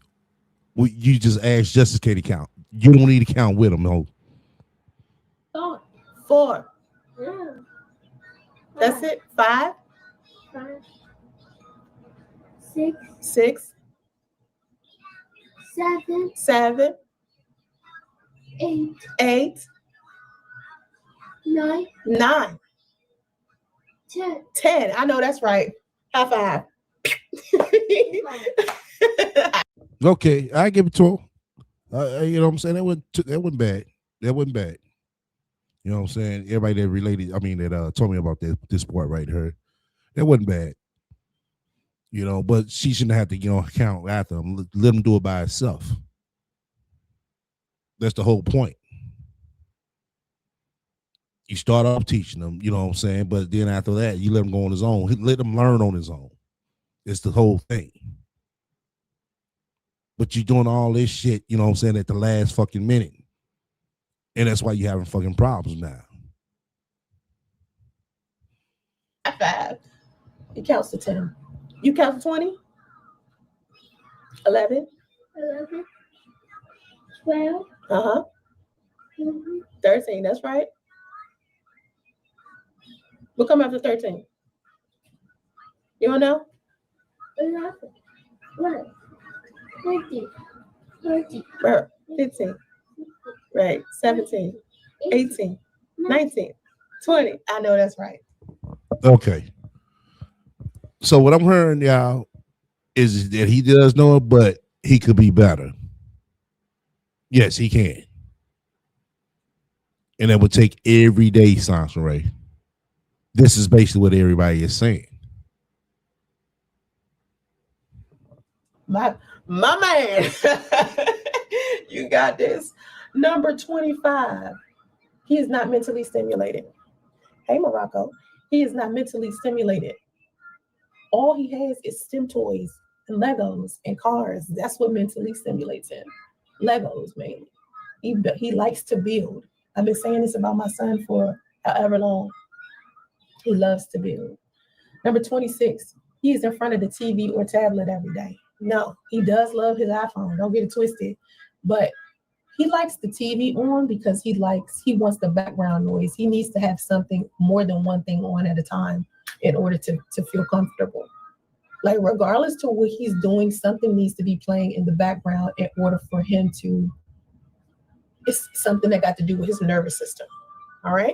You just asked Justice K to count. You don't need to count with him, no. thought. 4. Yeah. That's it. 5, 5, 6, 6, 7, 7, 8, 8, 9, 9, 10. 10. I know that's right. High five. Okay, I give it to him. You know what I'm saying? That wasn't bad. That wasn't bad. You know what I'm saying? Everybody that related, that told me about this sport right here, that wasn't bad. You know, but she shouldn't have to, count after him. Let him do it by himself. That's the whole point. You start off teaching them, you know what I'm saying? But then after that, you let him go on his own. Let him learn on his own. It's the whole thing. But you're doing all this shit, you know what I'm saying, at the last fucking minute. And that's why you're having fucking problems now. High five. He counts to 10. You count to 20? 11? 11, 12, Uh-huh. 13, 13. That's right. We'll come after 13. You want to know? 11, 12, 13, 14, Right. 15. Right. 17. 18. 19. 20. I know that's right. Okay. So what I'm hearing, y'all, is that he does know it, but he could be better. Yes, he can. And it would take every day, Sansa Ray. This is basically what everybody is saying. My man. You got this. Number 25. He is not mentally stimulated. Hey, Morocco. He is not mentally stimulated. All he has is STEM toys and Legos and cars. That's what mentally stimulates him. Legos, mainly. He likes to build. I've been saying this about my son for however long. He loves to build. Number 26, he is in front of the TV or tablet every day. No, he does love his iPhone. Don't get it twisted. But he likes the TV on because he wants the background noise. He needs to have something, more than one thing on at a time in order to feel comfortable. Like, regardless to what he's doing, something needs to be playing in the background in order for him to, it's something that got to do with his nervous system. All right.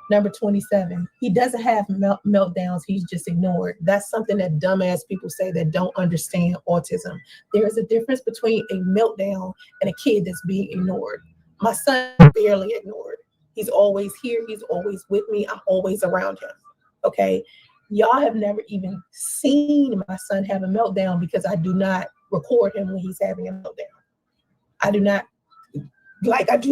Number 27, he doesn't have meltdowns. He's just ignored. That's something that dumbass people say that don't understand autism. There is a difference between a meltdown and a kid that's being ignored. My son is barely ignored. He's always here. He's always with me. I'm always around him. Okay. Y'all have never even seen my son have a meltdown because I do not record him when he's having a meltdown. I do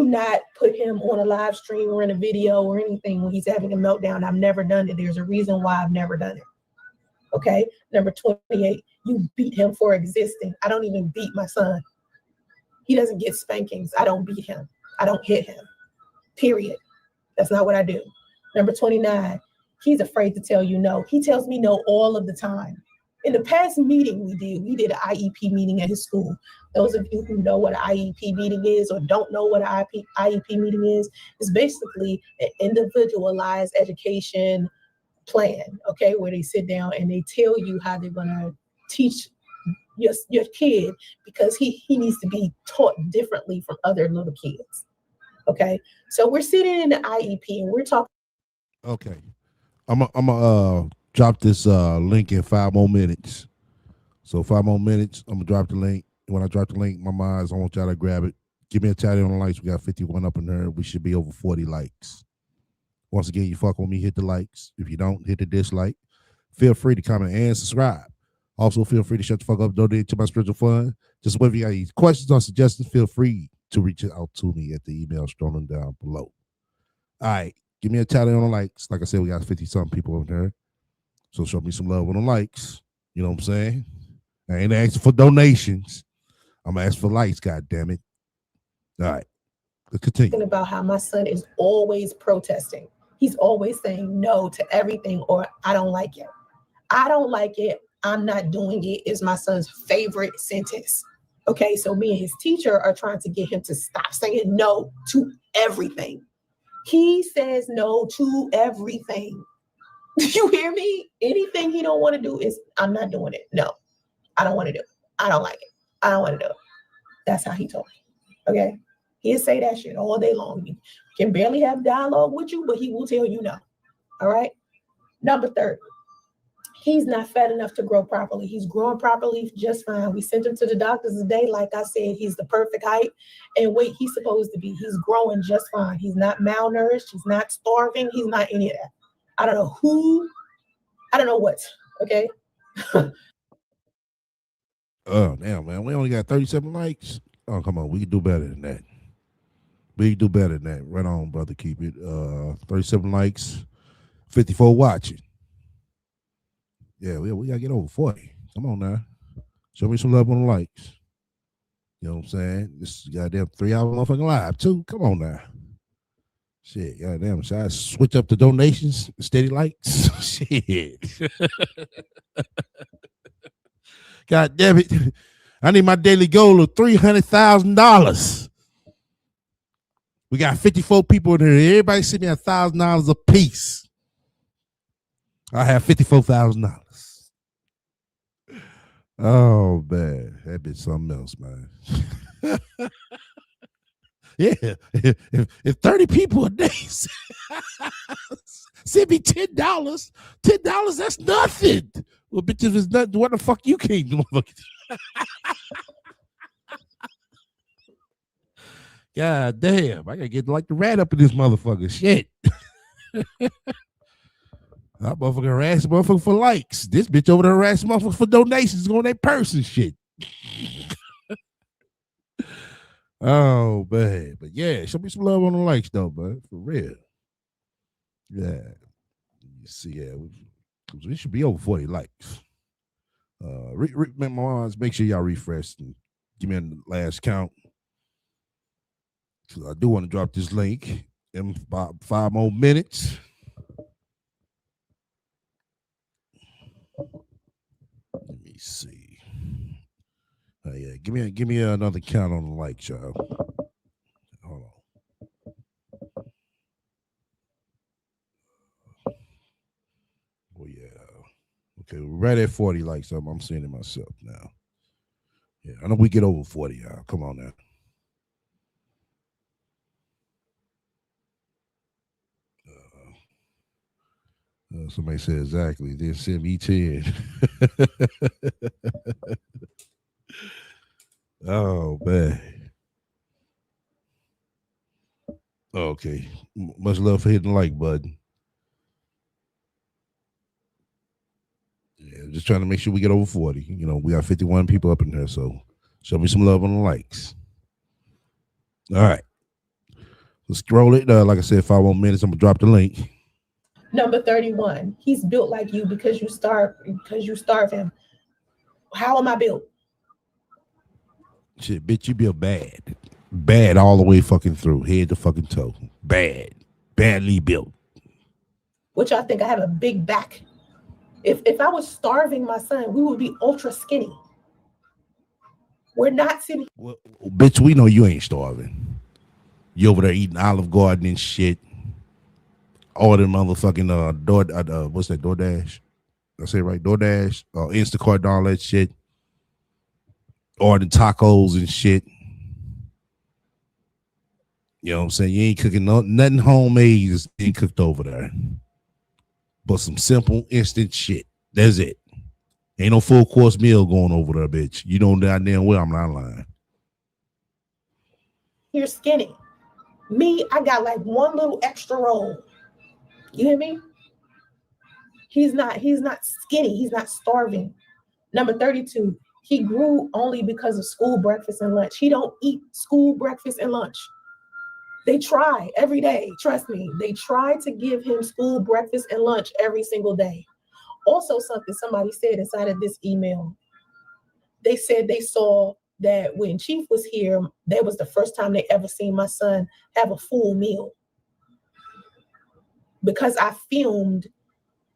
not put him on a live stream or in a video or anything when he's having a meltdown. I've never done it. There's a reason why I've never done it. Okay. Number 28, you beat him for existing. I don't even beat my son. He doesn't get spankings. I don't beat him. I don't hit him. Period. That's not what I do. Number 29, he's afraid to tell you no. He tells me no all of the time. In the past meeting we did an IEP meeting at his school. Those of you who know what an IEP meeting is or don't know what an IEP meeting is, it's basically an individualized education plan, okay, where they sit down and they tell you how they're going to teach your kid because he needs to be taught differently from other little kids, okay? So we're sitting in the IEP and we're talking. Okay. I'm gonna drop this link in 5 more minutes. So 5 more minutes, I'm gonna drop the link. When I drop the link, my minds, I want y'all to grab it. Give me a tally on the likes. We got 51 up in there. We should be over 40 likes. Once again, you fuck with me, hit the likes. If you don't, hit the dislike. Feel free to comment and subscribe. Also, feel free to shut the fuck up, donate to my spiritual fund. Just whether you got any questions or suggestions, feel free to reach out to me at the email scrolling down below. All right. Give me a tally on the likes. Like I said, we got 50-something people over there. So show me some love on the likes. You know what I'm saying? I ain't asking for donations. I'm asking for likes, God damn it. All right. Let's continue. About how my son is always protesting. He's always saying no to everything or I don't like it. I don't like it. I'm not doing it is my son's favorite sentence. Okay, so me and his teacher are trying to get him to stop saying no to everything. He says no to everything. You hear me? Anything he don't want to do is, I'm not doing it. No, I don't want to do it. I don't like it. I don't want to do it. That's how he told me. Okay? He'll say that shit all day long. He can barely have dialogue with you, but he will tell you no. All right? Number 30. He's not fat enough to grow properly. He's growing properly just fine. We sent him to the doctors today. Like I said, he's the perfect height and weight he's supposed to be. He's growing just fine. He's not malnourished. He's not starving. He's not any of that. I don't know who. I don't know what. Okay? Oh, damn, man. We only got 37 likes. Oh, come on. We can do better than that. We can do better than that. Right on, brother. Keep it. 37 likes, 54 watching. Yeah, we gotta get over 40. Come on now. Show me some love on the likes. You know what I'm saying? This is goddamn 3-hour motherfucking live, too. Come on now. Shit, goddamn. Should I switch up the donations? Steady likes? Shit. God damn it. I need my daily goal of $300,000. We got 54 people in here. Everybody send me $1,000 a piece. I have $54,000. Oh man, that bitch something else, man. Yeah, if 30 people a day send me $10, that's nothing. Well, bitch, if it's nothing, what the fuck you can't do? God damn, I gotta get like the rat up in this motherfucker. Shit. That motherfucker harass motherfucker for likes. This bitch over there harass motherfucker for donations on their purse and shit. Oh man, but yeah, show me some love on the likes though, man, for real. Yeah, you see, yeah, we should be over 40 likes. Make sure y'all refresh and give me a last count. Cause I do want to drop this link in about 5 more minutes. Let me see. Oh yeah, give me another count on the like, child. Hold on. Oh yeah. Okay, we're right at 40 likes. I'm seeing it myself now. Yeah, I know we get over 40, y'all. Come on now. Somebody said exactly. Then send me 10. Oh man. Okay. Much love for hitting the like button. Yeah, just trying to make sure we get over 40. You know, we got 51 people up in there, so show me some love on the likes. All right. Let's scroll it. Like I said, 5 more minutes. I'm gonna drop the link. Number 31. He's built like you because you starve him. How am I built? Shit, bitch, you built bad. Bad all the way fucking through, head to fucking toe. Bad. Badly built. Which I think I have a big back. If I was starving my son, we would be ultra skinny. We're not sitting. Well, bitch, we know you ain't starving. You over there eating Olive Garden and shit. All them motherfucking what's that, DoorDash? I say it right, DoorDash, Instacart and all that shit. Ordering tacos and shit. You know what I'm saying? You ain't cooking nothing homemade is being cooked over there. But some simple, instant shit. That's it. Ain't no full course meal going over there, bitch. You know that damn well I'm not lying. You're skinny. Me, I got like one little extra roll. You hear me? He's not skinny. He's not starving. Number 32. He grew only because of school breakfast and lunch. He don't eat school breakfast and lunch. They try every day. Trust me. They try to give him school breakfast and lunch every single day. Also, something somebody said inside of this email. They said they saw that when Chief was here, that was the first time they ever seen my son have a full meal. Because I filmed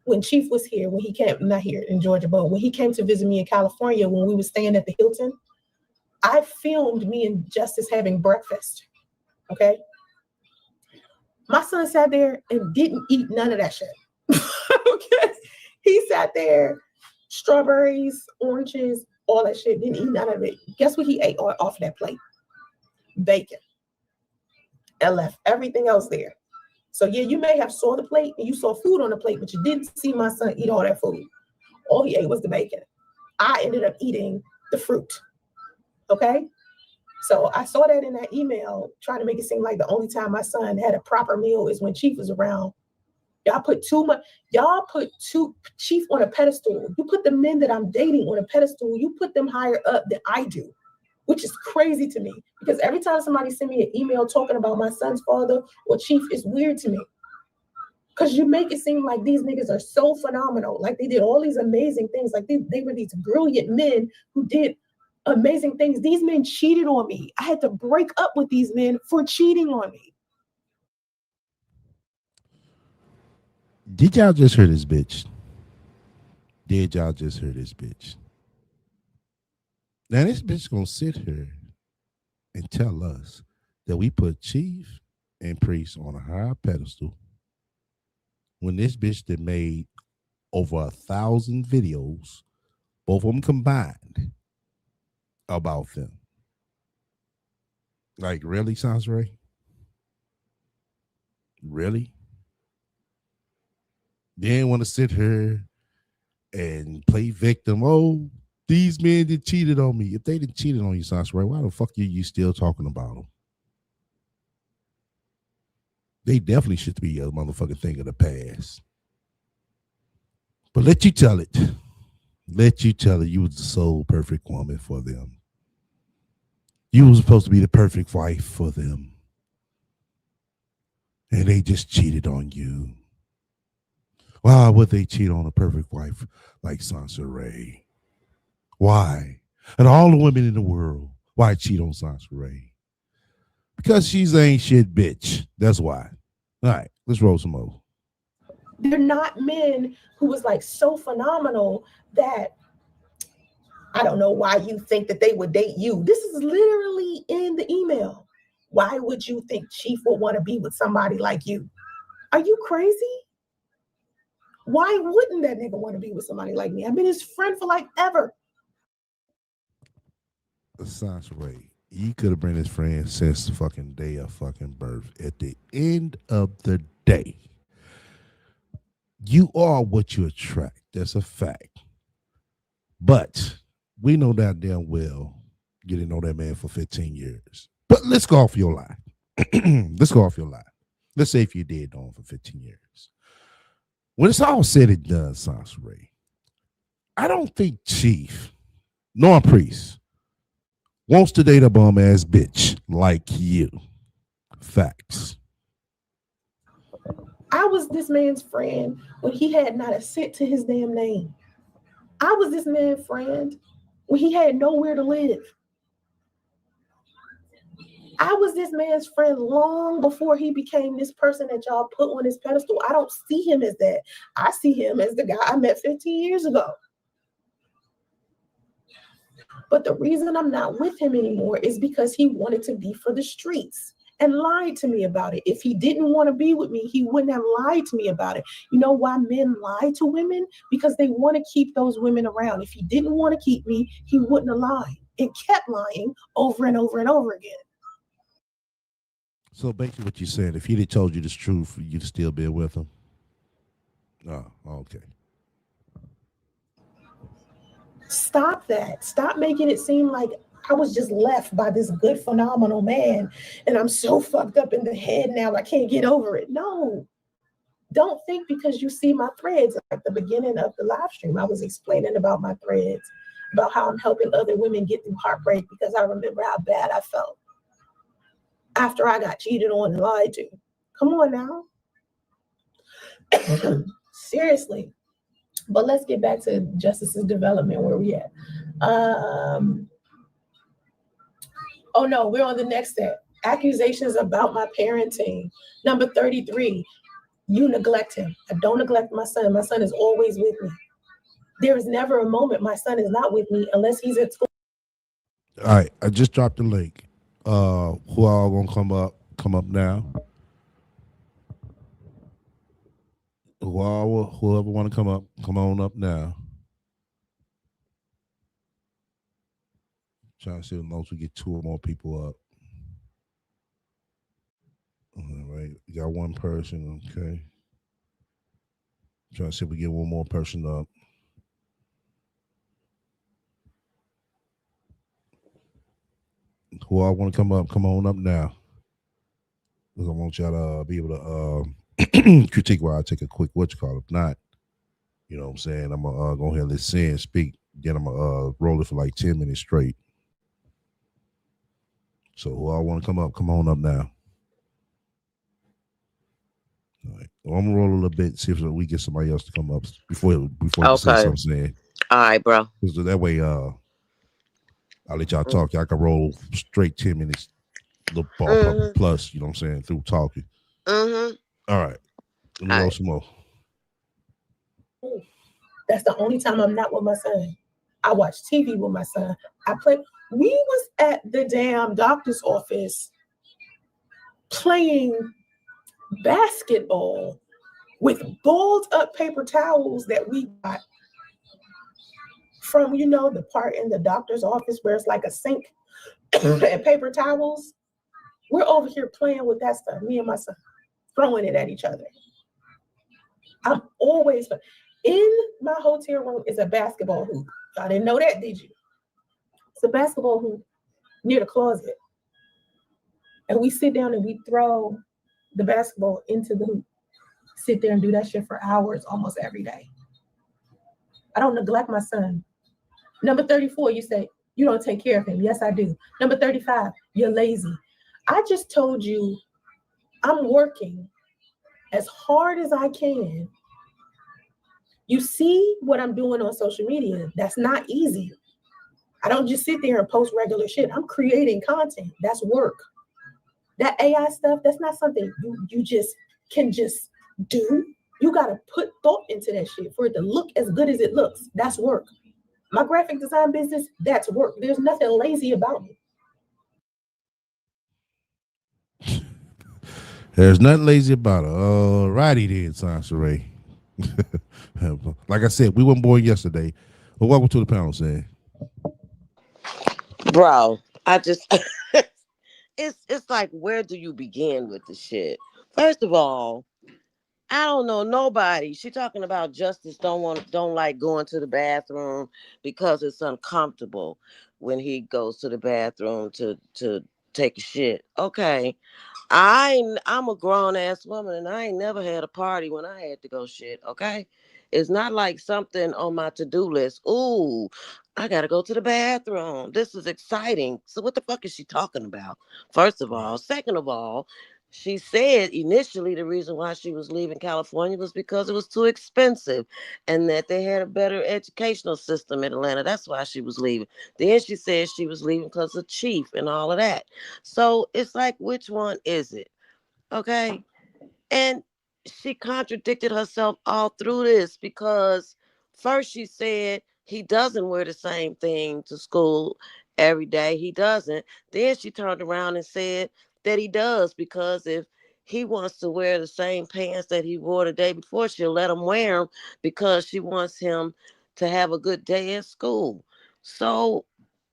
when Chief was here, when he came, not here in Georgia, but when he came to visit me in California, when we were staying at the Hilton, I filmed me and Justice having breakfast. Okay. My son sat there and didn't eat none of that shit. Okay. He sat there, strawberries, oranges, all that shit, didn't eat none of it. Guess what he ate off that plate? Bacon. And left everything else there. So yeah, you may have saw the plate and you saw food on the plate, but you didn't see my son eat all that food. All he ate was the bacon. I ended up eating the fruit. Okay? So I saw that in that email, trying to make it seem like the only time my son had a proper meal is when Chief was around. Y'all put Chief on a pedestal. You put the men that I'm dating on a pedestal. You put them higher up than I do, which is crazy to me. Because every time somebody send me an email talking about my son's father or Chief, it's weird to me. Because you make it seem like these niggas are so phenomenal. Like they did all these amazing things. Like they were these brilliant men who did amazing things. These men cheated on me. I had to break up with these men for cheating on me. Did y'all just hear this bitch? Did y'all just hear this bitch? Now this bitch gonna sit here and tell us that we put Chief and Priest on a high pedestal when this bitch that made over 1,000 videos, both of them combined, about them. Like, really, Sansray? Really? They didn't want to sit here and play victim. Oh, these men that cheated on me. If they didn't cheated on you, Sansray, why the fuck are you still talking about them? They definitely should be a motherfucking thing of the past. But let you tell it. Let you tell it. You was the sole perfect woman for them. You was supposed to be the perfect wife for them. And they just cheated on you. Why would they cheat on a perfect wife like Sansray? Why? And all the women in the world, why cheat on Sansray? Because she's ain't shit bitch. That's why. All right, let's roll some more. They're not men who was like so phenomenal that I don't know why you think that they would date you. This is literally in the email. Why would you think Chief would want to be with somebody like you? Are you crazy? Why wouldn't that nigga want to be with somebody like me? I've been his friend for like ever. Sansray, he could have been his friend since the fucking day of fucking birth. At the end of the day, you are what you attract. That's a fact. But we know that damn well you didn't know that man for 15 years. But let's go off your lie. Let's go off your lie. Let's say if you did know him for 15 years. When it's all said and done, Sansray, I don't think Chief nor Priest wants to date a bum ass bitch like you. Facts. I was this man's friend when he had not a cent to his damn name. I was this man's friend when he had nowhere to live. I was this man's friend long before he became this person that y'all put on his pedestal. I don't see him as that. I see him as the guy I met 15 years ago. But the reason I'm not with him anymore is because he wanted to be for the streets and lied to me about it. If he didn't want to be with me, he wouldn't have lied to me about it. You know why men lie to women? Because they want to keep those women around. If he didn't want to keep me, he wouldn't have lied and kept lying over and over and over again. So basically what you're saying, if he'd have told you the truth, you'd still be with him? Oh, okay. Stop that. Stop making it seem like I was just left by this good, phenomenal man, and I'm so fucked up in the head now I can't get over it. No. Don't think because you see my threads at the beginning of the live stream. I was explaining about my threads, about how I'm helping other women get through heartbreak because I remember how bad I felt after I got cheated on and lied to. Come on now. Seriously. But let's get back to Justice's development where we at. Oh no, we're on the next step. Accusations about my parenting. Number 33, you neglect him. I don't neglect my son. My son is always with me. There is never a moment my son is not with me unless he's at school. All right, I just dropped the link. Who all gonna come up now? Whoever want to come up, come on up now. Trying to see if we get 2 or more people up. All right, we got one person. Okay. Trying to see if we get one more person up. Who all want to come up? Come on up now. Because I want y'all to be able to critique while I take a quick If not, you know what I'm saying, I'm gonna go ahead and let Sin speak. Then I'm gonna roll it for like 10 minutes straight. So who all want to come up? Come on up now. All right. Well, I'm gonna roll a little bit, see if we get somebody else to come up before you say something. Saying. All right, bro. So that way, I'll let y'all talk. Y'all can roll straight 10 minutes, the ball plus. You know what I'm saying, through talking. All right. Let me roll some more. That's the only time I'm not with my son. I watch TV with my son. We was at the damn doctor's office playing basketball with balled up paper towels that we got from, the part in the doctor's office where it's like a sink and paper towels. We're over here playing with that stuff, me and my son, throwing it at each other. I'm always in my hotel room is a basketball hoop. Y'all didn't know that, did you? It's a basketball hoop near the closet. And we sit down and we throw the basketball into the hoop. Sit there and do that shit for hours almost every day. I don't neglect my son. Number 34, you say, you don't take care of him. Yes, I do. Number 35, you're lazy. I just told you I'm working as hard as I can. You see what I'm doing on social media. That's not easy. I don't just sit there and post regular shit. I'm creating content. That's work. That AI stuff, that's not something you just can just do. You got to put thought into that shit for it to look as good as it looks. That's work. My graphic design business, that's work. There's nothing lazy about me. There's nothing lazy about it. All righty then, Sansaray. Like I said, we weren't born yesterday. But welcome to the panel, Sam. Bro, I just it's like, where do you begin with the shit? First of all, I don't know nobody. She talking about Justice don't like going to the bathroom because it's uncomfortable when he goes to the bathroom to take a shit. Okay. I'm a grown ass woman and I ain't never had a party when I had to go shit, okay? It's not like something on my to-do list. Ooh, I gotta go to the bathroom. This is exciting. So what the fuck is she talking about? First of all. Second of all, she said initially the reason why she was leaving California was because it was too expensive and that they had a better educational system in Atlanta. That's why she was leaving. Then she said she was leaving because of Chief and all of that. So it's like, which one is it? Okay. And she contradicted herself all through this because first she said he doesn't wear the same thing to school every day. He doesn't. Then she turned around and said that he does because if he wants to wear the same pants that he wore the day before, she'll let him wear them because she wants him to have a good day at school. So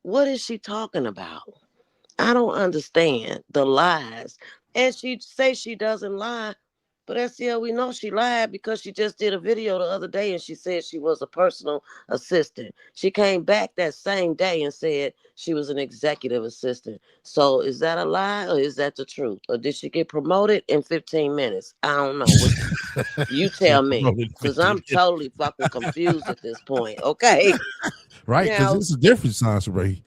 what is she talking about? I don't understand the lies. And she say she doesn't lie, but SCL, we know she lied because she just did a video the other day and she said she was a personal assistant. She came back that same day and said she was an executive assistant. So is that a lie or is that the truth? Or did she get promoted in 15 minutes? I don't know. You tell me, because I'm totally fucking confused at this point, okay? Right, because it's a difference, Sansaray.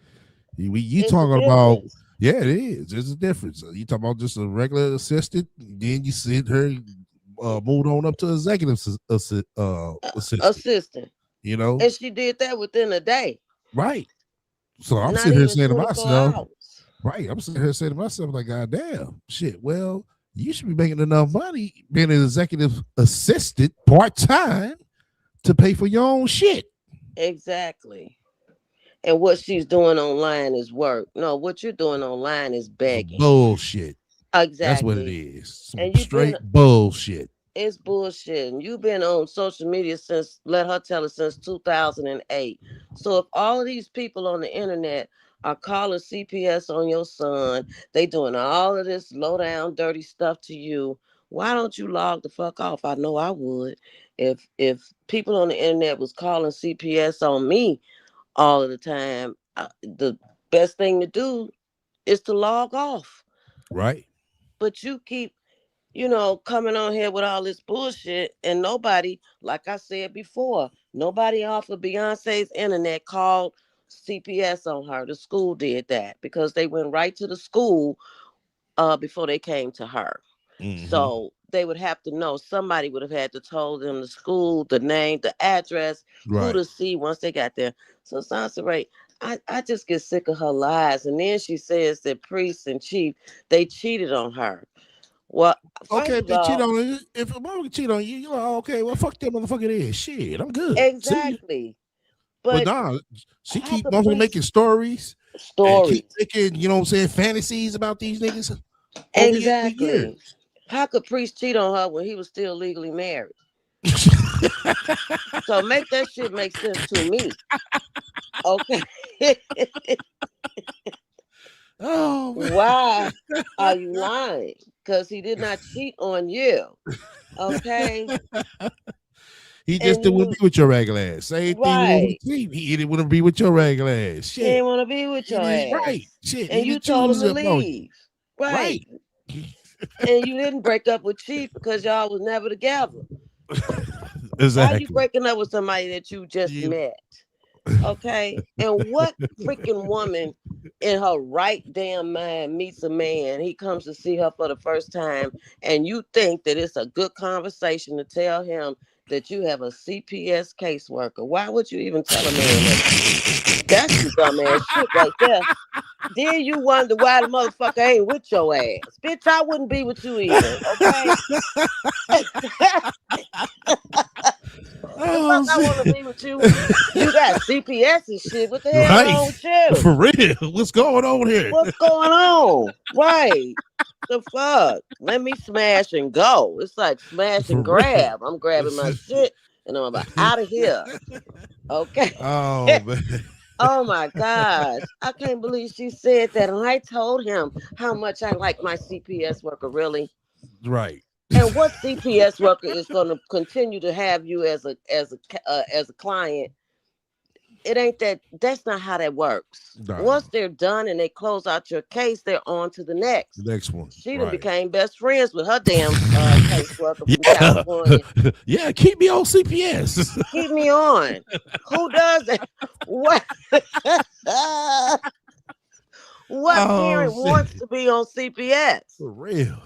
You talking about, yeah, it is. There's a difference. You talk about just a regular assistant, then you see her moved on up to executive assistant. You know, and she did that within a day. Right. So I'm sitting here saying to myself, right? I'm sitting here saying to myself, like, God damn, shit. Well, you should be making enough money being an executive assistant part time to pay for your own shit. Exactly. And what she's doing online is work. No, what you're doing online is begging. Bullshit. Exactly. That's what it is. Some straight bullshit. It's bullshit. And you've been on social media since, let her tell it, since 2008. So if all of these people on the internet are calling CPS on your son, they doing all of this low down dirty stuff to you, why don't you log the fuck off? I know I would. If people on the internet was calling CPS on me all of the time, the best thing to do is to log off. Right. But you keep, coming on here with all this bullshit, and nobody, like I said before, nobody off of Beyonce's internet called CPS on her. The school did that because they went right to the school before they came to her. Mhm. So they would have to know, somebody would have had to told them the school, the name, the address, who Right. to see once they got there. So Sansa Ray, I just get sick of her lies. And then she says that Priest and Chief, they cheated on her. Well, first Okay, if of they cheat all, on you, if a motherfucker cheat on you, you're like, oh, okay, well, fuck that motherfucker then. Shit, I'm good. See ya. exactly. But But nah, she how keep could motherfucking Priest making stories and keep stories? making, you know what I'm saying, fantasies about these niggas over the Exactly. years. How could Priest cheat on her when he was still legally married? So make that shit make sense to me. Okay. Oh man. Why are you lying? Because he did not cheat on you. Okay. He just And didn't want to be with your regular ass. Same thing with right. overseas. He didn't want to be with your regular ass. He didn't Shit. want to be with He your didn't right. ass. Shit. And He you didn't told him choose to it on you. leave. Right. Right. And you didn't break up with Chief because y'all was never together. Why you Exactly. breaking up with somebody that you just You- met? Okay. And what freaking woman in her right damn mind meets a man? He comes to see her for the first time, and you think that it's a good conversation to tell him that you have a CPS caseworker. Why would you even tell a man that? That's some dumbass shit right there. Then you wonder why the motherfucker ain't with your ass. Bitch, I wouldn't be with you either. Okay. The Oh fuck I want to shit. be with you. You got CPS and shit. What the hell Right. wrong with you? For real. What's going on here? What's going on? Right. The fuck? Let me smash and go. It's like smash For and real. grab. I'm grabbing my shit and I'm about out of here. Okay. Oh man. Oh my gosh. I can't believe she said that. And I told him how much I like my CPS worker, really. Right. And what CPS worker is going to continue to have you as a client? It ain't that. That's not how that works. Nah. Once they're done and they close out your case, they're on to the next. The next one. She done Right. became best friends with her damn caseworker from Yeah. California. Yeah. Keep me on CPS. Keep me on. Who does that? What? What parent Oh wants shit. to be on CPS? For real.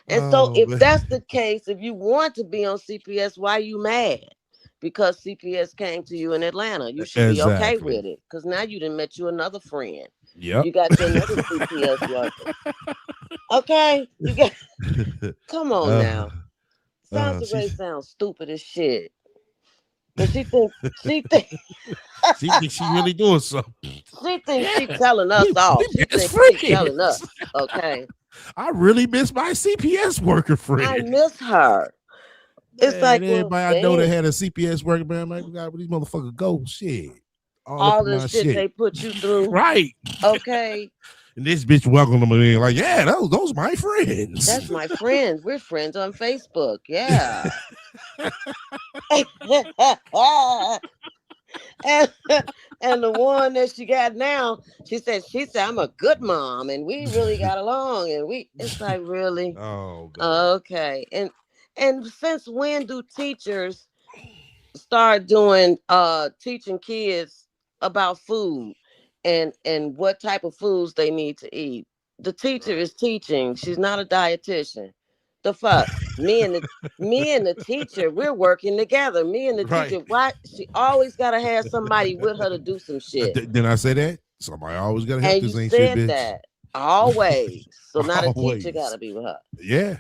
And so, Oh if man. that's the case, if you want to be on CPS, why are you mad? Because CPS came to you in Atlanta. You should be okay Exactly. with it. Because now you done met you another friend. Yep. You got you another CPS worker. Okay? You got come on now. Sansa Ray sounds stupid as shit. But she thinks she thinks she really doing something. she thinks she Yeah. telling us off. We She best thinks she telling friends. us. Okay. I really miss my CPS worker I friend. miss her. It's Man, like, well, everybody I know that damn, had a CPS worker, man. I'm like, we got these motherfuckers go shit. All up all in my the shit they shit. put you through. Right. Okay. And this bitch welcomed them in like, yeah, those my friends. That's my friend. We're friends on Facebook. Yeah. and, and the one that she got now, she said I'm a good mom and we really got along and it's like, really? Oh man. Okay. And since when do teachers start doing teaching kids about food and what type of foods they need to eat? The teacher is teaching. She's not a dietitian. The fuck? Me and the teacher, we're working together. Me and the Right. teacher, why she always gotta have somebody with her to do some shit. Didn't I say that? Somebody always gotta help And you this ain't shit, said bitch. that. Always. So now the Always. teacher gotta be with her. Yeah.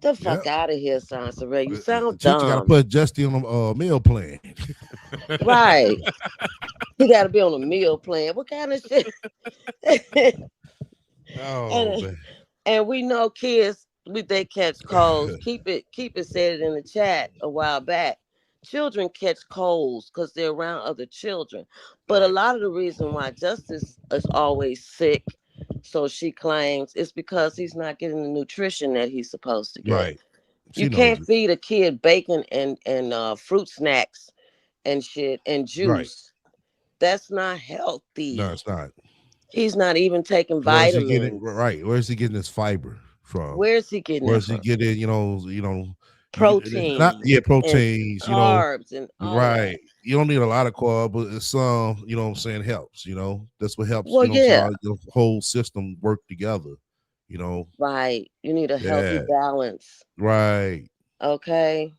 The fuck out of here, Sansa Ray. You The sound teacher gotta dumb. put Justy on a meal plan. Right. He gotta be on a meal plan. What kind of shit? Oh and, man. and we know kids they catch colds. Keep it said in the chat a while back. Children catch colds because they're around other children. But a Right. lot of the reason why Justice is always sick, so she claims, is because he's not getting the nutrition that he's supposed to get. Right. You She knows can't it. feed a kid bacon and fruit snacks and shit and Right. juice. That's not No, healthy. it's not. He's not even taking Where's he getting vitamins. right? Where's he getting his fiber from? Where's he getting that Where's he from? getting, not, Protein yeah, and proteins, carbs and all of that. right. You don't need a lot of carb, but it's some, what I'm saying, helps, That's what helps, Well, I'm saying, yeah, the whole system work together, you know. right. You need a healthy Yeah, balance. right. Okay.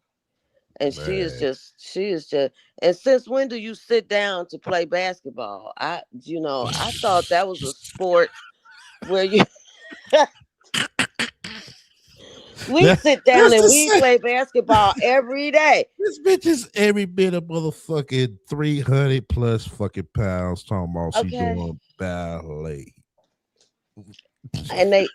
And Man. she is just, and since when do you sit down to play basketball? I thought that was a sport where you we That, sit down that's and the we same. play basketball every day. This bitch is every bit of motherfucking 300 plus fucking pounds talking about she Okay. doing ballet. And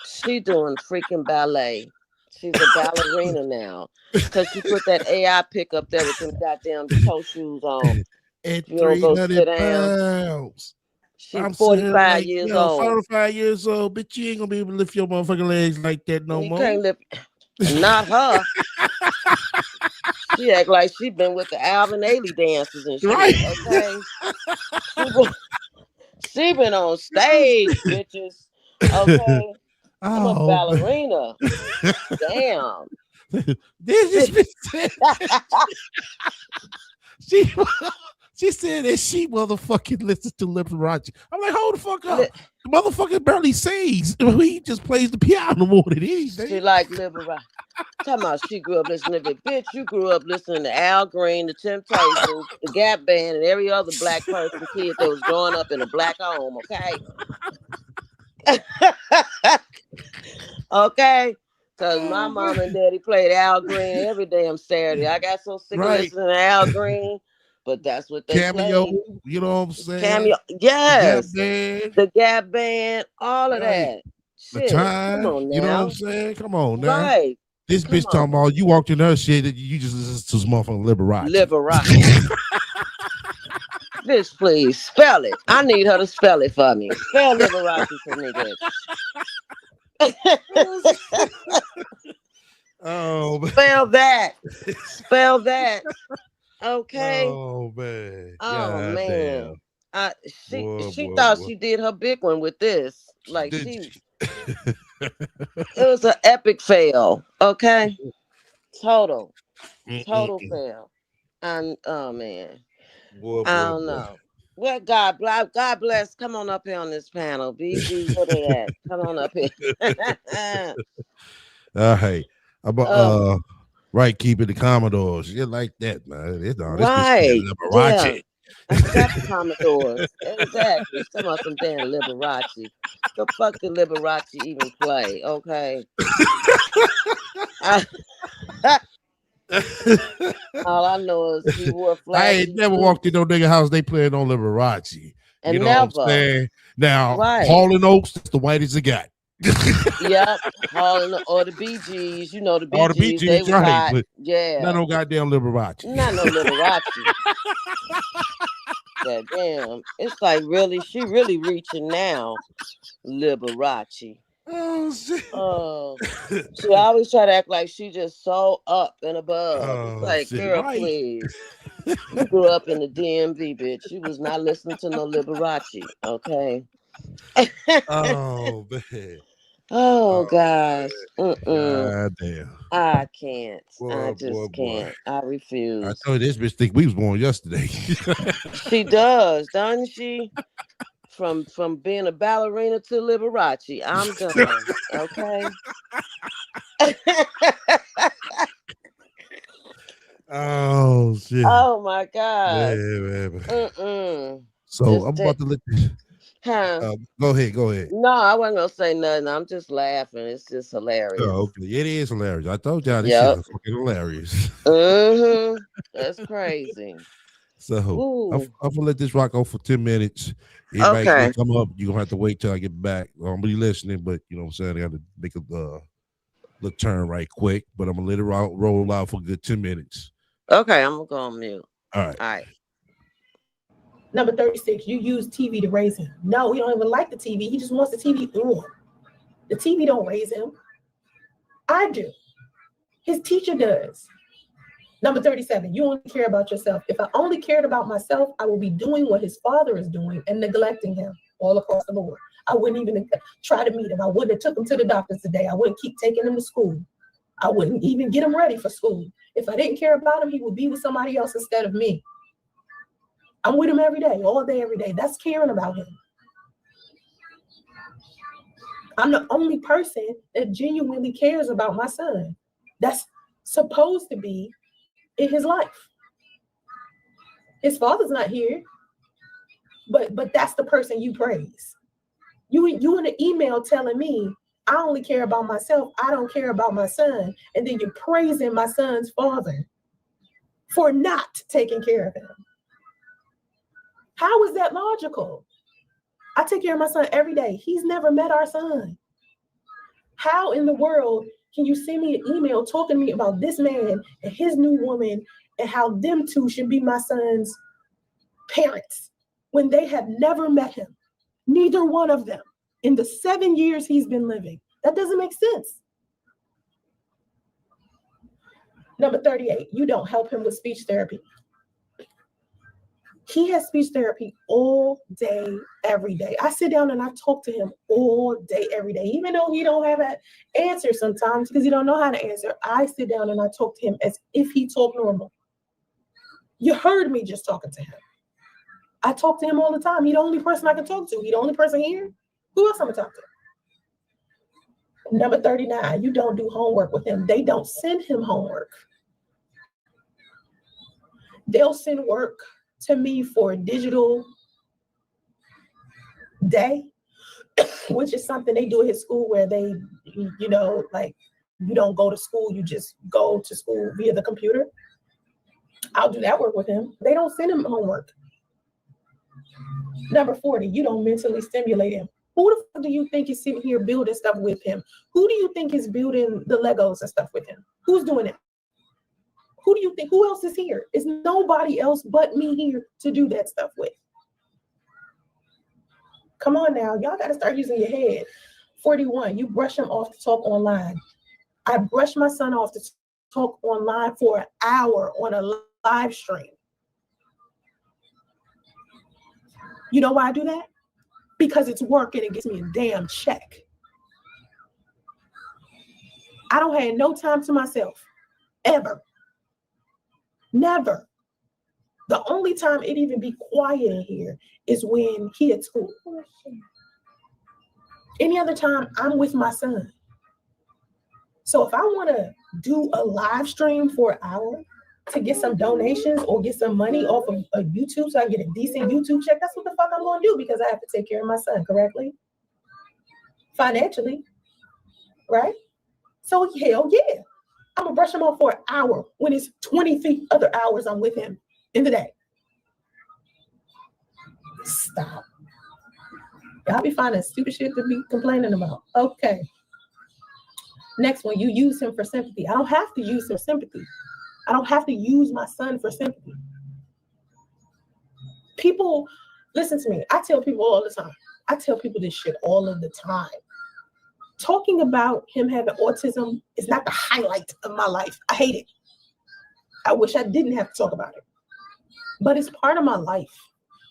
she doing freaking ballet. She's a ballerina now. Cause she put that AI pic up there with them goddamn toe shoes on. At You don't go sit 300 down. pounds. She I'm sitting 45 like, years old. 45 years old, bitch, you ain't gonna be able to lift your motherfucking legs like that no You more. can't lift. Not her. She act like she been with the Alvin Ailey dances and shit. Right. Okay. She been on stage, bitches. Okay. I'm a Oh, ballerina. Damn. this is she she said that she motherfucking listens to Liberace. I'm like, hold the fuck up. The motherfucker barely sings. He just plays the piano more than anything. She like Liberace. Talking about she grew up listening to bitch. You grew up listening to Al Green, the Temptations, the Gap Band, and every other black person kid that was growing up in a black home. Okay. Okay. Because my mom and daddy played Al Green every damn Saturday. I got so sick of Right. listening to Al Green, but that's what they Cameo, played. you know what I'm saying? Cameo, yes. The Gap Band, all of right. that. The Shit. time, Come on now. you know what I'm saying? Come on now. Right. This Come bitch talking about you walked in her shit that you just listen to some motherfucking Liberace. Bitch, please spell it. I need her to spell it for me. Spell Liberace for me, bitch. Oh, man. Spell that. Spell that. Okay. Oh man. Oh God man. damn. She thought she did her big one with this. Like it was an epic fail. Okay. Total fail. And oh man. I don't know. Well, God bless. Come on up here on this panel. BG, what are that? Come on up here. Hey, about right, keeping the Commodores. You like that, man. Right. Liberace. I forgot the Commodores. Exactly. Some of some damn Liberace. The fuck did Liberace even play? Okay. All I know is he wore flashy. I ain't never walked in no nigga house. They playing on Liberace. And you know never. what I'm saying? Now, right. Hall and Oates, that's the whitest it got. Yep, or the BGs, the BGs, or the BGs, they was right, hot. Yeah, not no goddamn Liberace. Not no Liberace. God damn, it's like really, she really reaching now, Liberace. Oh shit. She always try to act like she just so up and above. It's like, shit. girl, right. please. You grew up in the DMV, bitch. You was not listening to no Liberace, okay? Oh man. Oh gosh. God damn. I can't. Boy, I just can't. I refuse. I told you this bitch think we was born yesterday. She does, doesn't she? From being a ballerina to Liberace. I'm done. Okay. Oh shit. Oh my God. So I'm about to let you. Go ahead. No, I wasn't gonna say nothing. I'm just laughing. It's just hilarious. Oh, okay. It is hilarious. I told y'all this shit is fucking hilarious. That's crazy. So I'm Ooh. gonna let this rock off for 10 minutes. Everybody Okay. can come up. You're gonna have to wait till I get back. I'm gonna be listening, but you know what I'm saying? I gotta make a little turn right quick, but I'm gonna let it roll out for a good 10 minutes. Okay, I'm gonna go on mute. All right. All right. Number 36, you use TV to raise him. No, he don't even like the TV. He just wants the TV on. The TV don't raise him. I do. His teacher does. Number 37, you only care about yourself. If I only cared about myself, I will be doing what his father is doing and neglecting him all across the board. I wouldn't even try to meet him. I wouldn't have took him to the doctor today. I wouldn't keep taking him to school. I wouldn't even get him ready for school. If I didn't care about him, he would be with somebody else instead of me. I'm with him every day, all day, every day. That's caring about him. I'm the only person that genuinely cares about my son. That's supposed to be in his life. His father's not here, but that's the person you praise. You in an email telling me I only care about myself, I don't care about my son, and then you're praising my son's father for not taking care of him. How is that logical? I take care of my son every day. He's never met our son. How in the world can you send me an email talking to me about this man and his new woman and how them two should be my son's parents when they have never met him? Neither one of them in the 7 years he's been living. That doesn't make sense. Number 38, you don't help him with speech therapy. He has speech therapy all day, every day. I sit down and I talk to him all day, every day. Even though he don't have an answer sometimes because he don't know how to answer, I sit down and I talk to him as if he talked normal. You heard me just talking to him. I talk to him all the time. He's the only person I can talk to. He's the only person here. Who else I'm gonna talk to? Number 39, you don't do homework with him. They don't send him homework. They'll send work to me for a digital day, which is something they do at his school where they, like you don't go to school, you just go to school via the computer. I'll do that work with him. They don't send him homework. Number 40, you don't mentally stimulate him. Who the fuck do you think is sitting here building stuff with him? Who do you think is building the Legos and stuff with him? Who's doing it? Who do you think? Who else is here? It's nobody else but me here to do that stuff with. Come on now, y'all got to start using your head. 41, you brush him off to talk online. I brush my son off to talk online for an hour on a live stream. You know why I do that? Because it's work and it gives me a damn check. I don't have no time to myself, ever. Never. The only time it even be quiet in here is when he at school. Any other time, I'm with my son. So if I want to do a live stream for an hour to get some donations or get some money off of YouTube so I get a decent YouTube check, that's what the fuck I'm going to do because I have to take care of my son correctly, financially, right? So hell yeah. I'm going to brush him off for an hour when it's 23 other hours I'm with him in the day. Stop. Y'all be finding stupid shit to be complaining about. Okay. Next one, you use him for sympathy. I don't have to use him for sympathy. I don't have to use my son for sympathy. People, listen to me. I tell people all the time. I tell people this shit all of the time. Talking about him having autism is not the highlight of my life. I hate it. I wish I didn't have to talk about it. But it's part of my life.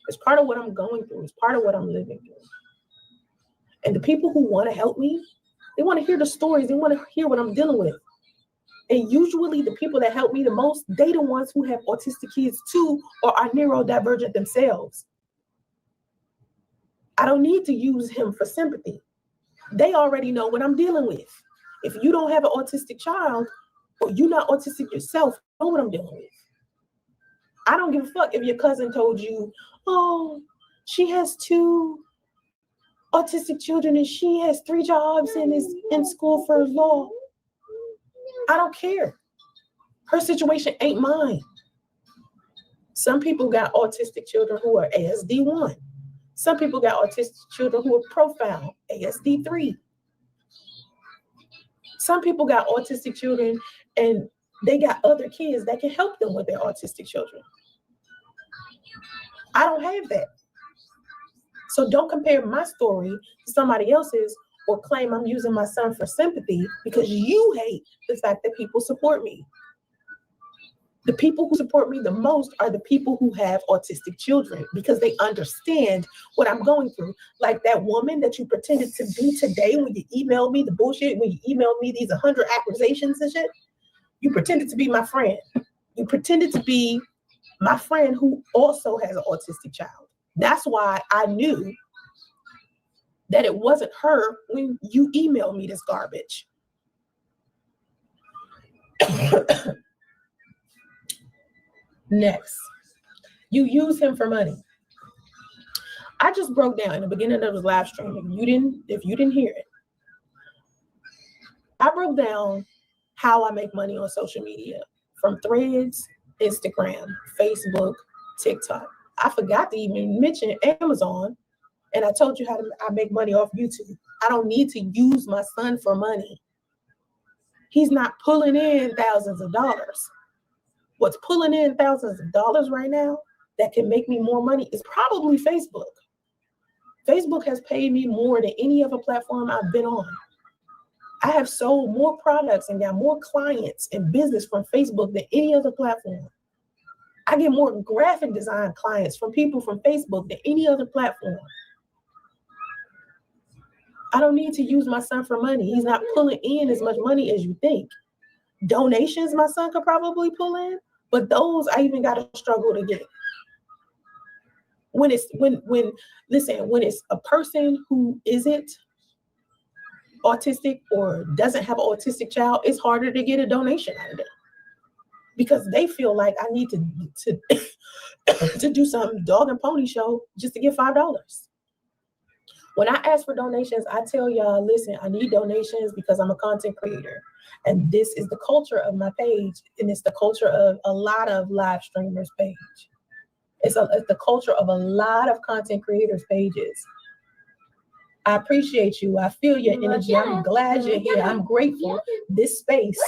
It's part of what I'm going through. It's part of what I'm living through. And the people who want to help me, they want to hear the stories. They want to hear what I'm dealing with. And usually the people that help me the most, they the ones who have autistic kids too or are neurodivergent themselves. I don't need to use him for sympathy. They already know what I'm dealing with. If you don't have an autistic child or you're not autistic yourself, you know what I'm dealing with. I don't give a fuck if your cousin told you, oh, she has 2 autistic children and she has 3 jobs and is in school for law. I don't care. Her situation ain't mine. Some people got autistic children who are ASD1. Some people got autistic children who are profound, ASD3. Some people got autistic children and they got other kids that can help them with their autistic children. I don't have that. So don't compare my story to somebody else's or claim I'm using my son for sympathy because you hate the fact that people support me. The people who support me the most are the people who have autistic children because they understand what I'm going through. Like that woman that you pretended to be today when you emailed me the bullshit, when you emailed me these 100 accusations and shit, you pretended to be my friend. You pretended to be my friend who also has an autistic child. That's why I knew that it wasn't her when you emailed me this garbage. Next, you use him for money. I just broke down in the beginning of the live stream. If you didn't hear it, I broke down how I make money on social media from Threads, Instagram, Facebook, TikTok. I forgot to even mention Amazon, and I told you how I make money off YouTube. I don't need to use my son for money. He's not pulling in thousands of dollars. What's pulling in thousands of dollars right now that can make me more money is probably Facebook. Facebook has paid me more than any other platform I've been on. I have sold more products and got more clients and business from Facebook than any other platform. I get more graphic design clients from people from Facebook than any other platform. I don't need to use my son for money. He's not pulling in as much money as you think. Donations my son could probably pull in, but those I even got to struggle to get. When it's a person who isn't autistic or doesn't have an autistic child, it's harder to get a donation out of them because they feel like I need to do some dog and pony show just to get $5. When I ask for donations, I tell y'all, listen, I need donations because I'm a content creator. And this is the culture of my page. And it's the culture of a lot of live streamers' page. It's the culture of a lot of content creators' pages. I appreciate you. I feel your energy. I'm glad you're here. I'm grateful. This space,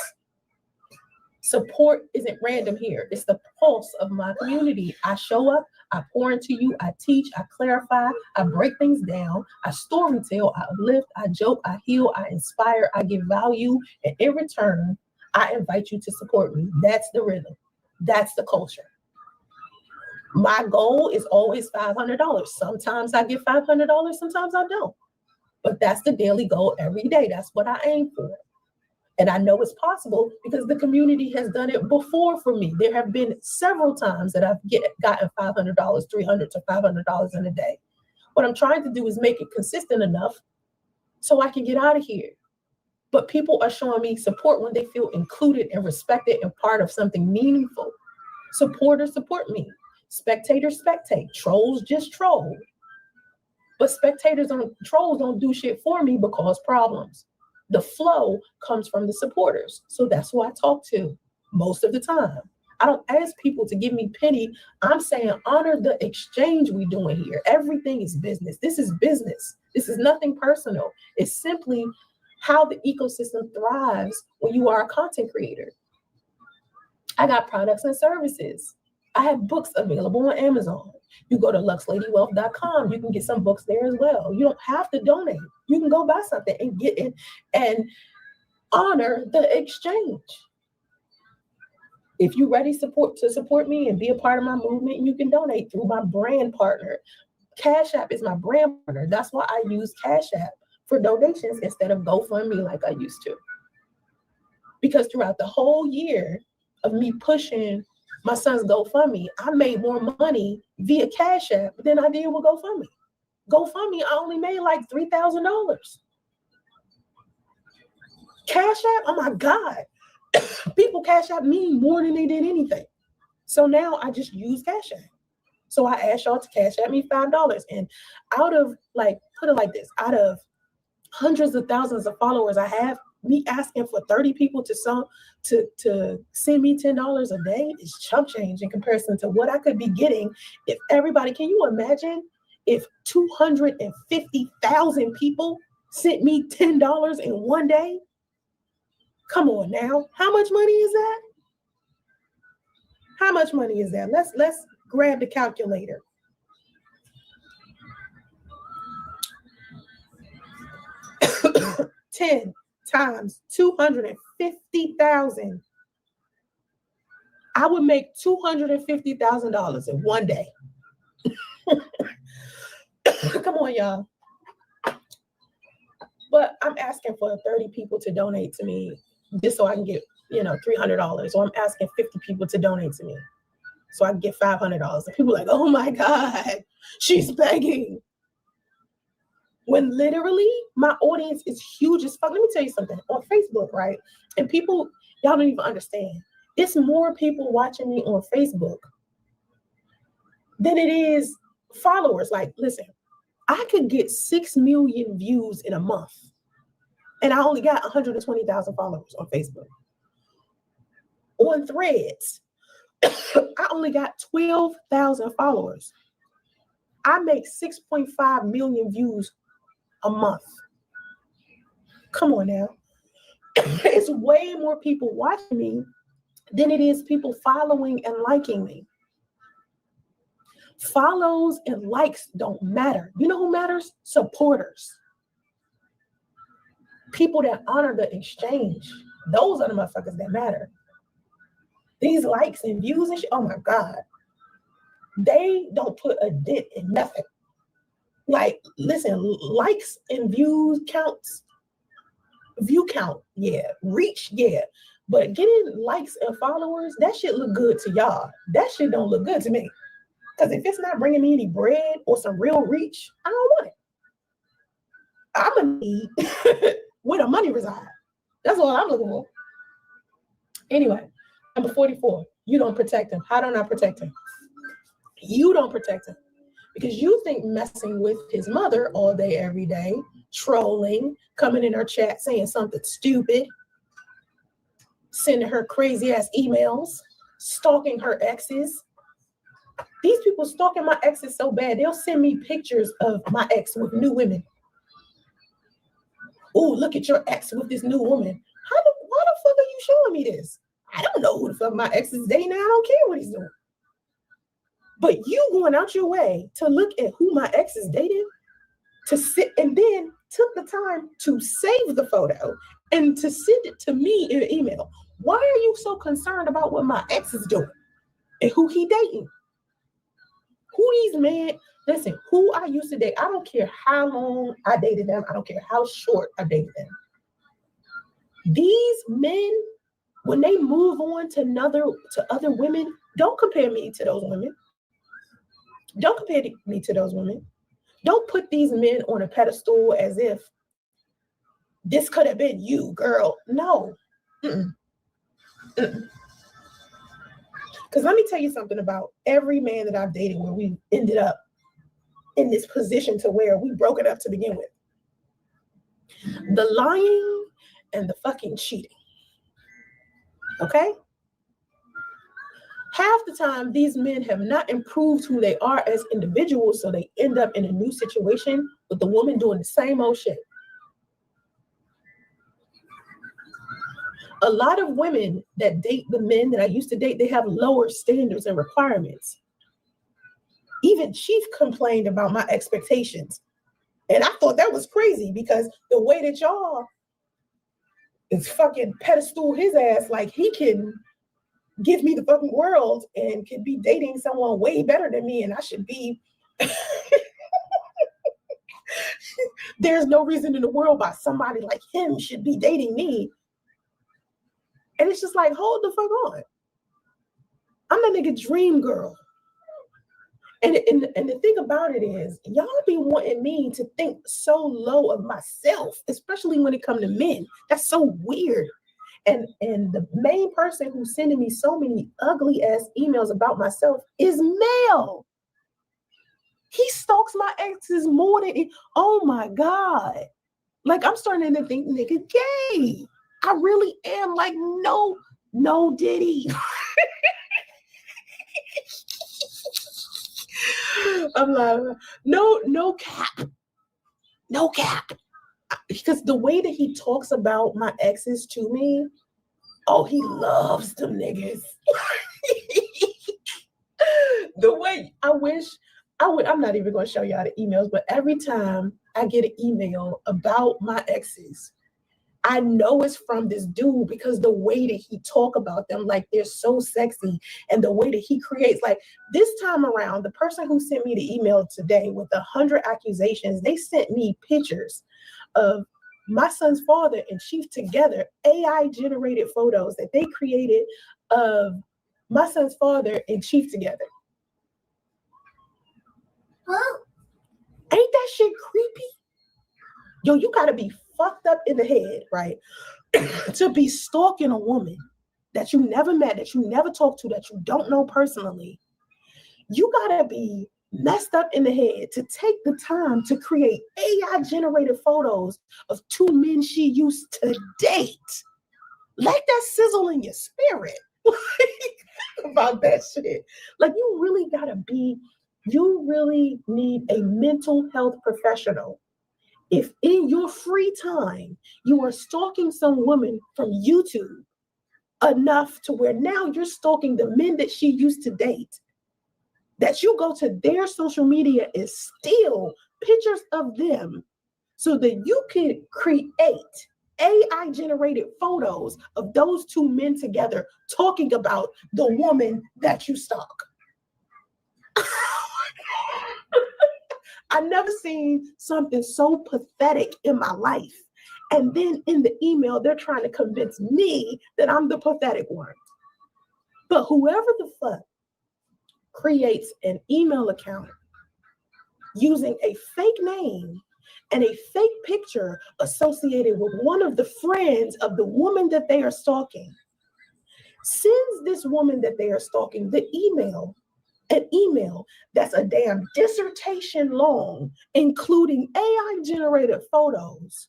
support isn't random here. It's the pulse of my community. I show up. I pour into you, I teach, I clarify, I break things down, I storytell, I uplift, I joke, I heal, I inspire, I give value, and in return, I invite you to support me. That's the rhythm. That's the culture. My goal is always $500. Sometimes I get $500, sometimes I don't. But that's the daily goal every day. That's what I aim for. And I know it's possible because the community has done it before for me. There have been several times that I've gotten $500, $300 to $500 in a day. What I'm trying to do is make it consistent enough so I can get out of here. But people are showing me support when they feel included and respected and part of something meaningful. Supporters support me. Spectators spectate. Trolls just troll. But trolls don't do shit for me but cause problems. The flow comes from the supporters. So that's who I talk to most of the time. I don't ask people to give me penny. I'm saying honor the exchange we're doing here. Everything is business. This is business. This is nothing personal. It's simply how the ecosystem thrives when you are a content creator. I got products and services. I have books available on Amazon. You go to luxladywealth.com. You can get some books there as well. You don't have to donate. You can go buy something and get it and honor the exchange. If you're ready to support me and be a part of my movement, you can donate through my brand partner. Cash App is my brand partner. That's why I use Cash App for donations instead of GoFundMe like I used to. Because throughout the whole year of me pushing my son's GoFundMe, I made more money via Cash App than I did with GoFundMe. GoFundMe, I only made like $3,000. Cash App, oh my God. People Cash App me more than they did anything. So now I just use Cash App. So I asked y'all to Cash App me $5. And out of, like, put it like this, out of hundreds of thousands of followers I have, me asking for 30 people to send me $10 a day is chump change in comparison to what I could be getting if everybody, can you imagine if 250,000 people sent me $10 in one day? Come on now. How much money is that? How much money is that? Let's grab the calculator. $10 times 250,000. I would make $250,000 in one day. Come on, y'all. But I'm asking for 30 people to donate to me just so I can get, $300. Or I'm asking 50 people to donate to me so I can get $500. And people are like, oh my God, she's begging. When literally my audience is huge as fuck. Let me tell you something. On Facebook, right? And people, y'all don't even understand. It's more people watching me on Facebook than it is followers. Like, listen, I could get 6 million views in a month, and I only got 120,000 followers on Facebook. On Threads, I only got 12,000 followers. I make 6.5 million views a month. Come on now. It's way more people watching me than it is people following and liking me. Follows and likes don't matter. You know who matters? Supporters. People that honor the exchange. Those are the motherfuckers that matter. These likes and views and shit, oh my God. They don't put a dent in nothing. Like, listen, likes and views counts. View count, yeah. Reach, yeah. But getting likes and followers, that shit look good to y'all. That shit don't look good to me. Because if it's not bringing me any bread or some real reach, I don't want it. I'm going to need where the money resides. That's all I'm looking for. Anyway, number 44, you don't protect him. How don't I protect him? You don't protect him. Because you think messing with his mother all day, every day, trolling, coming in her chat, saying something stupid, sending her crazy ass emails, stalking her exes. These people stalking my exes so bad, they'll send me pictures of my ex with new women. Oh, look at your ex with this new woman. Why the fuck are you showing me this? I don't know who the fuck my ex is dating. I don't care what he's doing. But you going out your way to look at who my ex is dating, to sit and then took the time to save the photo and to send it to me in an email. Why are you so concerned about what my ex is doing and who he dating? Who these men, listen, who I used to date, I don't care how long I dated them. I don't care how short I dated them. These men, when they move on to other women, don't compare me to those women. Don't compare me to those women. Don't put these men on a pedestal as if this could have been you, girl. No. Because let me tell you something about every man that I've dated where we ended up in this position to where we broke it up to begin with. The lying and the fucking cheating. Okay? Half the time, these men have not improved who they are as individuals, so they end up in a new situation with the woman doing the same old shit. A lot of women that date the men that I used to date, they have lower standards and requirements. Even Chief complained about my expectations. And I thought that was crazy because the way that y'all is fucking pedestal his ass like he can give me the fucking world and could be dating someone way better than me and I should be. There's no reason in the world why somebody like him should be dating me. And it's just like, hold the fuck on. I'm that nigga dream girl. And the thing about it is, y'all be wanting me to think so low of myself, especially when it comes to men. That's so weird. And the main person who's sending me so many ugly ass emails about myself is male. He stalks my exes more than, oh my God. Like I'm starting to think nigga gay. I really am like, no, Diddy. I'm like, no cap. No cap. Because the way that he talks about my exes to me, oh, he loves them niggas. The way I wish I would, I'm not even going to show y'all the emails, but every time I get an email about my exes, I know it's from this dude because the way that he talk about them, like they're so sexy, and the way that he creates, like this time around, the person who sent me the email today with 100 accusations, they sent me pictures of my son's father and Chief together, AI generated photos that they created of my son's father and Chief together. Huh? Ain't that shit creepy? Yo, you gotta be fucked up in the head, right? To be stalking a woman that you never met, that you never talked to, that you don't know personally. You gotta be messed up in the head to take the time to create AI generated photos of two men she used to date. Let that sizzle in your spirit about that shit. Like you really need a mental health professional. If in your free time you are stalking some woman from YouTube enough to where now you're stalking the men that she used to date, that you go to their social media and steal pictures of them so that you can create AI generated photos of those two men together talking about the woman that you stalk. I never seen something so pathetic in my life. And then in the email, they're trying to convince me that I'm the pathetic one. But whoever the fuck creates an email account using a fake name and a fake picture associated with one of the friends of the woman that they are stalking sends this woman that they are stalking an email that's a damn dissertation long, including AI generated photos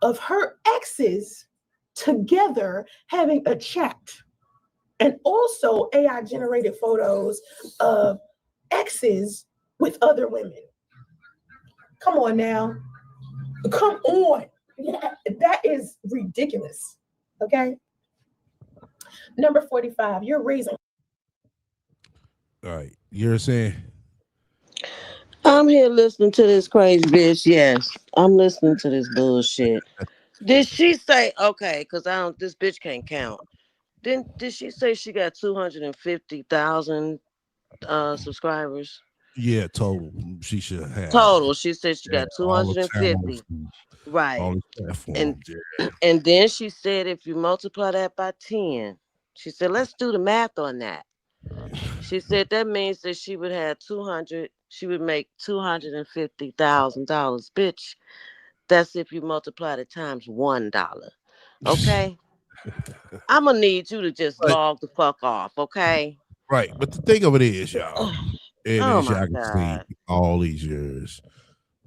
of her exes together having a chat, and also AI generated photos of exes with other women. Come on now. Come on. That is ridiculous. Okay. Number 45, you're raising. All right. You're saying? I'm here listening to this crazy bitch. Yes, I'm listening to this bullshit. Did she say okay? Because I don't. This bitch can't count. Did she say she got 250,000 subscribers Yeah, total. She should have. total? She said she Yeah, got all the 250. channels, Right, all the and platforms. and then she said if you multiply that by 10, she said let's do the math on that. She said that means that she would have 200. She would make $250,000, bitch. That's if you multiply it times $1. Yeah. Okay, I'm gonna need you to just But log the fuck off. Okay. right, but the thing of it is, y'all, and Oh as my y'all can see, god. all these years,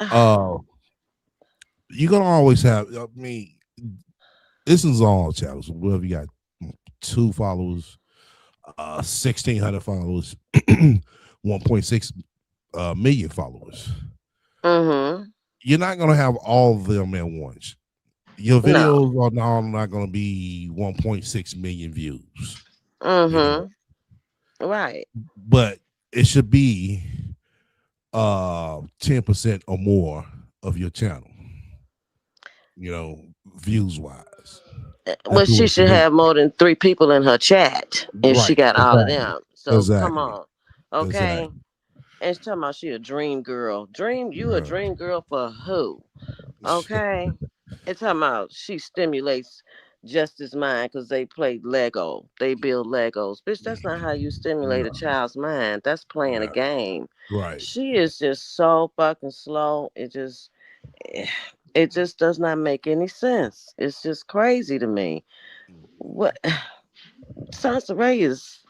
uh, you're gonna always have. I mean, this is all channels. Whether you got 2 followers, 1,600 followers, 1.6 million followers, Mm-hmm. you're not gonna have all of them at once. Your No. videos are not gonna be 1.6 million views, you know, Mm-hmm. Right. but it should be 10% or more of your channel, views wise. Well, That's what she it should should be. have more than 3 people in her chat if she Right. got all of Exactly. them. So come Exactly. on. Okay. Exactly. And she's talking about she a dream girl. You a Right. dream girl for who? Okay. It's talking about she stimulates Justice mind because they play Lego. They build Legos. Bitch, that's not how you stimulate a No. child's mind. That's playing a Right. game. Right. She is just so fucking slow. It just does not make any sense. It's just crazy to me. What Sansa Ray is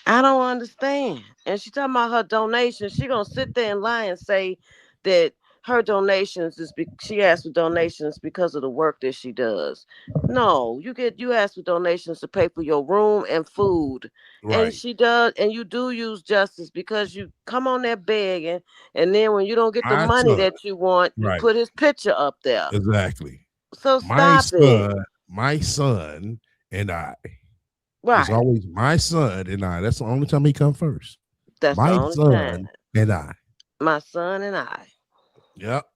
I don't understand. And she talking about her donation. She gonna sit there and lie and say that her donations she asked for donations because of the work that she does. No, you ask for donations to pay for your room and food. And Right. she does, and you do use justice because you come on there begging, and then when you don't get the My money son. that you want, you Right. put his picture up there. Exactly. So My stop it. son and I. It's Right. always my son and I. That's the only time he come first. That's the My only time. son and I. My son and I. Yep.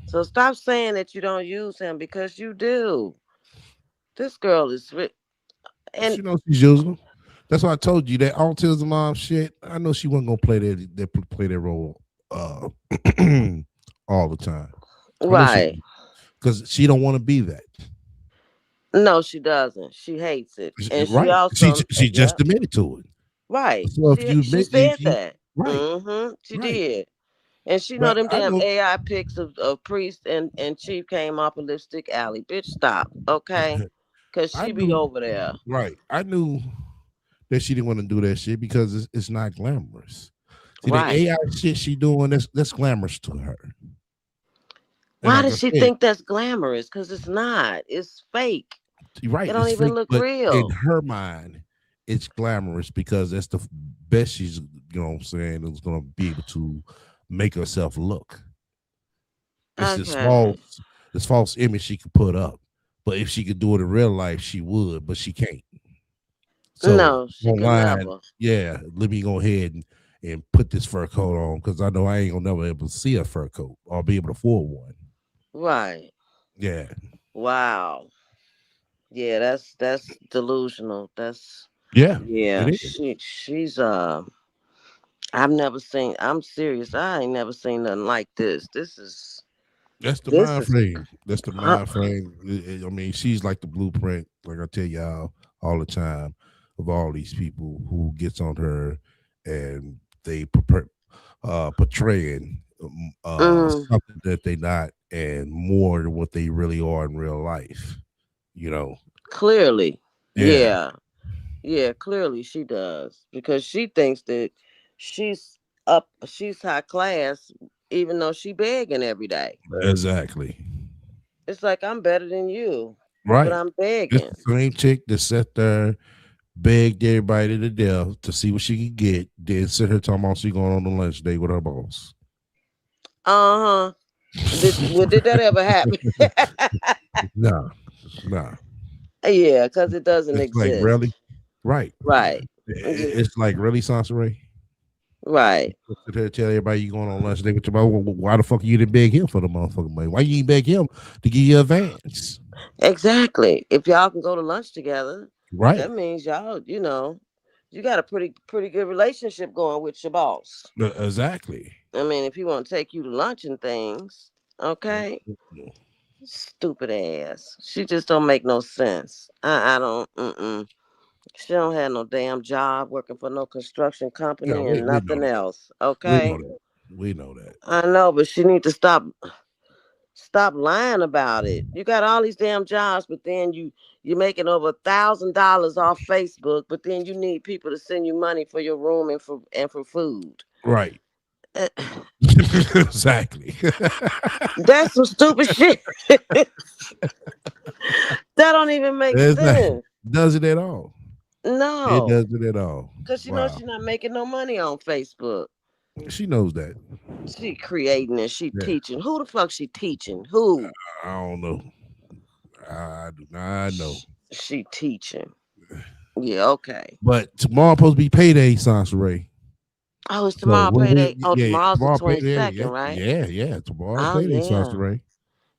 So stop saying that you don't use him because you do. This girl is and She knows she's using him. That's why I told you that autism mom shit. I know she wasn't gonna play that role all the time. I know right. because she don't want to be that. No, she doesn't. She hates it. And she Right. also She yeah, just admitted to it. right. So if you She admit said if you that. right, She right. did. And she know But them I damn know AI pics of Priest and Chief came off of Lipstick Alley. Bitch, stop. Okay? Cause I she be knew over there. right. I knew that she didn't want to do that shit because it's not glamorous. See the Right. AI shit she doing that's glamorous to her. And Why like does I she said, think that's glamorous? Because it's not. It's fake. you're right, It don't it's even fake, look but in real. her mind, it's glamorous because that's the best she's what I'm saying is gonna be able to make herself look. It's Okay. this false image she could put up. But if she could do it in real life, she would, but she can't. So No, she could online, never. yeah, let me go ahead and put this fur coat on because I know I ain't gonna never able to see a fur coat or be able to afford one. Right. Yeah, Wow. Yeah, that's delusional. That's yeah, yeah, it is. she's I've never seen I'm serious. I ain't never seen nothing like this. That's the This mind is frame. That's the uh, mind frame. I mean, she's like the blueprint. Like I tell y'all all the time, of all these people who gets on her and they portraying mm, something that they not and more than what they really are in real life. You know, clearly. yeah, Yeah. Yeah, clearly she does. Because she thinks that she's high class even though she begging every day. exactly. It's like I'm better than you, but Right. I'm It's begging. the same chick that sat there, begged everybody to death to see what she could get, then sit her talking about she going on the lunch date with her boss. Uh-huh. Did that ever happen? Nah, nah. Yeah, because it doesn't It's like exist. really, right? Right. It's like really, Sansaray. Right. Sit there tell everybody you going on lunch date with your boss. Why the fuck you didn't beg him for the motherfucking money? Why you ain't beg him to give you advance? Exactly. If y'all can go to lunch together, Right. that means you got a pretty good relationship going with your boss. Exactly. I mean, if he want to take you to lunch and things, okay. Stupid ass. She just don't make no sense. I don't. Mm-mm. She don't have no damn job working for no construction Yeah, company we and we know nothing that. else. We know Okay. that. We know that. I know, but she need to stop lying about it. You got all these damn jobs, but then you're making over $1,000 off Facebook, but then you need people to send you money for your room and for food. Right. Eh, Exactly. That's some stupid shit. That don't even make Exactly. sense. Does it at all? It No, doesn't at all. because she knows Wow. she's not making no money on Facebook. She knows that. She creating and she Yeah. teaching. Who the fuck she teaching? Who? I don't know. I do not know. She teaching. Yeah, okay. But tomorrow supposed to be payday, Sansaray. Oh, it's So tomorrow payday. Oh, yeah, tomorrow's the tomorrow payday. 22nd, Yeah, right? yeah. Tomorrow Oh payday, yeah. Sansaray.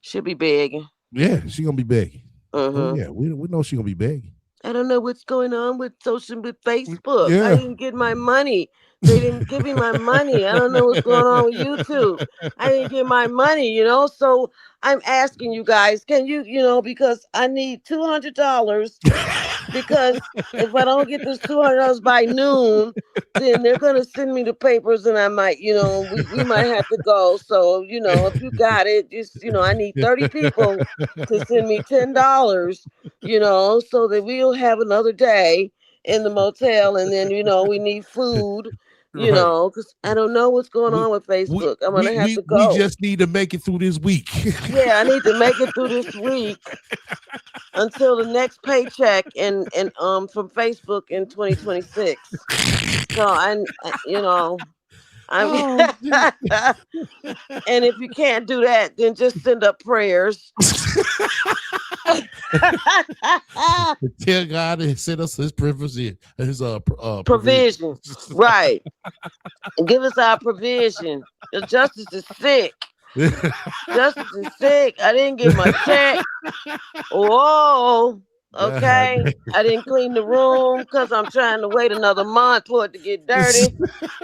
She'll be begging. Yeah, she gonna be begging. Oh Mm-hmm. yeah, we know she gonna be begging. I don't know what's going on with Facebook. I Yeah. didn't get my money. They didn't give me my money. I don't know what's going on with YouTube. I didn't get my money. So I'm asking you guys, can because I need $200 because if I don't get this $200 by noon, then they're gonna send me the papers, and I might, we might have to go. So, if you got it, just I need 30 people to send me $10, so that we'll have another day in the motel, and then we need food you know, because I don't know what's going on with Facebook. I'm gonna have to go. We just need to make it through this week. Yeah, I need to make it through this week until the next paycheck and from Facebook in 2026. So you know, Oh, and if you can't do that, then just send up prayers. Tell God to send us his provision, his provision. Right. And give us our provision. The justice is sick. Justice is sick. I didn't get my check. Whoa. Okay. I didn't clean the room because I'm trying to wait another month for it to get dirty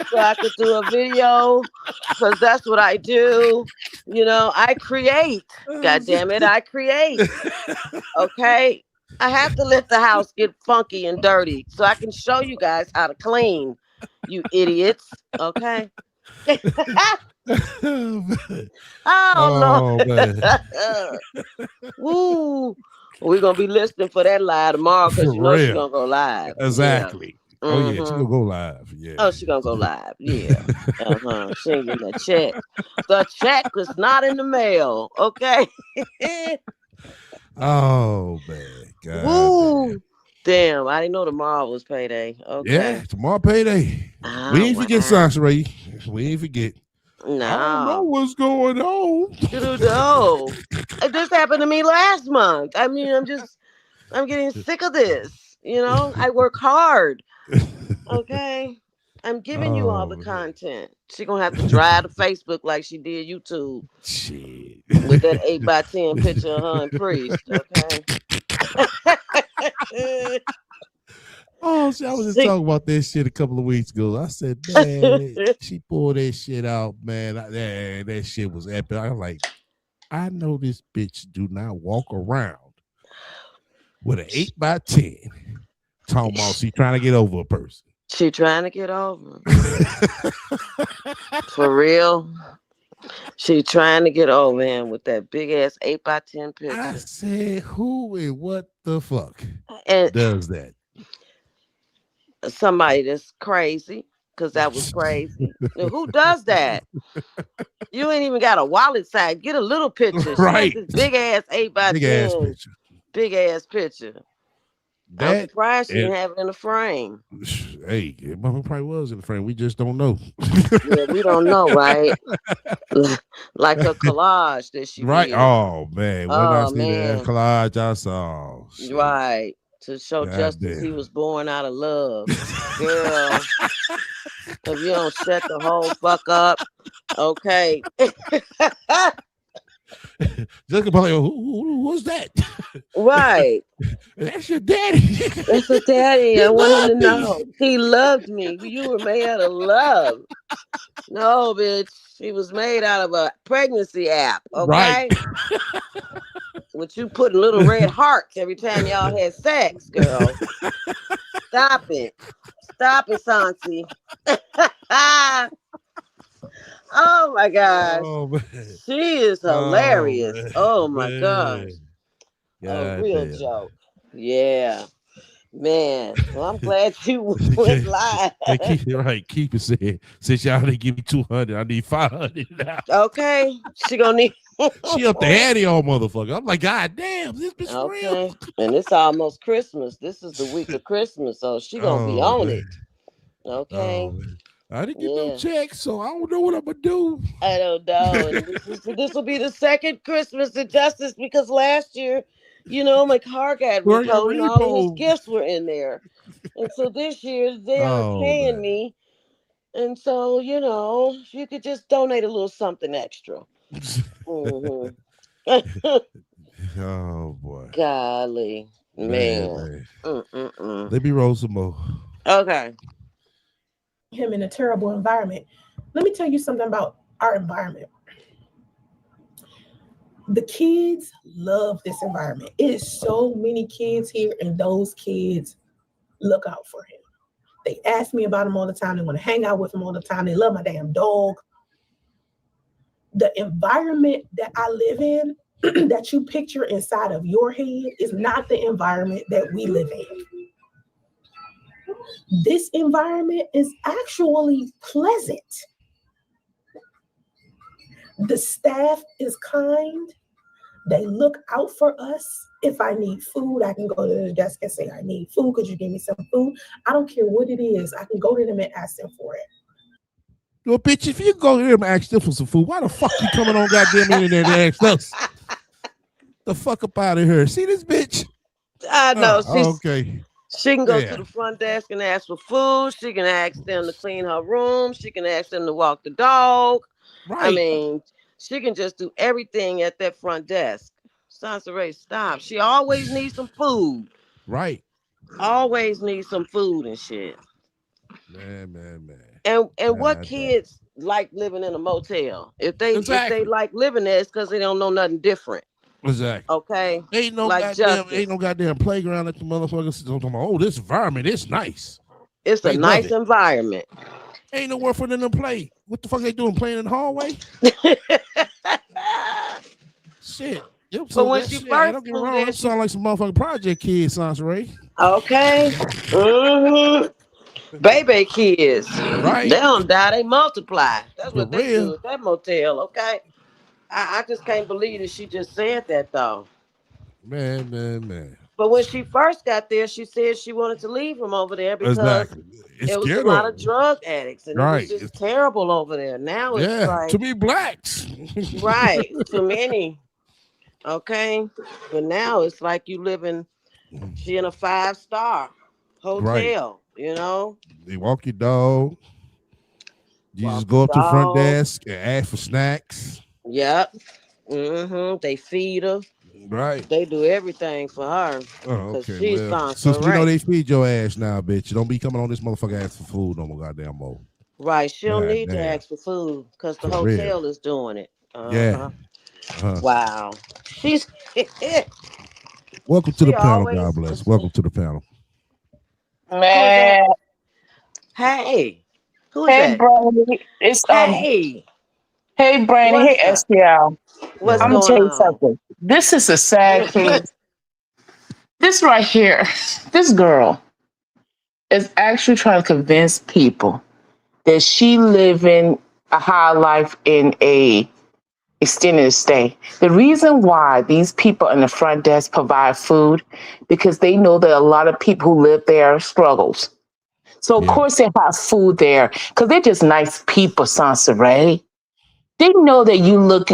so I could do a video, because that's what I do. You know, I create. God damn it, I create. Okay. I have to let the house get funky and dirty so I can show you guys how to clean, you idiots. Okay. Oh, no. Woo. We're going to be listening for that live tomorrow because you know she's going to go live. Exactly. Yeah. Oh, yeah. She's going to go live. Yeah. Oh, she's going to go live. Yeah. She ain't getting that check. The check is not in the mail. Okay. Oh, man. God, Woo. man. Damn. I didn't know tomorrow was payday. Okay. Yeah. Tomorrow payday. We ain't forget Sasha Ray. We ain't forget. No. I don't know what's going on. No. This happened to me last month. I mean, I'm getting sick of this. You know, I work hard. Okay. I'm giving you all the content. She gonna have to drive to Facebook like she did YouTube. Shit. With that 8x10 picture of her and Priest. Okay. Oh, see, I was just talking about that shit a couple of weeks ago. I said, man, she pulled that shit out, man. That shit was epic. I was like, I know this bitch do not walk around with an 8x10 talking about she trying to get over a person. She trying to get over. For real. She trying to get over him with that big ass 8x10 picture. I said, who and what the fuck and does that? Somebody that's crazy, because that was crazy. Now, who does that? You ain't even got a wallet size. Get a little picture. Right. This big ass 8x10. Big ass picture. Big ass picture. I'm surprised she didn't have it in the frame. Hey, it probably was in the frame. We just don't know. Yeah, we don't know, right? Like a collage that she right. did. Oh man. When I see that collage, I saw. Shit. Right. To show Justice he was born out of love. Girl. If you don't shut the whole fuck up, okay. Just probably, who's that? Right. That's your daddy. That's your daddy. I want him to know. He loved me. You were made out of love. No, bitch. He was made out of a pregnancy app. Okay. Right. With you putting little red hearts every time y'all had sex, girl. Stop it. Stop it, Sansi. Oh my gosh. Oh, she is hilarious. Oh my gosh. A real joke. Yeah. Man. Well, I'm glad you went live. Keep it said. Since y'all didn't give me 200, I need 500 now. Okay. She gonna need she up the ante on motherfucker. I'm like, God damn, this bitch real. And it's almost Christmas. This is the week of Christmas, so she gonna be on it. Okay. I didn't get no check, so I don't know what I'm gonna do. I don't know. This will be the second Christmas of Justice, because last year, you know, my car got repoed and all his gifts were in there. And so this year they are paying me. And so, you know, you could just donate a little something extra. Mm-hmm. Oh boy. Golly. Man. Let me roll some more. Okay. Him in a terrible environment. Let me tell you something about our environment. The kids love this environment. It is so many kids here, and those kids look out for him. They ask me about him all the time. They want to hang out with him all the time. They love my damn dog. The environment that I live in, that you picture inside of your head, is not the environment that we live in. This environment is actually pleasant. The staff is kind. They look out for us. If I need food, I can go to the desk and say, I need food. Could you give me some food? I don't care what it is. I can go to them and ask them for it. Well, bitch, if you go here and ask them for some food, why the fuck you coming on goddamn internet and ask us? The fuck up out of here. See this bitch? I know. Okay. She can go Yeah. to the front desk and ask for food. She can ask them to clean her room. She can ask them to walk the dog. Right. I mean, she can just do everything at that front desk. Sansaray, stop. She always needs some food. Right. Always needs some food and shit. Man. And what kids like living in a motel? If they like living there, it's because they don't know nothing different. Exactly. Okay. Ain't no goddamn playground at the motherfuckers. Oh, this environment is nice. It's a nice environment. Ain't nowhere for them to play. What the fuck they doing? Playing in the hallway? Shit. But when she first don't get me wrong, it sound like some motherfucking project kids, Sansaray. Okay. Baby kids. Right. They don't die, they multiply. That's what For they real. do at that motel, okay? I just can't believe that she just said that though. Man. But when she first got there, she said she wanted to leave from over there because it was a lot of drug addicts and it was just terrible over there. Now it's like too many blacks. Right. Too many. Okay. But now it's like she in a 5-star hotel, you know. They walk your dog. You just go up to the front desk and ask for snacks. Yep. They feed her. Right. They do everything for her. Oh, okay. She's Since we know they feed your ass now, bitch. You don't be coming on this motherfucker ask for food no more goddamn more. Right. She don't need to ask for food because the hotel is doing it. Yeah. Wow. She's welcome to the panel, God bless. Welcome to the panel. Man. Hey. Who's that? Brandon. It's Hey Brandon. Hey SPL. What's I'm going gonna tell you on? something. This is a sad case. This right here, this girl is actually trying to convince people that she living a high life in a extended stay. The reason why these people in the front desk provide food, because they know that a lot of people who live there struggles. So of course they have food there because they're just nice people, Sansaray. They know that you look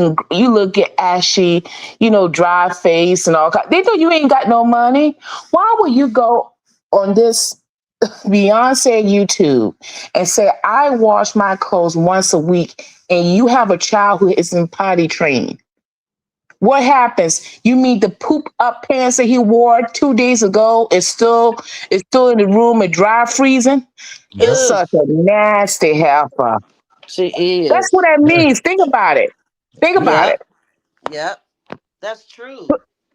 ashy, dry face and all. They know you ain't got no money. Why would you go on this Beyonce YouTube and say, I wash my clothes once a week, and you have a child who is in potty training? What happens? You mean the poop up pants that he wore 2 days ago is still in the room and dry freezing? It's such a nasty heifer. She is. That's what that means. Think about it. Yep. That's true.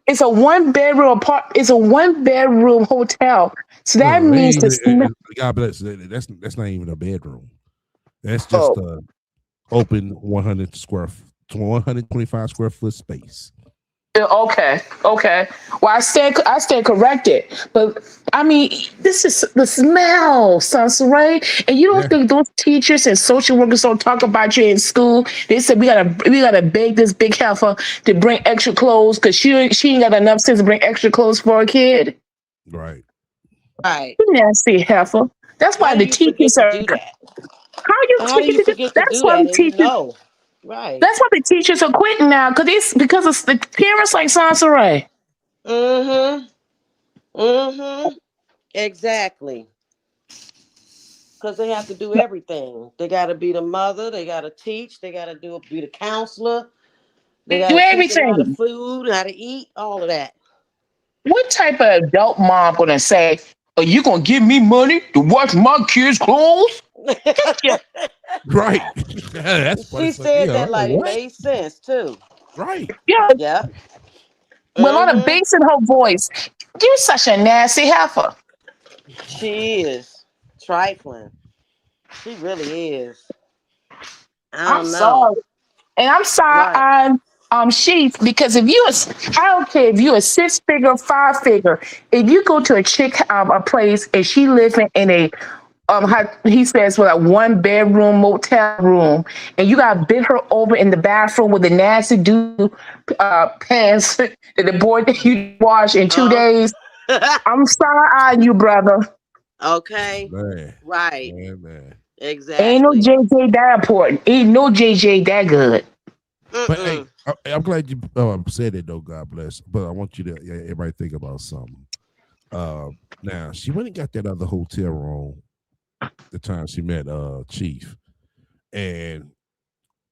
It's a 1-bedroom It's a 1-bedroom hotel. So that means God bless. That's not even a bedroom. That's just open 125 square foot space. Okay. Well, I stand corrected, but I mean, this is the smell, Sansaray. And you don't think those teachers and social workers don't talk about you in school? They said we gotta beg this big heifer to bring extra clothes because she ain't got enough sense to bring extra clothes for a kid. Right. You nasty heifer. That's why the teachers are. Do that? How you forget? That's why the teachers. Right. That's why the teachers are quitting now because of the parents like Sansaray. Exactly. Because they have to do everything. They got to be the mother. They got to teach. They got to be the counselor. They got to teach them how to food, how to eat, all of that. What type of adult mom gonna say, "Are you gonna give me money to wash my kids' clothes?" Right. She said that like it made sense too. Right. Yeah. Well, on a bass in her voice, you're such a nasty heifer. She is trifling. She really is. I'm sorry. And I'm sorry. sheets, because if you, I don't care if you're a 6-figure, 5-figure, if you go to a chick, a place, and she living in a, how he says, well, a 1-bedroom motel room, and you got to bid her over in the bathroom with the nasty dude pants that the boy that you wash in 2 days. I'm sorry, on you, brother. Okay. Man, Right. man. Ain't no Exactly. JJ that important. Ain't no JJ that good. But hey, Mm-mm. I'm glad you said it though. God bless. But I want you to everybody think about something. Now she went and got that other hotel room the time she met Chief, and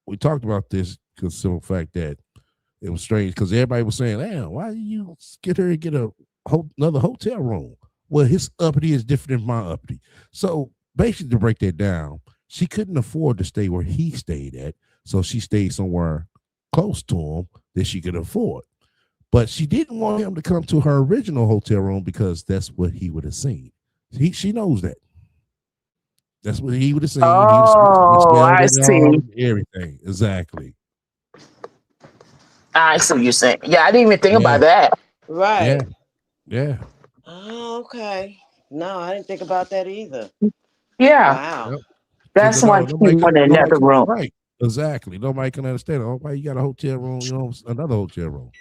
we talked about this because simple fact that it was strange because everybody was saying, "Damn, why did you get her to get another hotel room?" Well, his uppity is different than my uppity. So basically, to break that down, she couldn't afford to stay where he stayed at, so she stayed somewhere close to him that she could afford. But she didn't want him to come to her original hotel room because that's what he would have seen. She knows that. That's what he would have seen. He Oh, smelled I it all, see. everything. Exactly. I see what you're saying. Yeah, I didn't even think Yeah. about that. Yeah. Right. Yeah. Oh, okay. No, I didn't think about that either. Yeah, Wow. Yep. Because that's why he nobody could, wanted another room. right. Exactly. Nobody can understand. Oh, why you got a hotel room, another hotel room.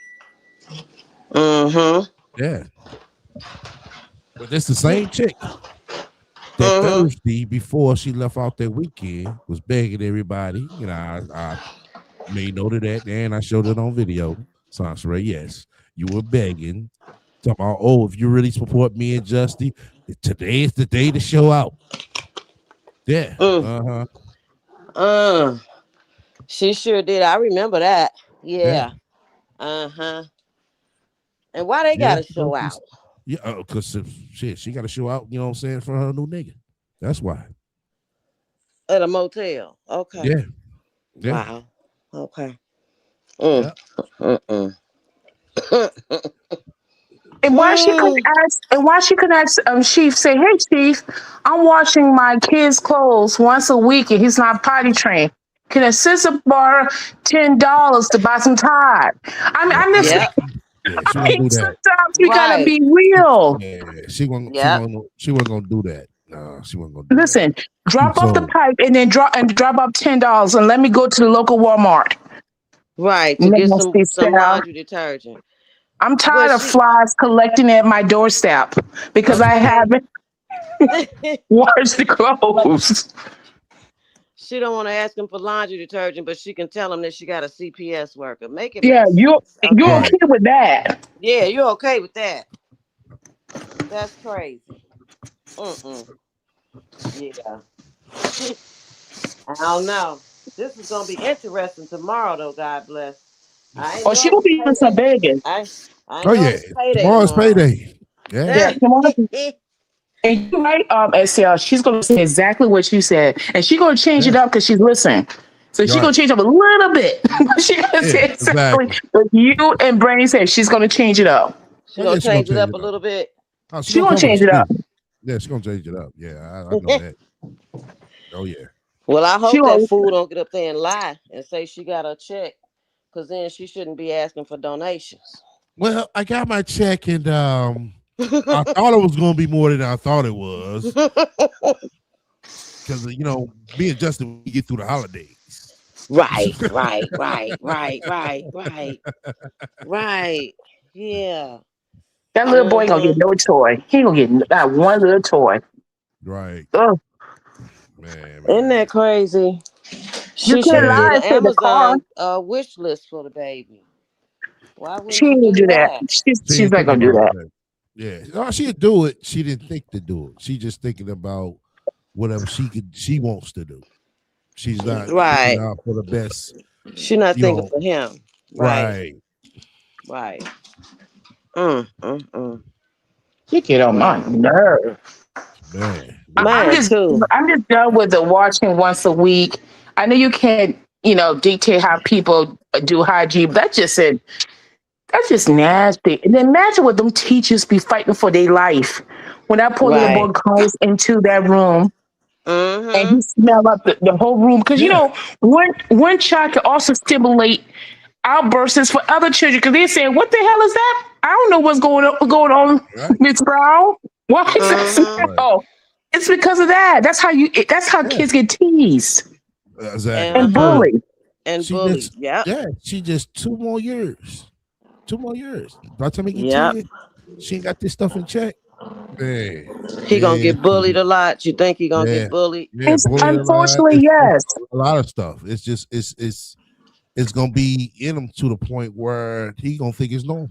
Mm-hmm. Yeah. But it's the same chick that Mm-hmm. Thursday before she left out that weekend was begging everybody. I made note of that and I showed it on video. Sansara, yes. You were begging. Talking about, oh, if you really support me and Justy, today is the day to show out. Yeah. Mm. Uh-huh. Uh. She sure did. I remember that. Yeah. Yeah. Uh-huh. And why they Yeah. gotta show out? Yeah, because shit, she got to show out, you know what I'm saying, for her new nigga. That's why. At a motel. Okay. Yeah. Yeah. Wow. Okay. Mm. Yeah. Mm-mm. And why she couldn't Mm. ask? And why she couldn't ask Chief? Say, hey, Chief, I'm washing my kid's clothes once a week, and he's not potty trained. Can a sister borrow $10 to buy some Tide? I mean, I'm just. Yeah. Yep. Yeah. I She won't mean, do that. sometimes we gotta Right. be real. Yeah. Yep. She wasn't gonna do that. No, she wasn't gonna do that. Listen, drop off the So pipe and then drop up $10 and let me go to the local Walmart. Right. To get Nasty some stuff. laundry detergent. I'm Well, tired of she flies collecting at my doorstep because I okay. haven't washed the clothes. She don't want to ask him for laundry detergent, but she can tell him that she got a CPS worker. Make it Yeah, make sense. you're Okay. right. okay with that. Yeah, you're okay with that. That's crazy. Mm-mm. Yeah. I don't know. This is gonna be interesting tomorrow, though. God bless. I ain't Or know she it will was be doing some payday. begging. I I Oh ain't know it yeah. was payday Tomorrow's tomorrow. payday. Yeah. Yeah, tomorrow. And you're right, SL. She's gonna say exactly what you said, and she's gonna change Yeah. it up because she's listening. So she's gonna Right. change up a little bit. She's gonna Yeah. say exactly Exactly. what you and Brandy said. She's gonna change it up. She Oh yeah, gonna she gonna change it change up it a up. little bit. Oh, she She's gonna gonna come with a change it speech. up. Yeah, she gonna change it up. Yeah, I know that. Oh yeah. Well, I She hope that gonna. fool don't get up there and lie and say she got a check, because then she shouldn't be asking for donations. Well, I got my check and I thought it was gonna be more than I thought it was. Because me and Justin, we get through the holidays. Right, right, right, right, right, right, right. Yeah. That little boy ain't gonna get Mm-hmm. no toy. He ain't gonna get not one little toy. Right. Ugh. Man, Isn't man. that crazy? You She should can't have Yeah. did lie an and say the car. Amazon wish list for the baby. Why She wouldn't you ain't gonna do do that. that? She She's ain't not thinking gonna do about that. that. Yeah. No, she'd do it. She didn't think to do it. She just thinking about whatever she wants to do. She's not looking Right. out for the best, She not you thinking know. for him. Right. Right. Right. Mm. You get on my Wow. nerve. Man. I'm Man, just too. I'm just done with the watching once a week. I know you can't, dictate how people do hygiene. But that's just nasty. And then imagine what them teachers be fighting for their life when that poor little boy Right. comes into that room and Mm-hmm. he smell up the whole room. Because Yeah. one child can also stimulate outbursts for other children because they're saying, "What the hell is that? I don't know what's going on, Right. Miss Brown. Why is that Mhm. smell?" It's because of that. That's how That's how Yeah. kids get teased Exactly. and Uh-huh. bullied. And She bullied. just, Yep. yeah, she just 2 more years. 2 more years. By the time he get Yep. 10, she ain't got this stuff in check. Man, He gonna yeah, get bullied a lot. You think he gonna yeah, get bullied? yeah. It's Bullying a lot. unfortunately yes, It's a lot of stuff. It's just, it's gonna be in him to the point where he gonna think it's normal.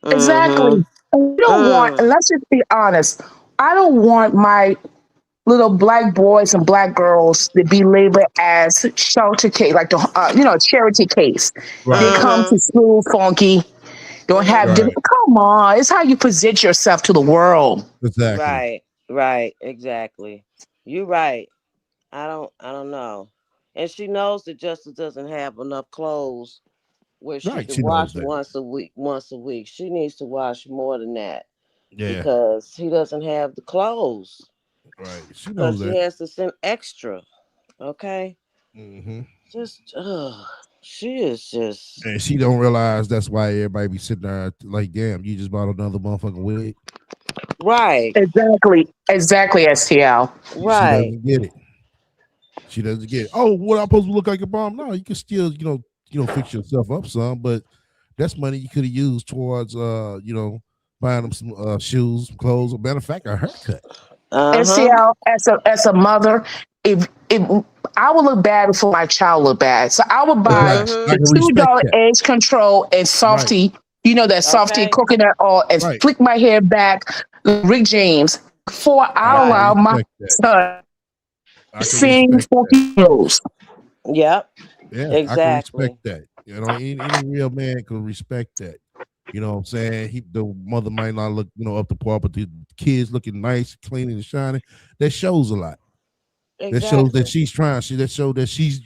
exactly. Mm-hmm. And we don't want. And let's just be honest. I don't want my little black boys and black girls to be labeled as shelter case, like the charity case. They Right, come to school funky, don't have right, come on, it's how you present yourself to the world. exactly. Right. Right. Exactly. You right. I don't know. And she knows that Justice doesn't have enough clothes where she Right, can she knows wash that. once a week. She needs to wash more than that Yeah, because he doesn't have the clothes. right. She knows Because she that. has to send extra. Okay? Hmm. Just she is just And she don't realize that's why everybody be sitting there like, damn, you just bought another motherfucking wig. right. Exactly, STL. She Right. doesn't get it. She doesn't get it. Oh, what I'm supposed to look like a bomb? No, you can still, fix yourself up some, but that's money you could have used towards, buying them some shoes, some clothes, or matter of fact, a haircut. Uh-huh. STL, as a mother, if I would look bad before my child look bad, so I would buy Exactly. I Mm-hmm. the can respect $2 that. edge control and Right, softy, that softy Okay. coconut oil, and right. flick my hair back, like Rick James, before I I can Right. allow my respect that. son I can sing respect that. funky clothes. Yep. Yeah, I can respect Exactly. that. Any real man can respect that. You know what I'm saying? The mother might not look, up to par, but the kids looking nice, clean, and shining. That shows a lot. That shows that Exactly. that shows that she's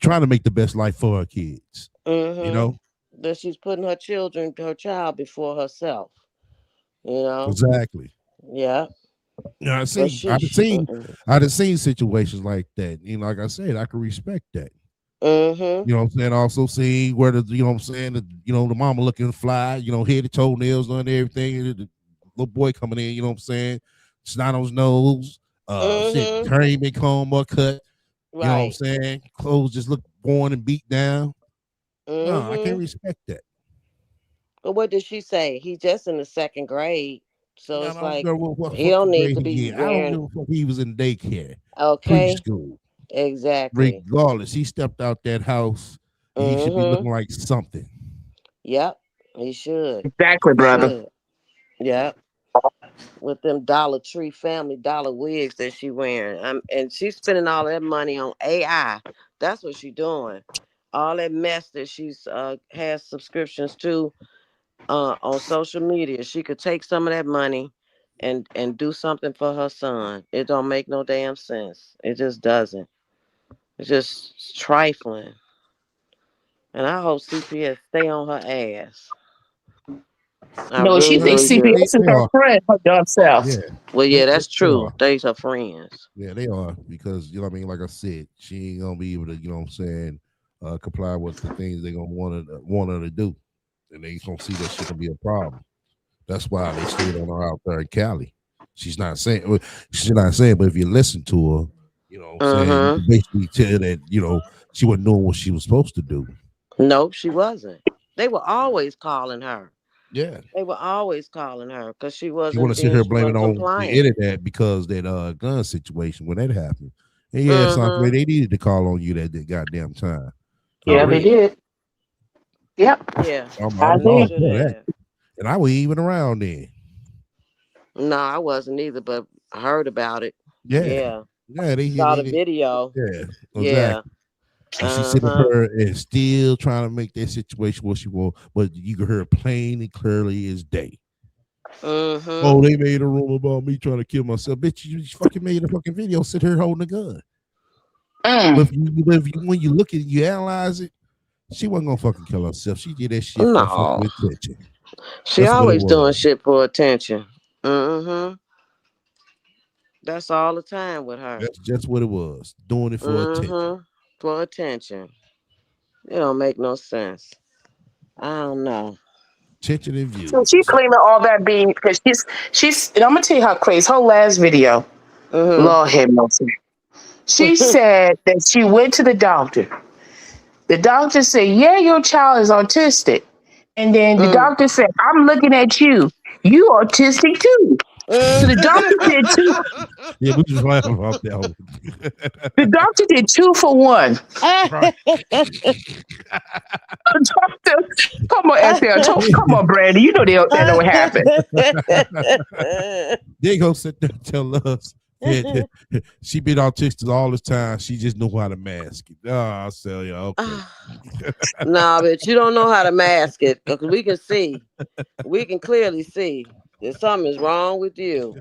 trying to make the best life for her kids. You Mm-hmm. know? That she's putting her child before herself. You know? Exactly. Yeah. I But see. she mm-mm. I've seen situations like that. Like I said, I can respect that. Mm-hmm. You know what I'm saying? Also seeing where you know what I'm saying, the mama looking fly, head to toenails on everything. The little boy coming in, you know what I'm saying? Snot on his nose, shit, Mm-hmm. hair ain't been combed or cut, you know what I'm Right. saying? Clothes just look worn and beat down. No, I can't Mm-hmm. respect that. But what did she say? He's just in the second grade. So I it's don't like know what he don't fucking need grade to he be in. I don't wearing give a fuck. He was in daycare, okay. preschool. Exactly. Regardless, he stepped out that house. He should be Mm-hmm. looking like something. Yep. He should. Exactly, He brother. should. Yep. With them Dollar Tree Family Dollar wigs that she wearing. And she's spending all that money on AI. That's what she doing. All that mess that she's has subscriptions to on social media. She could take some of that money and do something for her son. It don't make no damn sense. It just doesn't. It's just trifling. And I hope CPS stay on her ass. I No, she really, Well, thinks really CPS do. is they her are. friend, her dumb self. Yeah, Well, they, yeah, they, that's they true. are. They's her friends. Yeah, they are because you know what I mean. Like I said, she ain't gonna be able to, you know what I'm saying, comply with the things they gonna want her to do, and they gonna see that shit gonna be a problem. That's why they stayed on her out there in Cali. She's not saying, she's not saying, but if you listen to her, you know what I'm saying, you Mm-hmm. can basically tell that she wasn't doing what she was supposed to do. Nope, she wasn't. They were always calling her. Yeah, They were always calling her because you want to sit she here blaming wasn't on the compliant. internet because that gun situation when that happened. And yeah, Sanford, Mm-hmm. they needed to call on you that goddamn time for Yeah, they real. did. Yep, Yeah, I I was they agree. all should for that. have. And I was even around then. No, I wasn't either, but I heard about it. Yeah. Yeah, Yeah, saw the video. yeah, Yeah. exactly. And she sitting Uh-huh. her and still trying to make that situation what she want, but you can hear plain and clearly as day. Mm-hmm. Oh, they made a rumor about me trying to kill myself. Bitch, you just fucking made a fucking video, sit here holding a gun. But Mm. when you look at it, you analyze it, she wasn't gonna fucking kill herself. She did that shit for No. fucking attention. She That's what it always doing was. shit for attention. Mm-hmm. That's all the time with her. That's just what it was. Doing it for attention. Mm-hmm. For attention. It don't make no sense. I don't know. Attention and So she views. claiming all that being because she's. And I'm gonna tell you how crazy her last video. Mm-hmm. Lord have mercy. She said that she went to the doctor. The doctor said, "Yeah, your child is autistic," and then the Mm. doctor said, "I'm looking at you. You autistic too." So the doctor did two. Yeah, we just laughing about that one. The doctor did 2 for 1. Right. Doctor, come on, SL. Come on, Brandy. You know that don't happen. They gonna sit there and tell us that she been autistic all this time. She just know how to mask it. Oh, I'll tell you. Okay. Nah, but you don't know how to mask it because we can clearly see that something is wrong with you.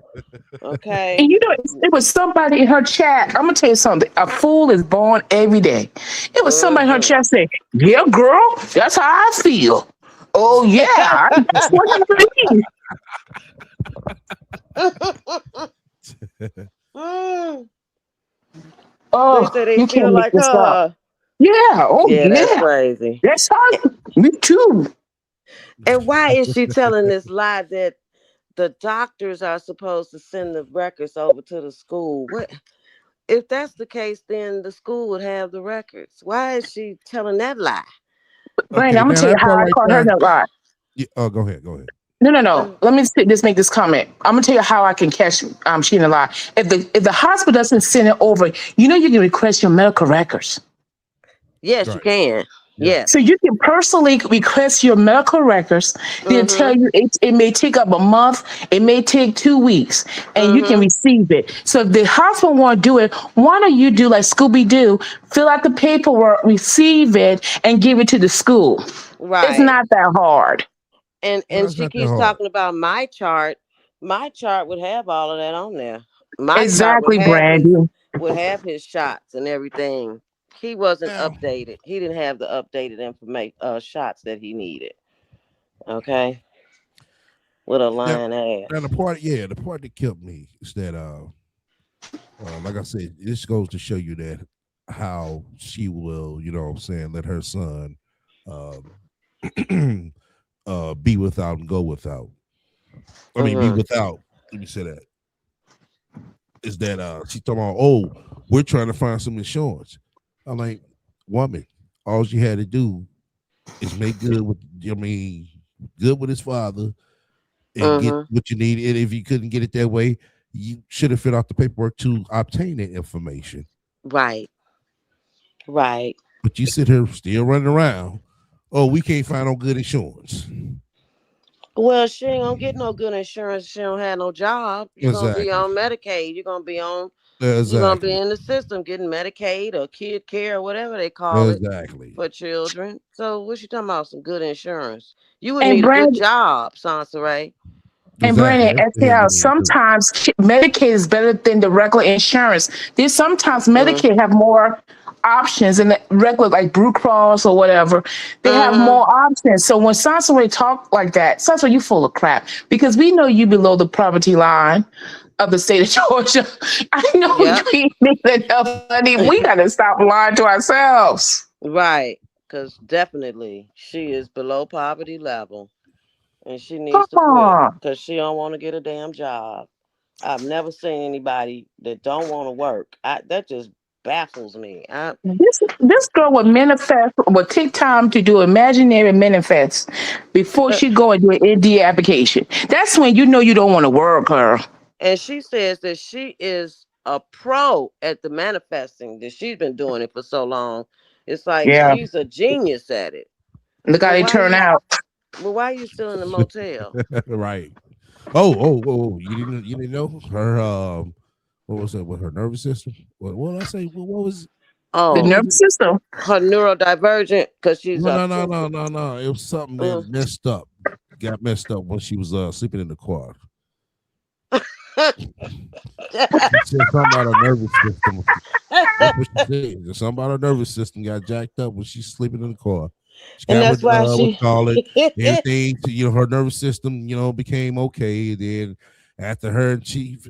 Okay. And you know, it was somebody in her chat. I'm gonna tell you something. A fool is born every day. It was somebody in her chat saying, "Yeah, girl, that's how I feel." Oh yeah, that's what I believe. Mm. They Oh, say they you feel can't make like this up. her. Yeah. Oh Yeah, that's yeah, crazy. that's how. Me too. And why is she telling this lie that the doctors are supposed to send the records over to the school? What if that's the case? Then the school would have the records. Why is she telling that lie? Brandon, Okay, I'm gonna now tell you that how part I right caught her there. that lie. Yeah, oh, go ahead. Go ahead. No, no, no. Uh, Let me just make this comment. I'm gonna tell you how I can catch she in a lie. If the hospital doesn't send it over, you know you can request your medical records. yes, you Right. can. Yeah. So Yes. you can personally request your medical records. They'll tell Mm-hmm. you it may take up a month, it may take 2 weeks, and you can Mm-hmm. receive it. So if the hospital won't do it, why don't you do like Scooby Doo, fill out the paperwork, receive it, and give it to the school? It's Right. not that hard. Well, And that's she not that keeps hard. talking about my chart. My chart would have all of that on there. My chart Exactly, Brandy. would have his shots and everything. He wasn't Now, updated. He didn't have the updated information shots that he needed. Okay. With a now, lying now ass. the part that killed me is that like I said, this goes to show you that how she will, you know what I'm saying, let her son um be without and go without. I mean be Mm-hmm. without. Let me say that. Is that she talking about, oh, we're trying to find some insurance. I'm like, woman, all she had to do is make good with good with his father and get Mm-hmm. what you need. And if you couldn't get it that way, you should have filled out the paperwork to obtain that information. Right. Right. But you sit here still running around. Oh, we can't find no good insurance. Well, she ain't gonna get no good insurance. She don't have no job. You're gonna be Exactly. on Medicaid. You're gonna be Exactly. in the system getting Medicaid or kid care or whatever they call it Exactly. for children. So what you talking about? Some good insurance. You would And need a good Brandy, job, Sansa Ray. And Exactly. Brandon, That's the hell you STL, need to do. sometimes Medicaid is better than the regular insurance. There's sometimes Medicaid have more options than the regular, like Blue Cross or whatever. They have Mm-hmm. more options. So when Sansa talk like that, Sansa, you full of crap because we know you below the poverty line of the state of Georgia. I know you Yep. ain't making enough money. We got to stop lying to ourselves. Right. Because definitely she is below poverty level and she Come needs to quit on. because she don't want to get a damn job. I've never seen anybody that don't want to work. That just baffles me. This girl would manifest, would take time to do imaginary manifest before she go and do an NDA application. That's when you know you don't want to work, girl. And she says that she is a pro at the manifesting, that she's been doing it for so long. It's like Yeah, she's a genius at it. look how Well, they why turn you out. well, why you still in the motel? Right. Oh, you didn't know her what was that with her nervous system? What did I say? The What Oh, was nervous it? system. her neurodivergent because she's No, no, no, autistic. no, no, no. It was something that Mm. messed up. Got messed up when she was sleeping in the car. She said something about her nervous system. That's what she said. Something about her nervous system got jacked up when she's sleeping in the car. She And got that's why what she call it, everything to, her nervous system, became okay. Then after Chief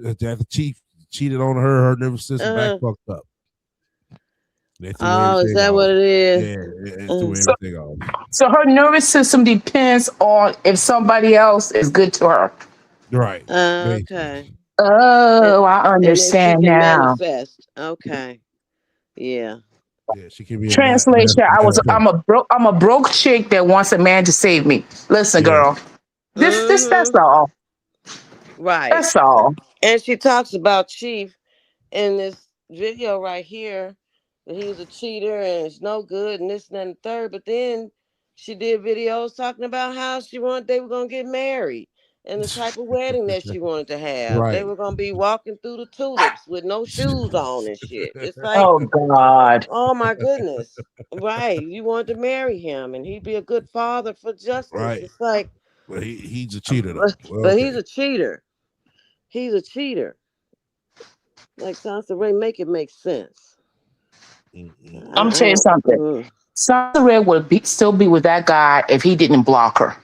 cheated on her, her nervous system back uh, fucked up. They threw Oh, is everything that what off. it is? Yeah, it threw So, everything off. so her nervous system depends on if somebody else is good to her. Right. Okay. Basically. And Oh, I and then she understand can now. manifest. Okay. Yeah. Yeah, she can be a Translation: manifest. I'm a broke chick that wants a man to save me. Listen, Yeah. girl. That's Mm-hmm. all. Right. That's all. And she talks about Chief in this video right here that he's a cheater and it's no good and this and that and the third. But then she did videos talking about how they were gonna get married and the type of wedding that she wanted to have. They Right. were gonna be walking through the tulips with no shoes on and shit. It's like, Oh God. oh my goodness. Right. You wanted to marry him and he'd be a good father for Justice. Right. It's like, Well, he's a cheater though. Well, but he's okay. a cheater. He's a cheater. Like Sansa Ray, make it make sense. Mm-mm. I'm gonna I tell you don't. something. Sansa Red would still be with that guy if he didn't block her.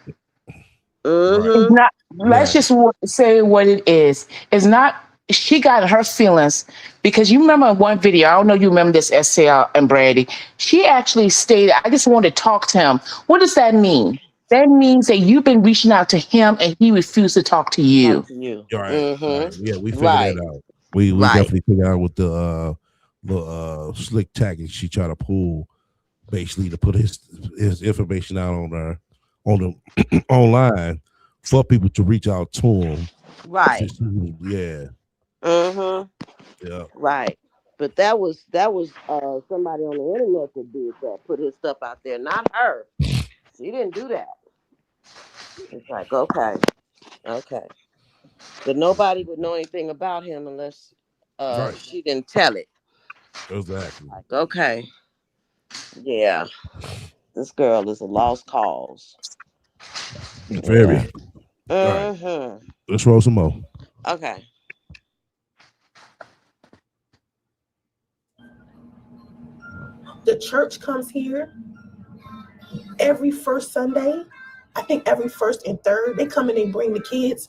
Right. It's Mm-hmm. not. Let's Exactly. just say what it is. It's not. She got her feelings because you remember one video. I don't know. You remember this, SCL and Brady. She actually stated, "I just want to talk to him." What does that mean? That means that you've been reaching out to him and he refused to talk to you. Talk to you. All right. All right. Mm-hmm. Yeah, we figured Right. that out. We Right. definitely figured out with the slick tactic she tried to pull, basically to put his information out on the online for people to reach out to him. Right. Yeah. Mm-hmm. Yeah. Right. But that was somebody on the internet that did that, put his stuff out there, not her. She didn't do that. It's like, okay. But nobody would know anything about him unless Right. she didn't tell it. Exactly. Like, okay. Yeah. This girl is a lost cause. Very. Yeah. All right. Mm-hmm. Let's roll some more. Okay. The church comes here every first Sunday. I think every first and third. They come and they bring the kids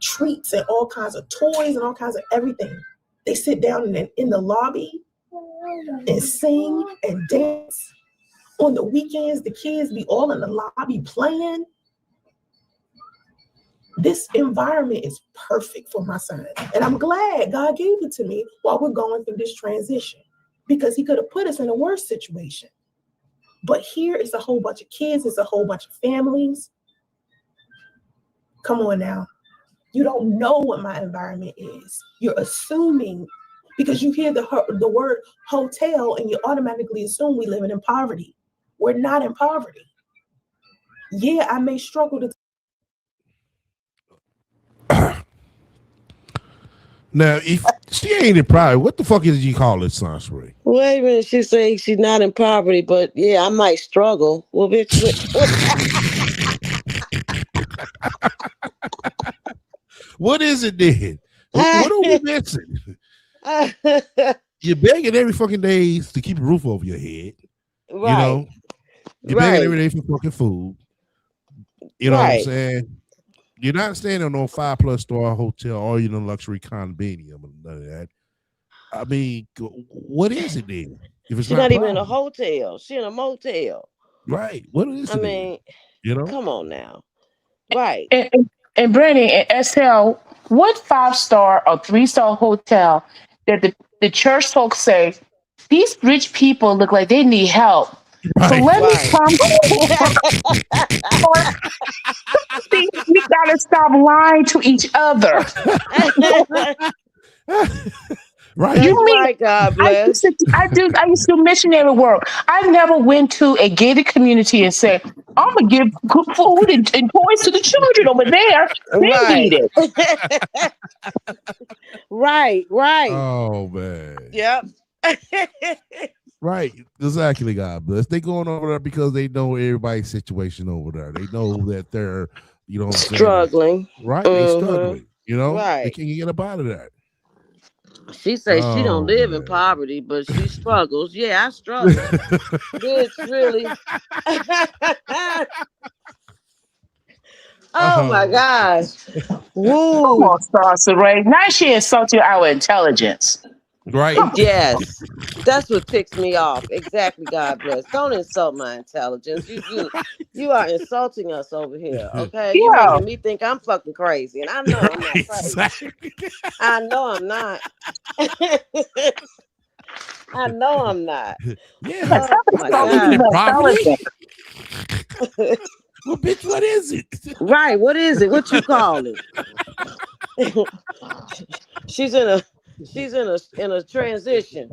treats and all kinds of toys and all kinds of everything. They sit down in the lobby and sing and dance. On the weekends, the kids be all in the lobby playing. This environment is perfect for my son. And I'm glad God gave it to me while we're going through this transition, because he could have put us in a worse situation. But here is a whole bunch of kids, it's a whole bunch of families. Come on now. You don't know what my environment is. You're assuming, because you hear the word hotel and you automatically assume we live in poverty. We're not in poverty. Yeah, I may struggle to. Now, if she ain't in private, what the fuck is you call it, Sansa? Wait a minute. She's saying she's not in poverty, but yeah, I might struggle. Well, bitch. What is it then? What are we missing? You're begging every fucking day to keep a roof over your head. Right. You know, you're begging every day for fucking food. You know what I'm saying? You're not staying in no 5+ star hotel or in a luxury condominium and none of that. I mean, what is it then? If it's She's not even in a hotel. She's in a motel. Right. What is it? I mean, you know, come on now. Right. And Brandy and SL, what 5-star or 3-star hotel that the church folks say these rich people look like they need help? Right. So let me come. We gotta stop lying to each other. Right. You mean right, God bless. I used to do missionary work. I never went to a gated community and said, I'm gonna give good food and toys to the children over there. They need it. Right. Oh man. Yep. Right. Exactly, God bless. They going over there because they know everybody's situation over there. They know that they're, you know, struggling. Right. They're struggling. You know, right. They can't get up out of that. She says she don't live in poverty, but she struggles. Yeah, I struggle. Bitch, really. Oh my gosh. Woo. Come on, Sansa Ray. Now she insulted our intelligence. Right. Yes, that's what ticks me off. Exactly. God bless. Don't insult my intelligence. You are insulting us over here. Okay, you Yeah. making me think I'm fucking crazy, and I know I'm not crazy. Exactly. I know I'm not. I know I'm not. Yeah. Oh Tell my I live people in God. intelligent. Providence. Well, bitch, what is it? Right. What is it? What you call it? she's in a transition.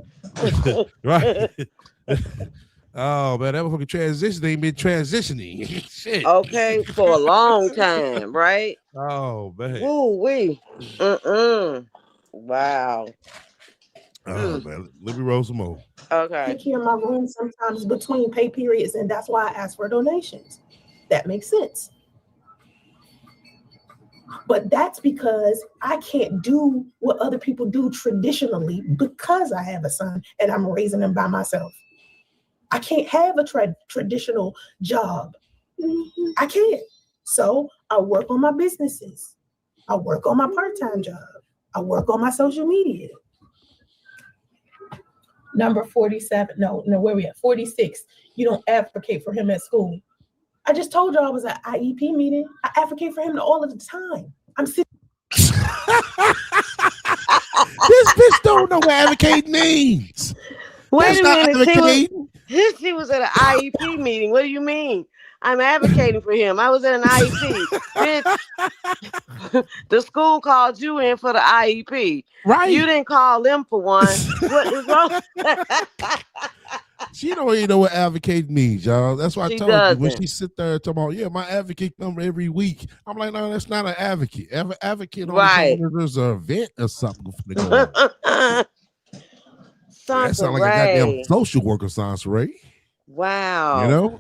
Right. Oh man, that motherfucking transition ain't been transitioning. Shit. Okay, for a long time, right? Oh man. Woo wee. Wow. Oh man. Let me roll some more. Okay. Take care of my room sometimes between pay periods, and that's why I ask for donations. That makes sense. But that's because I can't do what other people do traditionally because I have a son and I'm raising him by myself. I can't have a traditional job. I can't. So I work on my businesses. I work on my part-time job. I work on my social media. Number 47. No, where we at? 46. You don't advocate for him at school. I just told you I was at IEP meeting. I advocate for him all of the time. I'm sitting. This bitch don't know what advocate means. Wait That's a not minute. advocating. She was at an IEP meeting. What do you mean? I'm advocating for him. I was at an IEP. Bitch, the school called you in for the IEP. Right. You didn't call them for one. What is wrong? She don't even know what advocate means, y'all. That's why I She told you when doesn't. she sit there talking about, yeah, my advocate come every week. I'm like, no, that's not an advocate. Advocate only Right. comes when there's an event or something going on. That Sansa sounds like a goddamn Ray. social worker, Sansa Ray. Wow. You know?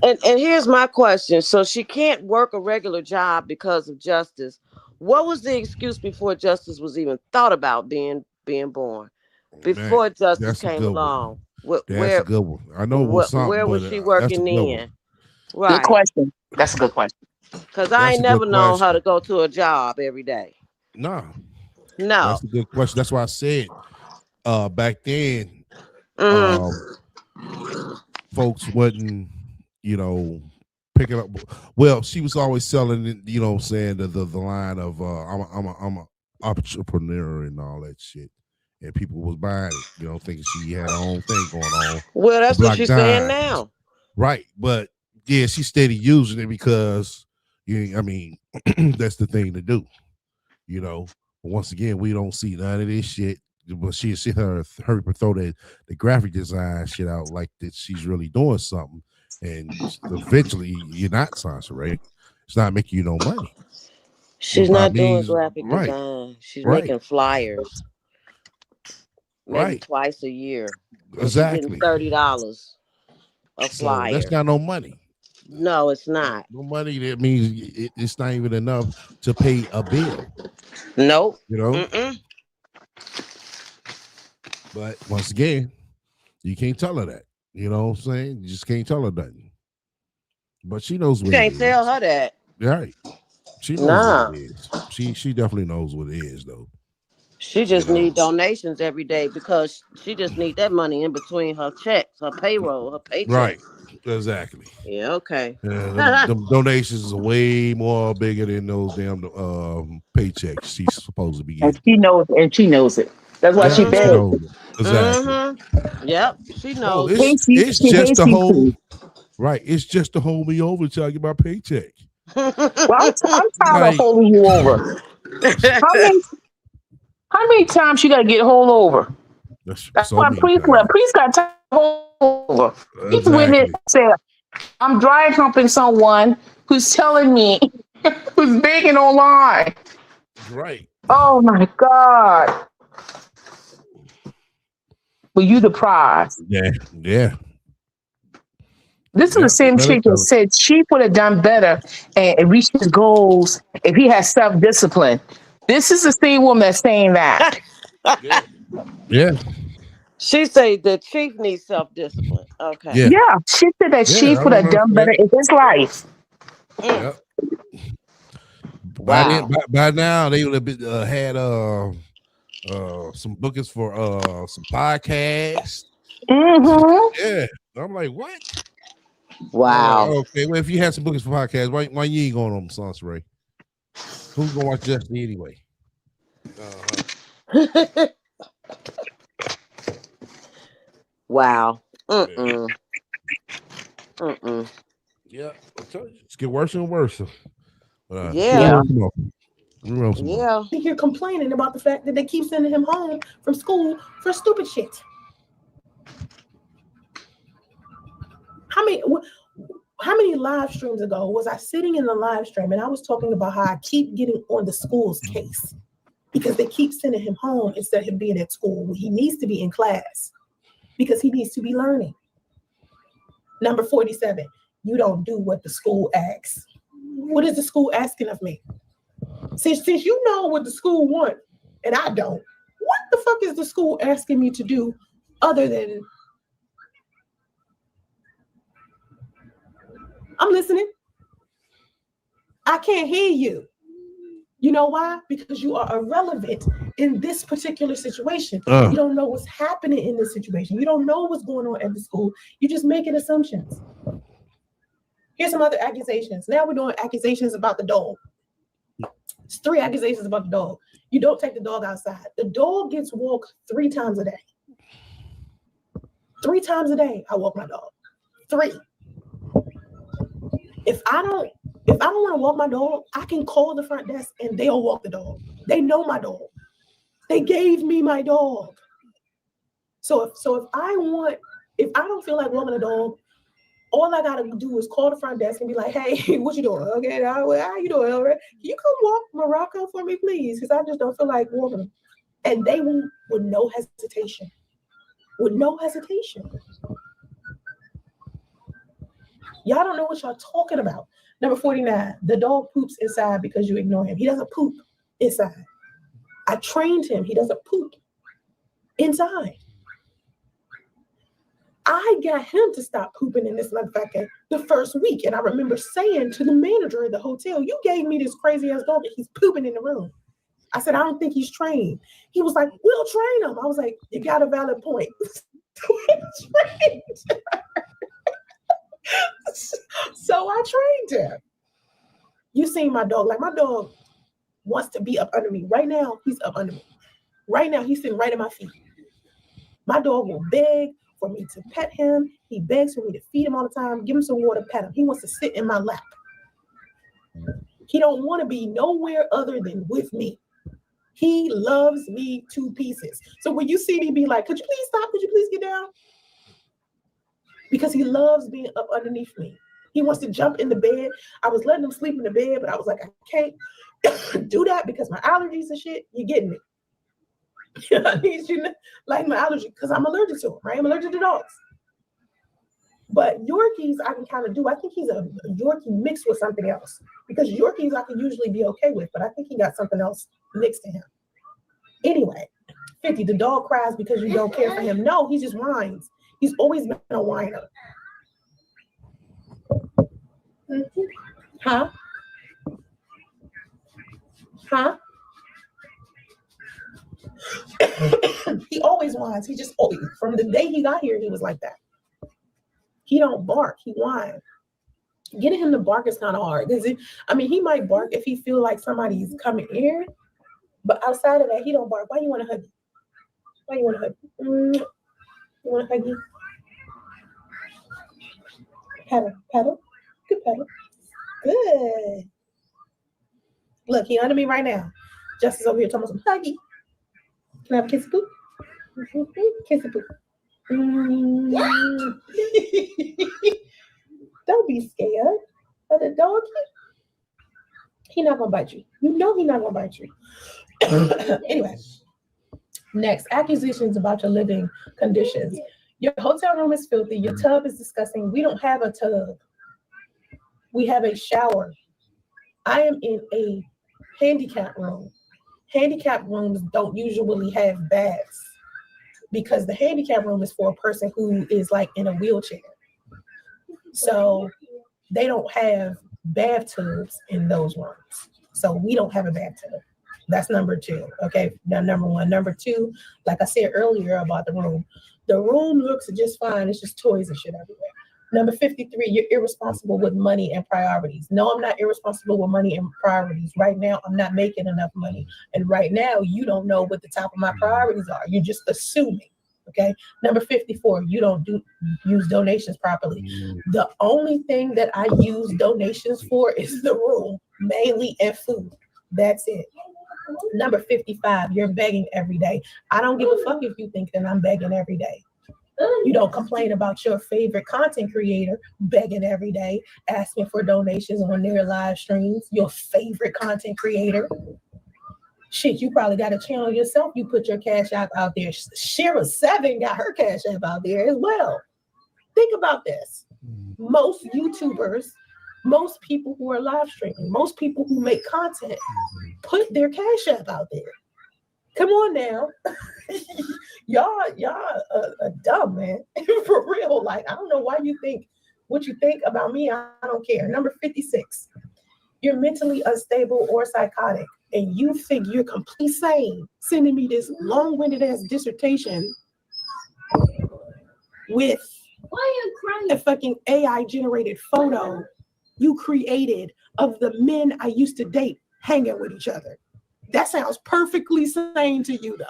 And here's my question. So she can't work a regular job because of Justice. What was the excuse before Justice was even thought about being born? Before Man, Justice that's a came good one. along. That's a good one. I know it was something, where was but she that's a working good one. then? Good Right. question. That's a good question. Because I That's ain't a good never known her question. to go to a job every day. No, No. that's a good question. That's why I said back then, folks wasn't, picking up. Well, she was always selling it, what I'm saying, the line of I'm a entrepreneur and all that shit. And people was buying it, thinking she had her own thing going on. Well, that's what she's saying Dime. now. Right. But yeah, she's steady using it because that's the thing to do. But once again, we don't see none of this shit. But she see her throw the graphic design shit out like that she's really doing something. And eventually you're not Sansa, right? It's not making you no money. She's not doing graphic design. She's right. making flyers. Maybe Right. twice a year. Exactly. She's getting $30 a flyer. So that's not no money. No, it's not. No money. That means it's not even enough to pay a bill. Nope. But once again, you can't tell her that. You know what I'm saying? You just can't tell her nothing. But she knows what you can't tell her that. Right. She knows what it is. She definitely knows what it is, though. She just need donations every day because she just need that money in between her checks, her payroll, her paycheck. Right. Exactly. Yeah, okay. Them donations are way more bigger than those damn paychecks she's supposed to be getting. And she knows it. That's why she begs. Exactly. Yep, she knows. It's just to hold. Right. It's just to hold me over till I get my paycheck. Well, I'm tired of holding you over. How many times you got to get hold over? That's why Priest got to hold over. He's with it. Said, I'm dry humping someone who's telling me, who's begging online. Right. Oh my God. But you the prize. Yeah. This is the same chick that said she would have done better and reached his goals if he had self-discipline. This is the same woman that's saying that. Yeah. She said the chief needs self-discipline. Okay. Yeah. She said that she would have done better in his life. Yeah. Wow. By now they would have had some bookings for some podcasts. Mm-hmm. Yeah. I'm like, what? Wow. Okay, well, if you had some bookings for podcasts, why you ain't going on Songs Ray? Who's gonna watch Justin anyway? Wow. Mm-mm. Mm-mm. Yeah, it's get worse and worse. Yeah. Yeah. I think you're complaining about the fact that they keep sending him home from school for stupid shit. How many live streams ago was I sitting in the live stream and I was talking about how I keep getting on the school's case because they keep sending him home instead of him being at school. He needs to be in class because he needs to be learning. Number 47, you don't do what the school asks. What is the school asking of me? Since you know what the school wants and I don't, what the fuck is the school asking me to do other than I'm listening? I can't hear you. You know why? Because you are irrelevant in this particular situation. You don't know what's happening in this situation. You don't know what's going on at the school. You're just making assumptions. Here's some other accusations. Now we're doing accusations about the dog. It's 3 accusations about the dog. You don't take the dog outside. The dog gets walked 3 times a day. 3 times a day, I walk my dog. 3. If I don't want to walk my dog, I can call the front desk and they'll walk the dog. They know my dog. They gave me my dog. So if I don't feel like walking a dog, all I gotta do is call the front desk and be like, hey, what you doing? Okay, how you doing? All right. Can you come walk Morocco for me, please? Because I just don't feel like walking him. And they will with no hesitation. With no hesitation. Y'all don't know what y'all talking about. Number 49, the dog poops inside because you ignore him. He doesn't poop inside. I trained him. He doesn't poop inside. I got him to stop pooping in this motherfucker the first week. And I remember saying to the manager of the hotel, you gave me this crazy ass dog and he's pooping in the room. I said, I don't think he's trained. He was like, we'll train him. I was like, you got a valid point. So I trained him. You seen my dog. Like my dog wants to be up under me. Right now, he's up under me. Right now, he's sitting right at my feet. My dog will beg for me to pet him. He begs for me to feed him all the time, give him some water, pet him. He wants to sit in my lap. He don't want to be nowhere other than with me. He loves me to pieces. So when you see me be like, could you please stop? Could you please get down? Because he loves being up underneath me. He wants to jump in the bed. I was letting him sleep in the bed, but I was like, I can't do that because my allergies and shit, you're getting me. I need you to like my allergy because I'm allergic to them, right? I'm allergic to dogs. But Yorkies, I can kind of do. I think he's a Yorkie mixed with something else because Yorkies I can usually be okay with, but I think he got something else mixed to him. Anyway, 50, the dog cries because you don't care for him. No, he just whines. He's always been a whiner. Huh? He always whines. He just always, from the day he got here, he was like that. He don't bark. He whines. Getting him to bark is kind of hard. He might bark if he feel like somebody's coming here, but outside of that, he don't bark. Why you want to hug him? Why you want to hug him? You want to hug him? Pedal. Good pedal. Good. Look, he under me right now. Justice over here talking about some huggy. Can I have a kiss poop? Kiss poop. Don't be scared of the dog. He's not gonna bite you. You know he's not gonna bite you. Anyway, next, accusations about your living conditions. Your hotel room is filthy. Your tub is disgusting. We don't have a tub. We have a shower. I am in a handicap room. Handicap rooms don't usually have baths because the handicap room is for a person who is like in a wheelchair. So they don't have bathtubs in those rooms. So we don't have a bathtub. That's number 2. Okay, now number 1. Number 2, like I said earlier about the room looks just fine. It's just toys and shit everywhere. Number 53, you're irresponsible with money and priorities. No, I'm not irresponsible with money and priorities. Right now, I'm not making enough money. And right now, you don't know what the top of my priorities are. You're just assuming. Okay. Number 54, you don't use donations properly. The only thing that I use donations for is the room, mainly, and food. That's it. Number 55, you're begging every day. I don't give a fuck if you think that I'm begging every day. You don't complain about your favorite content creator begging every day, asking for donations on their live streams, your favorite content creator. Shit, you probably got a channel yourself. You put your Cash App out there. Shira7 got her Cash App out there as well. Think about this. Most YouTubers, most people who are live streaming, most people who make content put their Cash App out there. Come on now. y'all are dumb, man. For real. Like, I don't know why you think what you think about me. I don't care. Number 56. You're mentally unstable or psychotic, and you think you're completely sane, sending me this long-winded ass dissertation with Why are you crying? a fucking AI generated photo you created of the men I used to date hanging with each other. That sounds perfectly sane to you, though.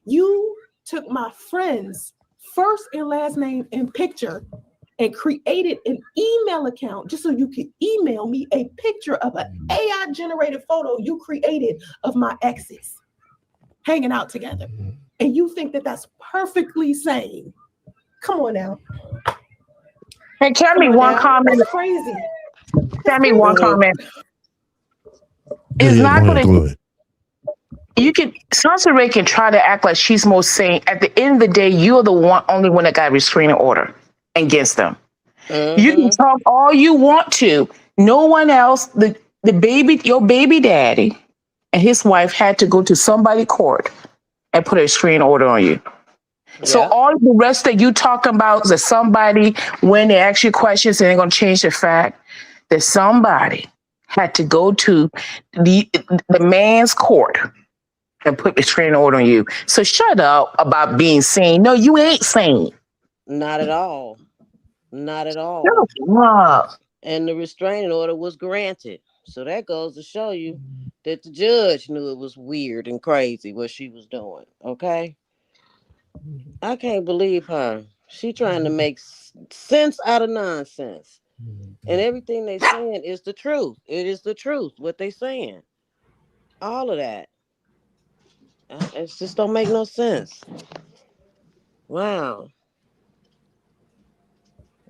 You took my friend's first and last name and picture and created an email account just so you could email me a picture of an AI generated photo you created of my exes hanging out together. And you think that that's perfectly sane. Come on now. Hey, tell me Come on one now. comment. That's crazy. Tell me one comment. It's Yeah, not go going ahead, go to. ahead. You can. Sansa Ray can try to act like she's more sane. At the end of the day, you're the only one that got a restraining order against them. You can talk all you want to. No one else. Your baby daddy, and his wife had to go to somebody court and put a restraining order on you. So Yeah. all the rest that you talking about is that somebody, when they ask you questions and they're going to change the fact that somebody had to go to the man's court and put a restraining order on you. So shut up about being sane. No, you ain't sane. Not at all. Not at all. Shut up. And the restraining order was granted. So that goes to show you that the judge knew it was weird and crazy what she was doing. Okay? I can't believe her. She trying to make sense out of nonsense. And everything they saying is the truth. It is the truth, what they saying. All of that. It just don't make no sense. Wow.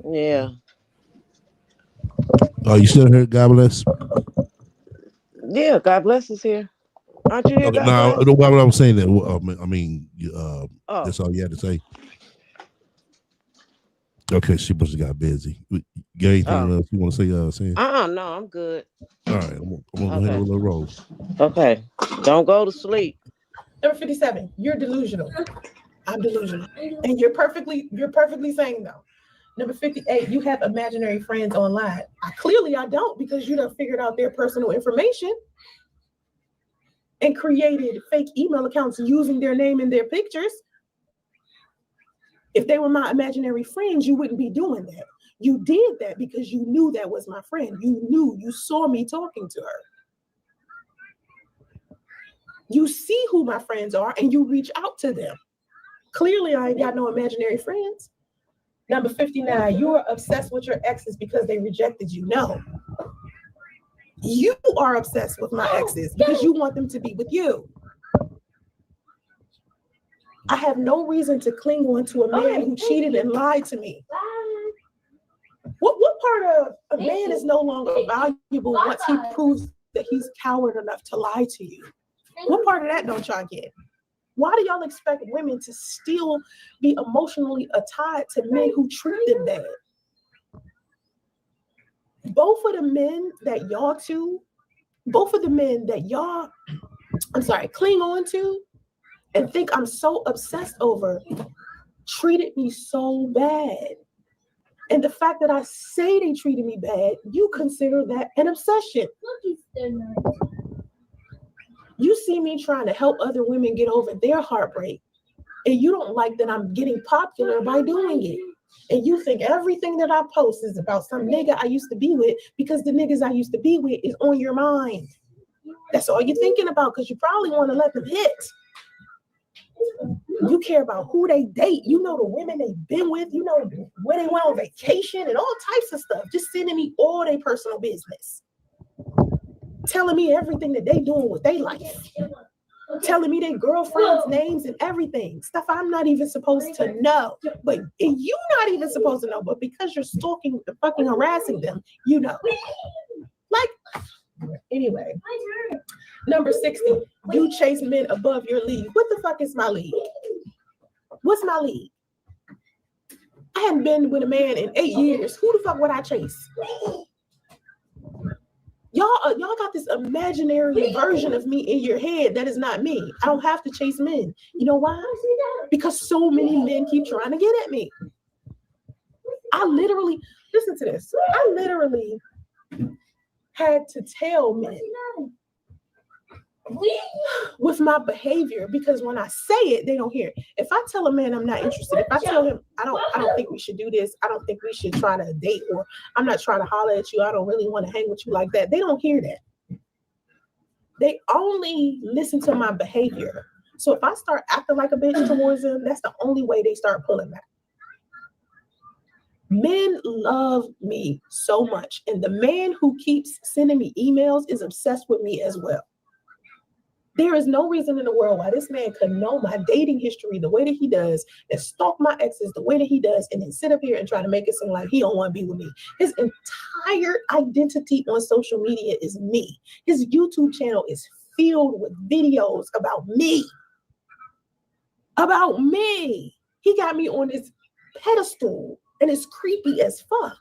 Yeah. Oh, you still here? God bless. Yeah, God bless us here. Aren't you here, Okay, God now, bless? why I'm saying that, I mean, Oh, that's all you had to say. Okay, she must have got busy. You got anything else you want to say? Sam? no, I'm good. All right, I'm gonna go ahead and roll the roll. Okay. Don't go to sleep. Number 57, you're delusional. I'm delusional. And you're perfectly sane though. Number 58, you have imaginary friends online. I don't, because you done figured out their personal information and created fake email accounts using their name and their pictures. If they were my imaginary friends, you wouldn't be doing that. You did that because you knew that was my friend. You saw me talking to her. You see who my friends are and you reach out to them. Clearly, I ain't got no imaginary friends. Number 59, you are obsessed with your exes because they rejected you. No. You are obsessed with my exes because you want them to be with you. I have no reason to cling on to a man who cheated and lied to me. What part of a man is no longer valuable once he proves that he's coward enough to lie to you? What part of that don't y'all get? Why do y'all expect women to still be emotionally tied to men who treat them bad? Both of the men that y'all cling on to and think I'm so obsessed over treated me so bad. And the fact that I say they treated me bad, you consider that an obsession. You see me trying to help other women get over their heartbreak, and you don't like that I'm getting popular by doing it. And you think everything that I post is about some nigga I used to be with because the niggas I used to be with is on your mind. That's all you're thinking about because you probably want to let them hit. You care about who they date. You know the women they've been with. You know where they went on vacation and all types of stuff. Just sending me all their personal business. Telling me everything that they doing with their life. Telling me their girlfriends' names and everything. Stuff I'm not even supposed to know. But and you not even supposed to know. But because you're stalking and fucking harassing them, you know. Like, anyway. Number 60, you chase men above your league. What the fuck is my league? What's my league? I hadn't been with a man in 8 years. Who the fuck would I chase? Y'all got this imaginary version of me in your head that is not me. I don't have to chase men. You know why? Because so many men keep trying to get at me. Listen to this. I literally had to tell men with my behavior, because when I say it, they don't hear it. If I tell a man I'm not interested, if I tell him I don't think we should do this, I don't think we should try to date, or I'm not trying to holler at you, I don't really want to hang with you like that, they don't hear that. They only listen to my behavior. So if I start acting like a bitch towards them, that's the only way they start pulling back. Men love me so much, and the man who keeps sending me emails is obsessed with me as well. There is no reason in the world why this man could know my dating history the way that he does and stalk my exes the way that he does and then sit up here and try to make it seem like he don't want to be with me. His entire identity on social media is me. His YouTube channel is filled with videos about me. About me. He got me on this pedestal and it's creepy as fuck.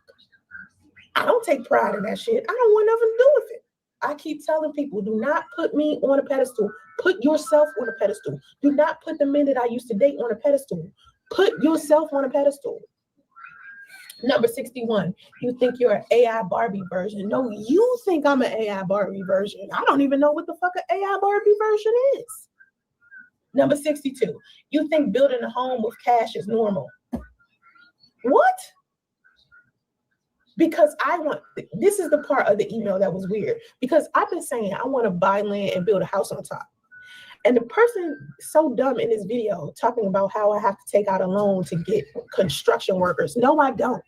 I don't take pride in that shit. I don't want nothing to do with it. I keep telling people, do not put me on a pedestal. Put yourself on a pedestal. Do not put the men that I used to date on a pedestal. Put yourself on a pedestal. Number 61, you think you're an AI Barbie version. No, you think I'm an AI Barbie version. I don't even know what the fuck an AI Barbie version is. Number 62, you think building a home with cash is normal. What? Because this is the part of the email that was weird, because I've been saying I want to buy land and build a house on top. And the person so dumb in this video talking about how I have to take out a loan to get construction workers. No, I don't.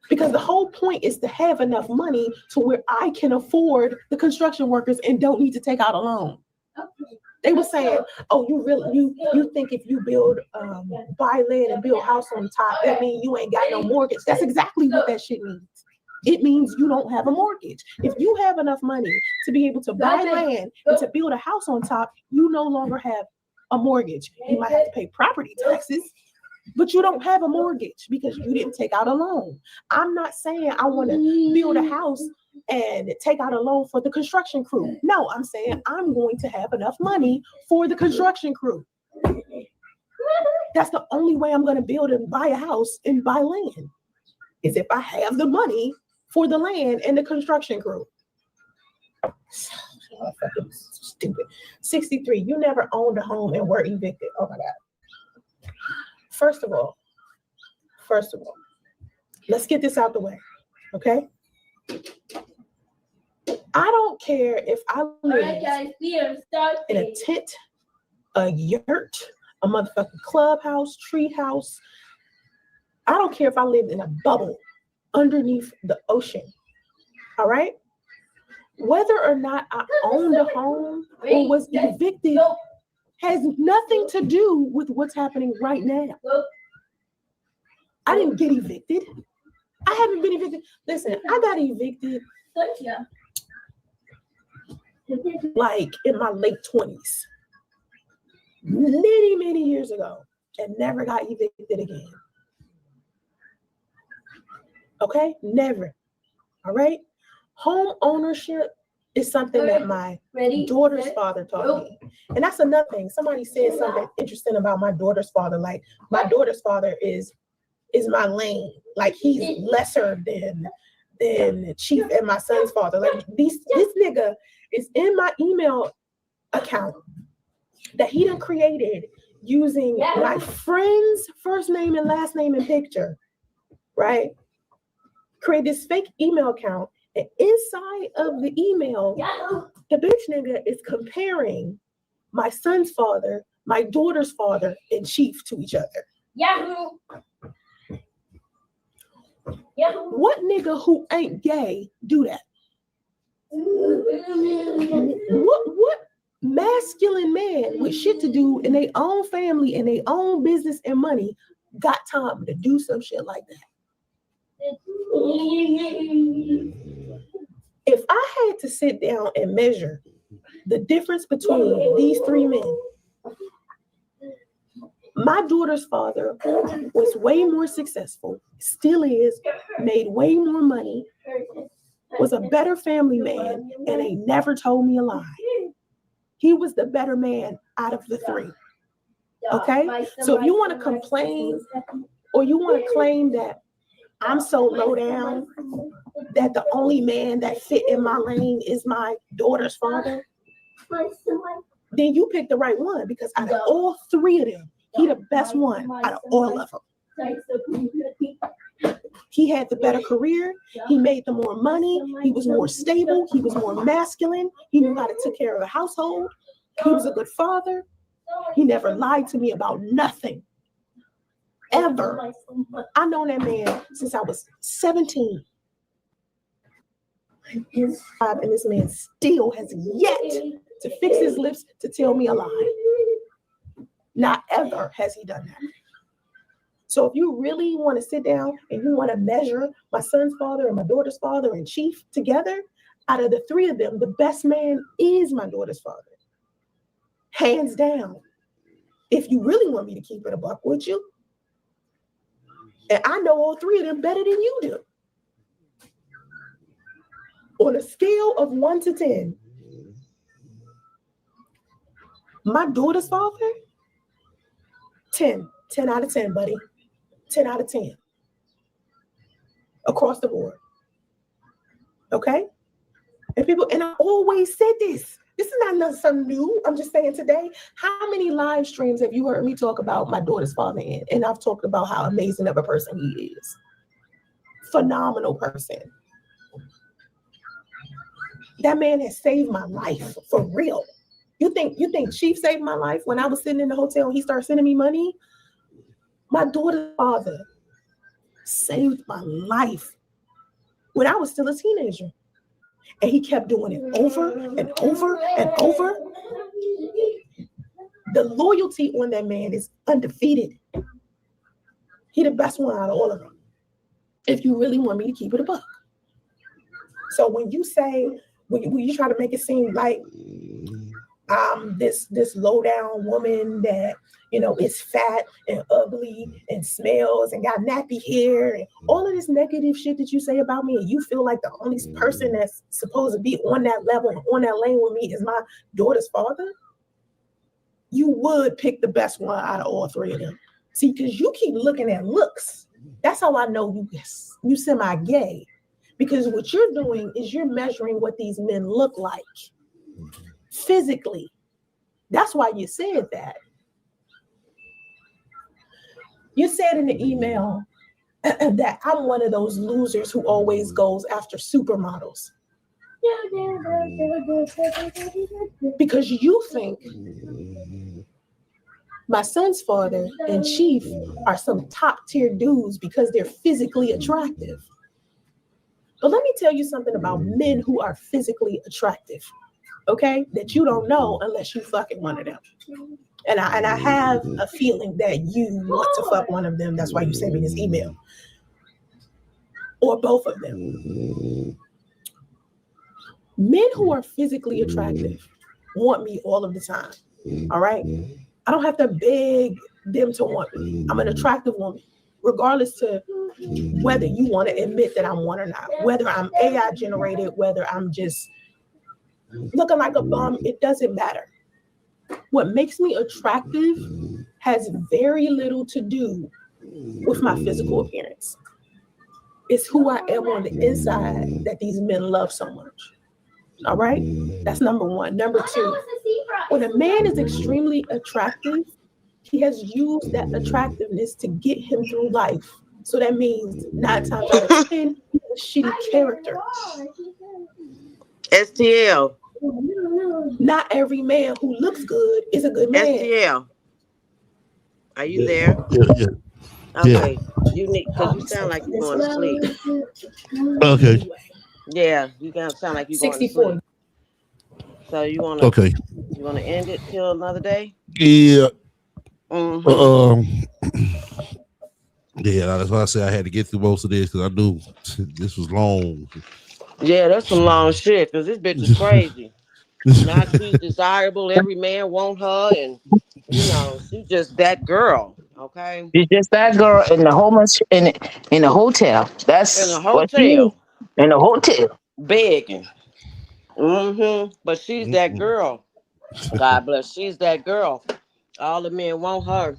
Because the whole point is to have enough money to where I can afford the construction workers and don't need to take out a loan. Okay. They were saying, oh, you think if you buy land and build a house on top, that means you ain't got no mortgage. That's exactly what that shit means. It means you don't have a mortgage. If you have enough money to be able to buy land and to build a house on top, you no longer have a mortgage. You might have to pay property taxes, but you don't have a mortgage because you didn't take out a loan. I'm not saying I want to build a house and take out a loan for the construction crew. No, I'm saying I'm going to have enough money for the construction crew. That's the only way I'm going to build and buy a house and buy land, is if I have the money for the land and the construction crew. Oh, fucking stupid. 63, you never owned a home and were evicted. Oh my God. First of all, let's get this out the way, okay? I don't care if I live in a tent, a yurt, a motherfucking clubhouse, tree house. I don't care if I lived in a bubble underneath the ocean, all right? Whether or not I owned a home or was evicted has nothing to do with what's happening right now. I didn't get evicted. I haven't been evicted. Listen, I got evicted like in my late 20s, many years ago, and never got evicted again. Okay, never. All right. Home ownership is something that my daughter's father taught me. And that's another thing. Somebody said something interesting about my daughter's father. Like, my daughter's father is my lane. Like, he's lesser than and Chief and my son's father. Like this nigga is in my email account that he done created using my friend's first name and last name and picture, right? Create this fake email account, and inside of the email, the bitch nigga is comparing my son's father, my daughter's father, and Chief to each other. Yahoo! What nigga who ain't gay do that? What masculine man with shit to do in their own family and their own business and money got time to do some shit like that? If I had to sit down and measure the difference between these three men, my daughter's father was way more successful, still is, made way more money, was a better family man, and ain't never told me a lie. He was the better man out of the three. Okay? So if you want to complain or you want to claim that I'm so low down that the only man that fit in my lane is my daughter's father, then you picked the right one, because out of all three of them, he the best one out of all of them. He had the better career. He made the more money. He was more stable. He was more masculine. He knew how to take care of the household. He was a good father. He never lied to me about nothing. Ever. I known that man since I was 17. And this man still has yet to fix his lips to tell me a lie. Not ever has he done that. So if you really want to sit down and you want to measure my son's father and my daughter's father and Chief together, out of the three of them, the best man is my daughter's father. Hands down. If you really want me to keep it a buck, would you? And I know all three of them better than you do. On a scale of 1 to 10, my daughter's father, 10 out of 10, buddy. 10 out of 10. Across the board. Okay? And I always said this. This is not something new. I'm just saying today, how many live streams have you heard me talk about my daughter's father in? And I've talked about how amazing of a person he is. Phenomenal person. That man has saved my life for real. You think Chief saved my life when I was sitting in the hotel and he started sending me money? My daughter's father saved my life when I was still a teenager. And he kept doing it over and over and over. The loyalty on that man is undefeated. He the best one out of all of them. If you really want me to keep it a buck. So when you say, when you try to make it seem like this low down woman that, is fat and ugly and smells and got nappy hair and all of this negative shit that you say about me, and you feel like the only person that's supposed to be on that level and on that lane with me is my daughter's father, you would pick the best one out of all three of them. See, because you keep looking at looks. That's how I know you semi-gay. Because what you're doing is you're measuring what these men look like physically. That's why you said that. You said in the email that I'm one of those losers who always goes after supermodels. Because you think my son's father and Chief are some top tier dudes because they're physically attractive. But let me tell you something about men who are physically attractive, okay? That you don't know unless you fucking one of them. And I have a feeling that you want to fuck one of them. That's why you sent me this email. Or both of them. Men who are physically attractive want me all of the time. All right? I don't have to beg them to want me. I'm an attractive woman, regardless to whether you want to admit that I'm one or not, whether I'm AI generated, whether I'm just looking like a bum, it doesn't matter. What makes me attractive has very little to do with my physical appearance. It's who I am on the inside that these men love so much. All right? That's number one. Number two, when a man is extremely attractive, he has used that attractiveness to get him through life. So that means 9 times out of 10, he has a shitty character. STL. Not every man who looks good is a good man. STL. Are you there? Yeah. Okay. You need, because you sound like you're going to sleep. Okay. Yeah, you sound like you're going to 64. sleep. So you want Okay. to end it till another day? Yeah. Mm-hmm. Yeah, that's why I said I had to get through most of this because I knew this was long. Yeah, that's some long shit because this bitch is crazy. Now she's desirable. Every man want her, and she's just that girl. Okay. She's just that girl in the in the hotel. That's In a what she is. hotel, In the hotel. begging. But she's that girl. God bless. She's that girl. All the men want her.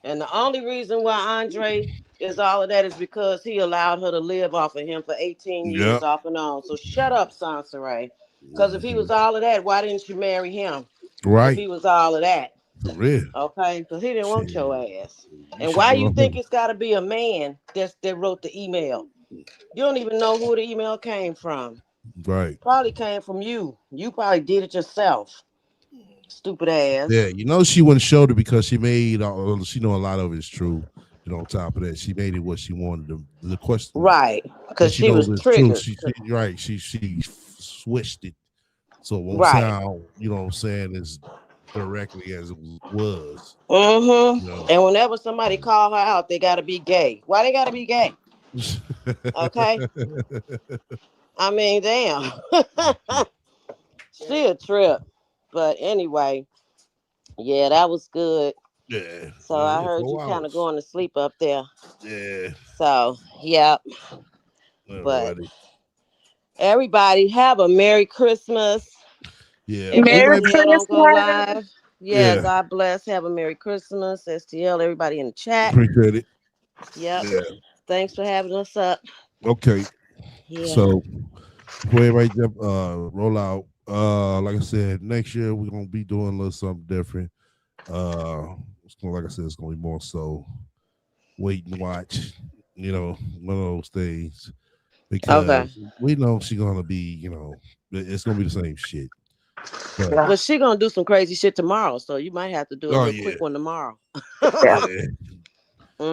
And the only reason why Andre is all of that is because he allowed her to live off of him for 18 years off and on. So shut up, Sansaray. Because if he was all of that, why didn't you marry him? Right. If he was all of that. For real. Okay? Because he didn't want your ass. And why you think it's got to be a man that wrote the email? You don't even know who the email came from. Right. Probably came from you. You probably did it yourself. Stupid ass. Yeah, she wouldn't show it because she made. She know a lot of it's true. And on top of that, she made it what she wanted. The question, right? Because she was triggered. She switched it so it won't sound. You know what I'm saying? As directly as it was. And whenever somebody call her out, they got to be gay. Why they got to be gay? Okay. I mean, damn. She a trip. But anyway, yeah, that was good. Yeah. So I heard you kind of going to sleep up there. Yeah. So, yep. But everybody have a Merry Christmas. Yeah. Merry Christmas. Don't go live. Yeah, God bless. Have a Merry Christmas. STL, everybody in the chat. Appreciate it. Yep. Yeah. Thanks for having us up. Okay. Yeah. So before everybody roll out, like I said, next year we're gonna be doing a little something different. It's gonna, like I said, it's gonna be more so wait and watch, one of those things. Because we know she's gonna be, it's gonna be the same shit. But she's gonna do some crazy shit tomorrow, so you might have to do a quick one tomorrow.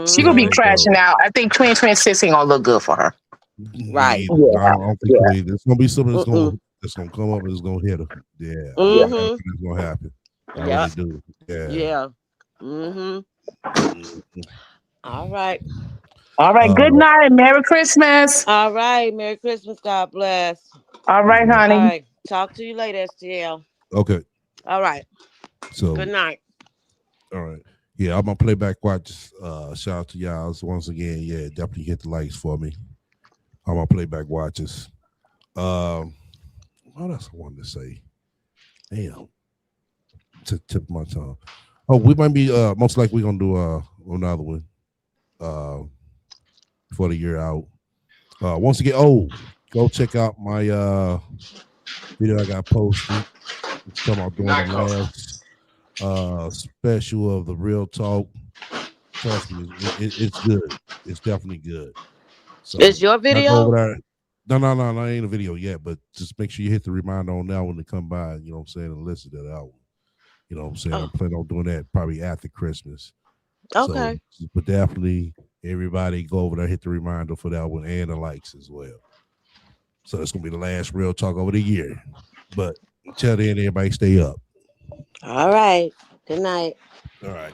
She's gonna be crashing out. I think 2026 ain't gonna look good for her. Right. Yeah. I don't think there's gonna be something that's gonna come up and it's gonna hit her. Yeah. It's gonna happen. Yeah. Do. Yeah. Yeah. All right. All right. Good night. Merry Christmas. All right. Merry Christmas. God bless. All right, honey. All right. Talk to you later, STL. Okay. All right. So good night. All right. Yeah, I'm gonna play back watch. Shout out to y'all once again. Yeah, definitely hit the likes for me. I'm gonna play back watches. What else I wanted to say? Damn. To tip my tongue. Oh, we might be most likely gonna do another one for the year out. Once again, go check out my video I got posted. It's come out during the last special of the Real Talk. Trust me, it's good. It's definitely good. So it's your video? No, ain't a video yet, but just make sure you hit the reminder on that one to come by, you know what I'm saying, and listen to that one. You know what I'm saying? I'm planning on doing that probably after Christmas. Okay. So, but definitely everybody go over there, hit the reminder for that one and the likes as well. So it's gonna be the last Real Talk over the year. But until then, everybody stay up. All right. Good night. All right.